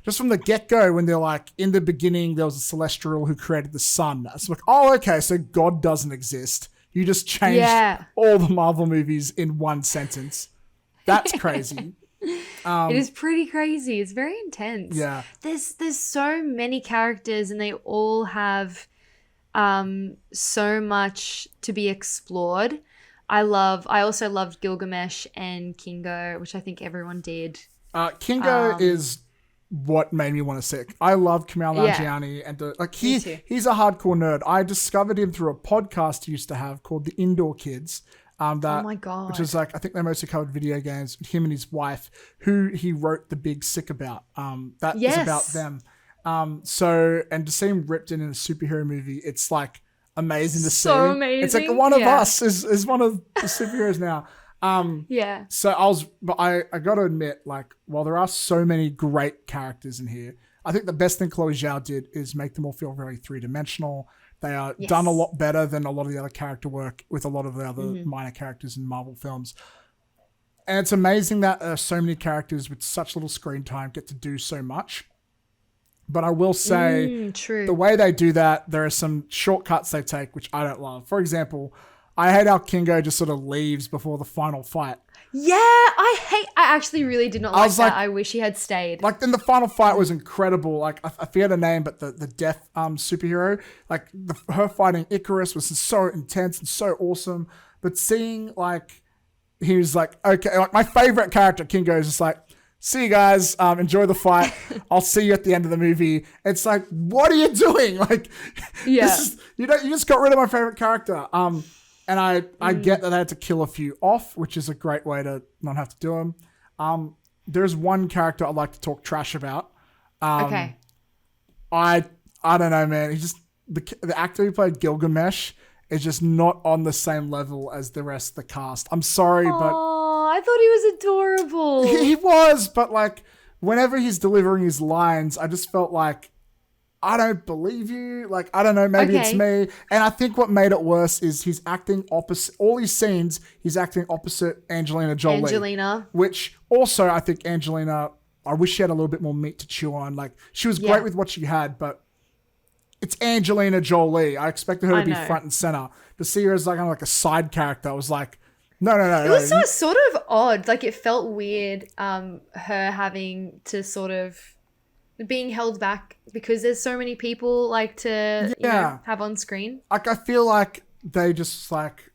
just from the get-go, when they're like, in the beginning, there was a celestial who created the sun. It's like, oh, okay, so God doesn't exist. You just changed all the Marvel movies in one sentence. That's crazy. It is pretty crazy. It's very intense. Yeah. There's so many characters and they all have so much to be explored. I also loved Gilgamesh and Kingo, which I think everyone did. Kingo is what made me want to see it. I love Kumail Nanjiani and he's a hardcore nerd. I discovered him through a podcast he used to have called The Indoor Kids. Oh my God. Which is like, I think they mostly covered video games, him and his wife, who he wrote The Big Sick about. That is about them. And to see him ripped in a superhero movie, it's like amazing to see. So amazing. It's like one of us is one of the superheroes now. Yeah. So I got to admit, like, while there are so many great characters in here, I think the best thing Chloe Zhao did is make them all feel very three-dimensional. They are done a lot better than a lot of the other character work with a lot of the other minor characters in Marvel films. And it's amazing that so many characters with such little screen time get to do so much. But I will say, the way they do that, there are some shortcuts they take, which I don't love. For example, I hate how Kingo just sort of leaves before the final fight. Yeah, I actually really did not like that. Like, I wish he had stayed. Like, then the final fight was incredible. Like, I forget her name, but the death superhero, like, her fighting Icarus was so intense and so awesome. But seeing, like, he was like, okay, like, my favorite character, Kingo, is just like, see you guys, enjoy the fight. I'll see you at the end of the movie. It's like, what are you doing? Like, you just got rid of my favorite character. And I get that they had to kill a few off, which is a great way to not have to do them. There's one character I'd like to talk trash about. Okay. I don't know, man. He just the actor who played Gilgamesh is just not on the same level as the rest of the cast. I'm sorry, but I thought he was adorable. he was, but like whenever he's delivering his lines, I just felt like, I don't believe you. Like, I don't know, maybe it's me. And I think what made it worse is he's acting opposite. All these scenes, he's acting opposite Angelina Jolie. Which also, I think Angelina, I wish she had a little bit more meat to chew on. Like, she was great with what she had, but it's Angelina Jolie. I expected her to be front and center. To see her as like, like a side character, I was like, no. It was sort of odd. Like, it felt weird, her having to sort of being held back because there's so many people like to you know, have on screen. Like, I feel like they just like,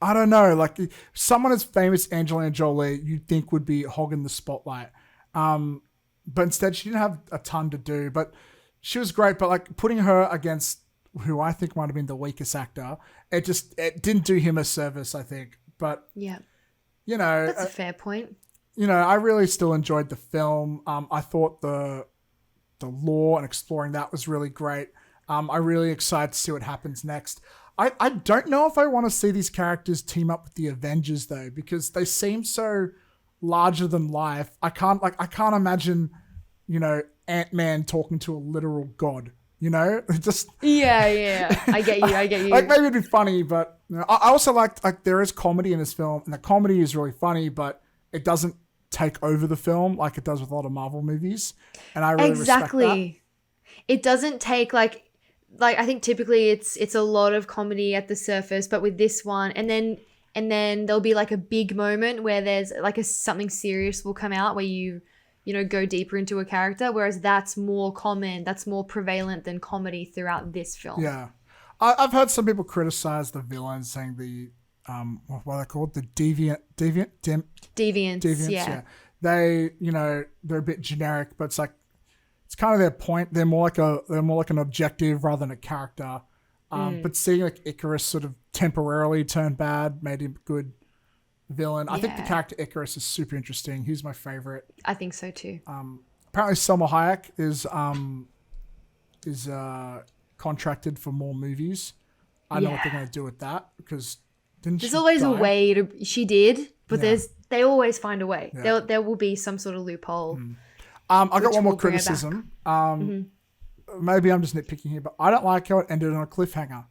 I don't know, like someone as famous Angelina Jolie you'd think would be hogging the spotlight. But instead she didn't have a ton to do, but she was great. But like putting her against who I think might have been the weakest actor, it didn't do him a service, I think. But yeah, you know, that's a fair point. You know, I really still enjoyed the film. I thought the lore and exploring that was really great. I'm really excited to see what happens next. I don't know if I want to see these characters team up with the Avengers though, because they seem so larger than life. I can't imagine, you know, Ant-Man talking to a literal god. You know, just yeah. I get you. Like maybe it'd be funny, but you know, I also liked like there is comedy in this film, and the comedy is really funny, but it doesn't take over the film like it does with a lot of Marvel movies, and I really respect that. It doesn't take like I think typically it's a lot of comedy at the surface, but with this one, and then there'll be like a big moment where there's like something serious will come out where you know go deeper into a character, whereas that's more common, that's more prevalent than comedy throughout this film. Yeah, I've heard some people criticize the villains, saying the what are they called? The deviants. Yeah. They, you know, they're a bit generic, but it's like it's kind of their point. They're more like an objective rather than a character. But seeing like Icarus sort of temporarily turn bad made him a good villain. I think the character Icarus is super interesting. He's my favorite. I think so too. Apparently Selma Hayek is contracted for more movies. I don't know what they're going to do with that, because there's always a way to. She did, but they always find a way. Yeah. There will be some sort of loophole. I got one more criticism. Maybe I'm just nitpicking here, but I don't like how it ended on a cliffhanger.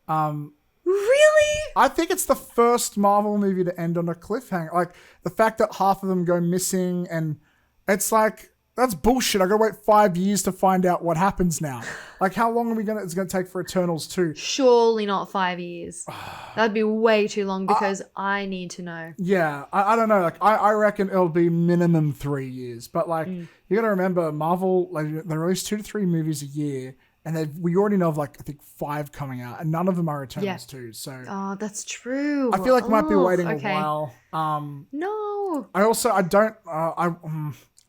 Really? I think it's the first Marvel movie to end on a cliffhanger. Like the fact that half of them go missing, and it's like, that's bullshit. I gotta wait 5 years to find out what happens now. Like, how long it's gonna take for Eternals 2? Surely not 5 years. That'd be way too long, because I need to know. Yeah, I don't know. Like, I reckon it'll be minimum 3 years. But like, you gotta remember, Marvel, like, they release 2 to 3 movies a year, and we already know of like I think 5 coming out, and none of them are Eternals 2. So that's true. I feel like we might be waiting a while. No.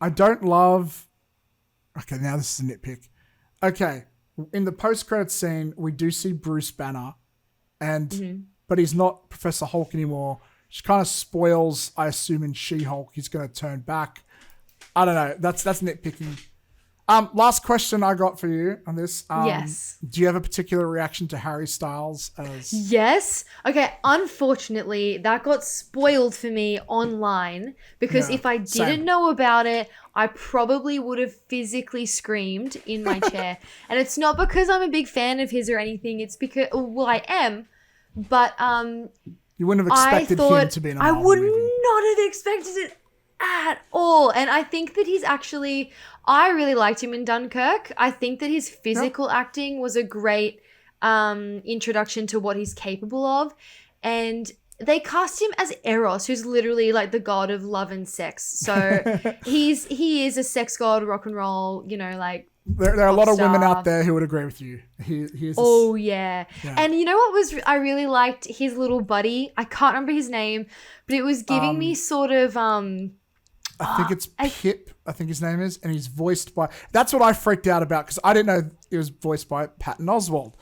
I don't love... Okay, now this is a nitpick. Okay, in the post-credits scene, we do see Bruce Banner, but he's not Professor Hulk anymore. Which kind of spoils, I assume, in She-Hulk, he's going to turn back. I don't know. That's nitpicking. Last question I got for you on this. Yes. Do you have a particular reaction to Harry Styles as? Yes. Okay. Unfortunately, that got spoiled for me online because Yeah, if I didn't same. know about it, I probably would have physically screamed in my chair. And it's not because I'm a big fan of his or anything. It's because, well, I am, but You wouldn't have I expected thought him to be in a I Marvel would movie. not have expected it at all. And I think that I really liked him in Dunkirk. I think that his physical acting was a great introduction to what he's capable of. And they cast him as Eros, who's literally like the god of love and sex. So he is a sex god, rock and roll, like There are a lot of women star. out there who would agree with you. He is. Oh yeah. Yeah. And you know what I really liked his little buddy. I can't remember his name, but it was giving me sort of I think it's Pip. I think his name is, and he's voiced by. That's what I freaked out about because I didn't know it was voiced by Patton Oswalt.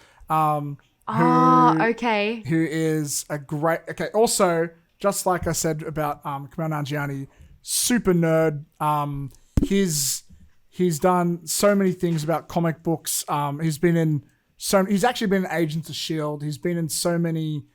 Okay. Who is a great. Okay. Also, just like I said about Kumail Nanjiani, super nerd. He's done so many things about comic books. He's actually been in Agents of S.H.I.E.L.D. He's been in so many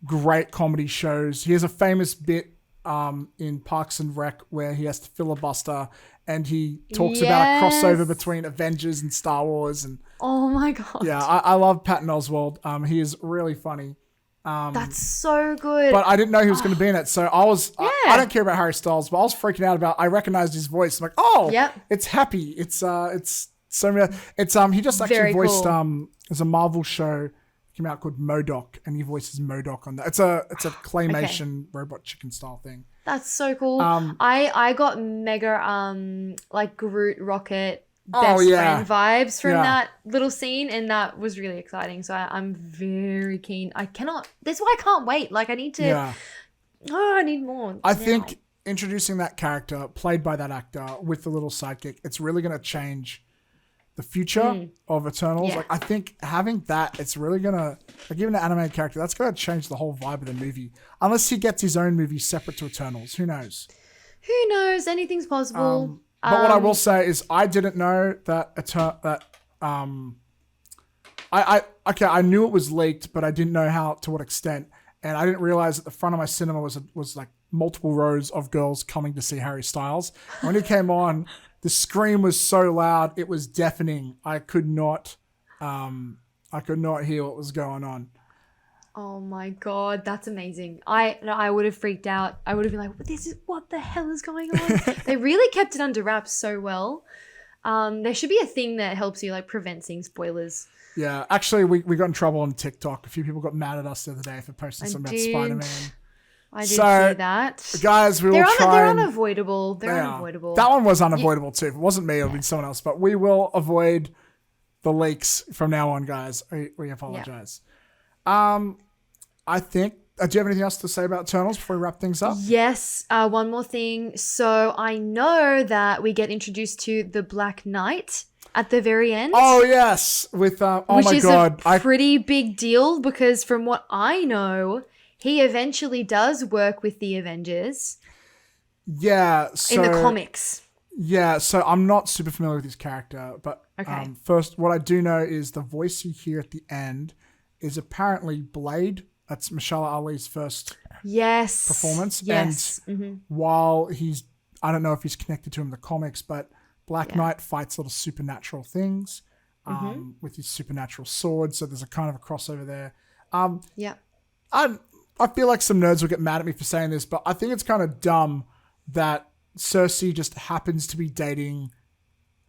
great comedy shows. He has a famous bit in Parks and Rec where he has to filibuster and he talks about a crossover between Avengers and Star Wars. And Oh my god. yeah, I love Patton Oswalt. He is really funny. That's so good. But I didn't know he was going to be in it. So I was, Yeah. I don't care about Harry Styles, but I was freaking out I recognized his voice. I'm like, oh, Yep. it's Happy. It's so many, he just actually Very voiced, cool. there's a Marvel show came out called MODOK and he voices MODOK on that. It's a claymation robot chicken style thing. That's so cool. I got mega like Groot Rocket best friend vibes from that little scene, and that was really exciting. So I'm very keen. That's why I can't wait. Like I need to. Yeah. Oh, I need more. I think introducing that character played by that actor with the little sidekick, it's really going to change the future of Eternals. Yeah. Like I think having that, it's really going to, like even an animated character, that's going to change the whole vibe of the movie. Unless he gets his own movie separate to Eternals. Who knows? Who knows? Anything's possible. But what I will say is I didn't know that I knew it was leaked, but I didn't know to what extent. And I didn't realize that the front of my cinema was like multiple rows of girls coming to see Harry Styles. And when he came on, the scream was so loud, it was deafening. I could not hear what was going on. Oh my god, that's amazing. I would have freaked out. I would have been like, what the hell is going on? They really kept it under wraps so well. There should be a thing that helps you like prevent seeing spoilers. Yeah, actually, we got in trouble on TikTok. A few people got mad at us the other day for posting something about Spider-Man. I did see that. Guys, they're unavoidable. They're unavoidable. That one was unavoidable too. If it wasn't me, it would be someone else. But we will avoid the leaks from now on, guys. We apologize. Yeah. I think. Do you have anything else to say about Eternals before we wrap things up? Yes. One more thing. So I know that we get introduced to the Black Knight at the very end. Oh yes, with which is a pretty big deal because from what I know, he eventually does work with the Avengers. Yeah, in the comics. Yeah, so I'm not super familiar with his character, but first, what I do know is the voice you hear at the end is apparently Blade. That's Mahershala Ali's first performance. Yes. And while I don't know if he's connected to him in the comics, but Black Knight fights little supernatural things with his supernatural sword. So there's a kind of a crossover there. I feel like some nerds will get mad at me for saying this, but I think it's kind of dumb that Cersei just happens to be dating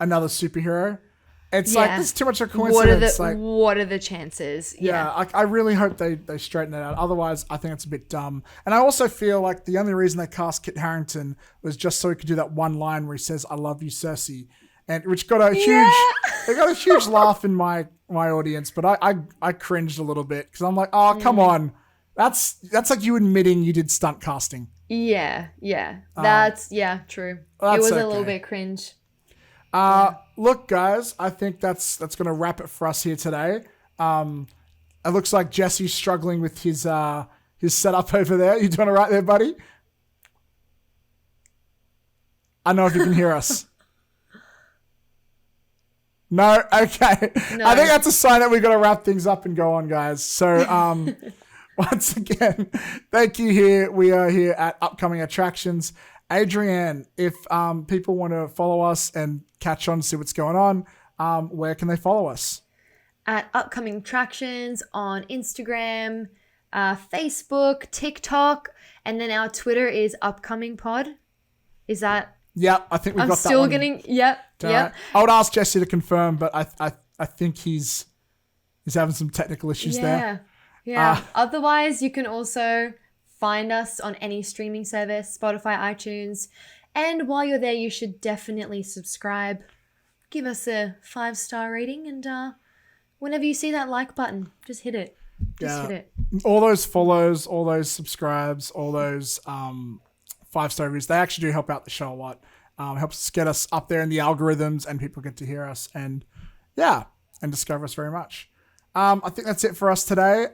another superhero. It's like, there's too much of a coincidence. What are the chances? Yeah, I really hope they straighten it out. Otherwise, I think it's a bit dumb. And I also feel like the only reason they cast Kit Harington was just so he could do that one line where he says, "I love you, Cersei," and which got a huge laugh in my audience. But I cringed a little bit because I'm like, oh, come on. That's like you admitting you did stunt casting. Yeah. That's true. It was a little bit cringe. Look, guys, I think that's going to wrap it for us here today. It looks like Jesse's struggling with his setup over there. You doing all right there, buddy? I don't know if you can hear us. No? Okay. No. I think that's a sign that we've got to wrap things up and go on, guys. So, once again, thank you here. We are here at Upcoming Attractions. Adrienne, if people want to follow us and catch on, see what's going on, where can they follow us? At Upcoming Attractions on Instagram, Facebook, TikTok, and then our Twitter is Upcoming Pod. Is that... Yeah, I think we've got that one. I'm still getting... Yep. Right. I would ask Jesse to confirm, but I think he's having some technical issues there. Yeah. Otherwise, you can also find us on any streaming service, Spotify, iTunes. And while you're there, you should definitely subscribe. Give us a 5-star rating. And whenever you see that like button, just hit it. Hit it. All those follows, all those subscribes, all those 5-star reviews, they actually do help out the show a lot. Helps get us up there in the algorithms and people get to hear us and discover us very much. I think that's it for us today.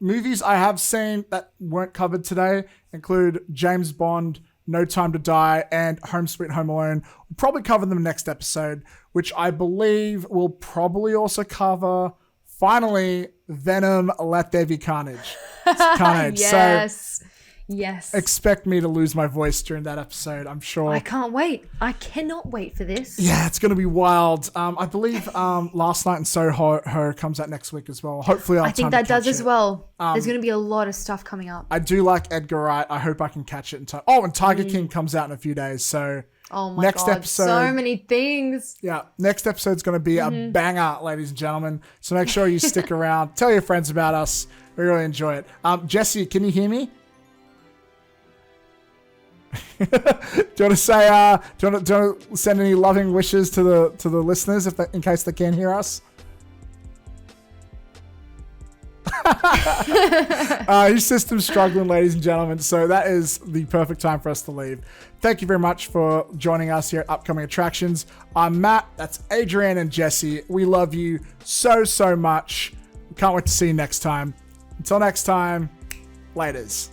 Movies I have seen that weren't covered today include James Bond, No Time to Die, and Home Sweet Home Alone. We'll probably cover them next episode, which I believe will probably also cover, finally, Venom, Let There Be Carnage. Carnage. Yes. Yes. Expect me to lose my voice during that episode, I'm sure. I can't wait. I cannot wait for this. Yeah, it's going to be wild. I believe Last Night in Soho comes out next week as well. Hopefully I'll have time to catch it. I think that does as well. There's going to be a lot of stuff coming up. I do like Edgar Wright. I hope I can catch it in time. Oh, and Tiger King comes out in a few days, so... Oh my God, episode, so many things. Yeah, next episode's going to be a banger, ladies and gentlemen. So make sure you stick around. Tell your friends about us. We really enjoy it. Jesse, can you hear me? Do you want to say? Do you want to send any loving wishes to the listeners in case they can't hear us? His system's struggling, ladies and gentlemen, so that is the perfect time for us to leave. Thank you very much for joining us here at Upcoming Attractions. I'm Matt, that's Adrienne and Jesse. We love you so much. We can't wait to see you next time. Until next time, laters.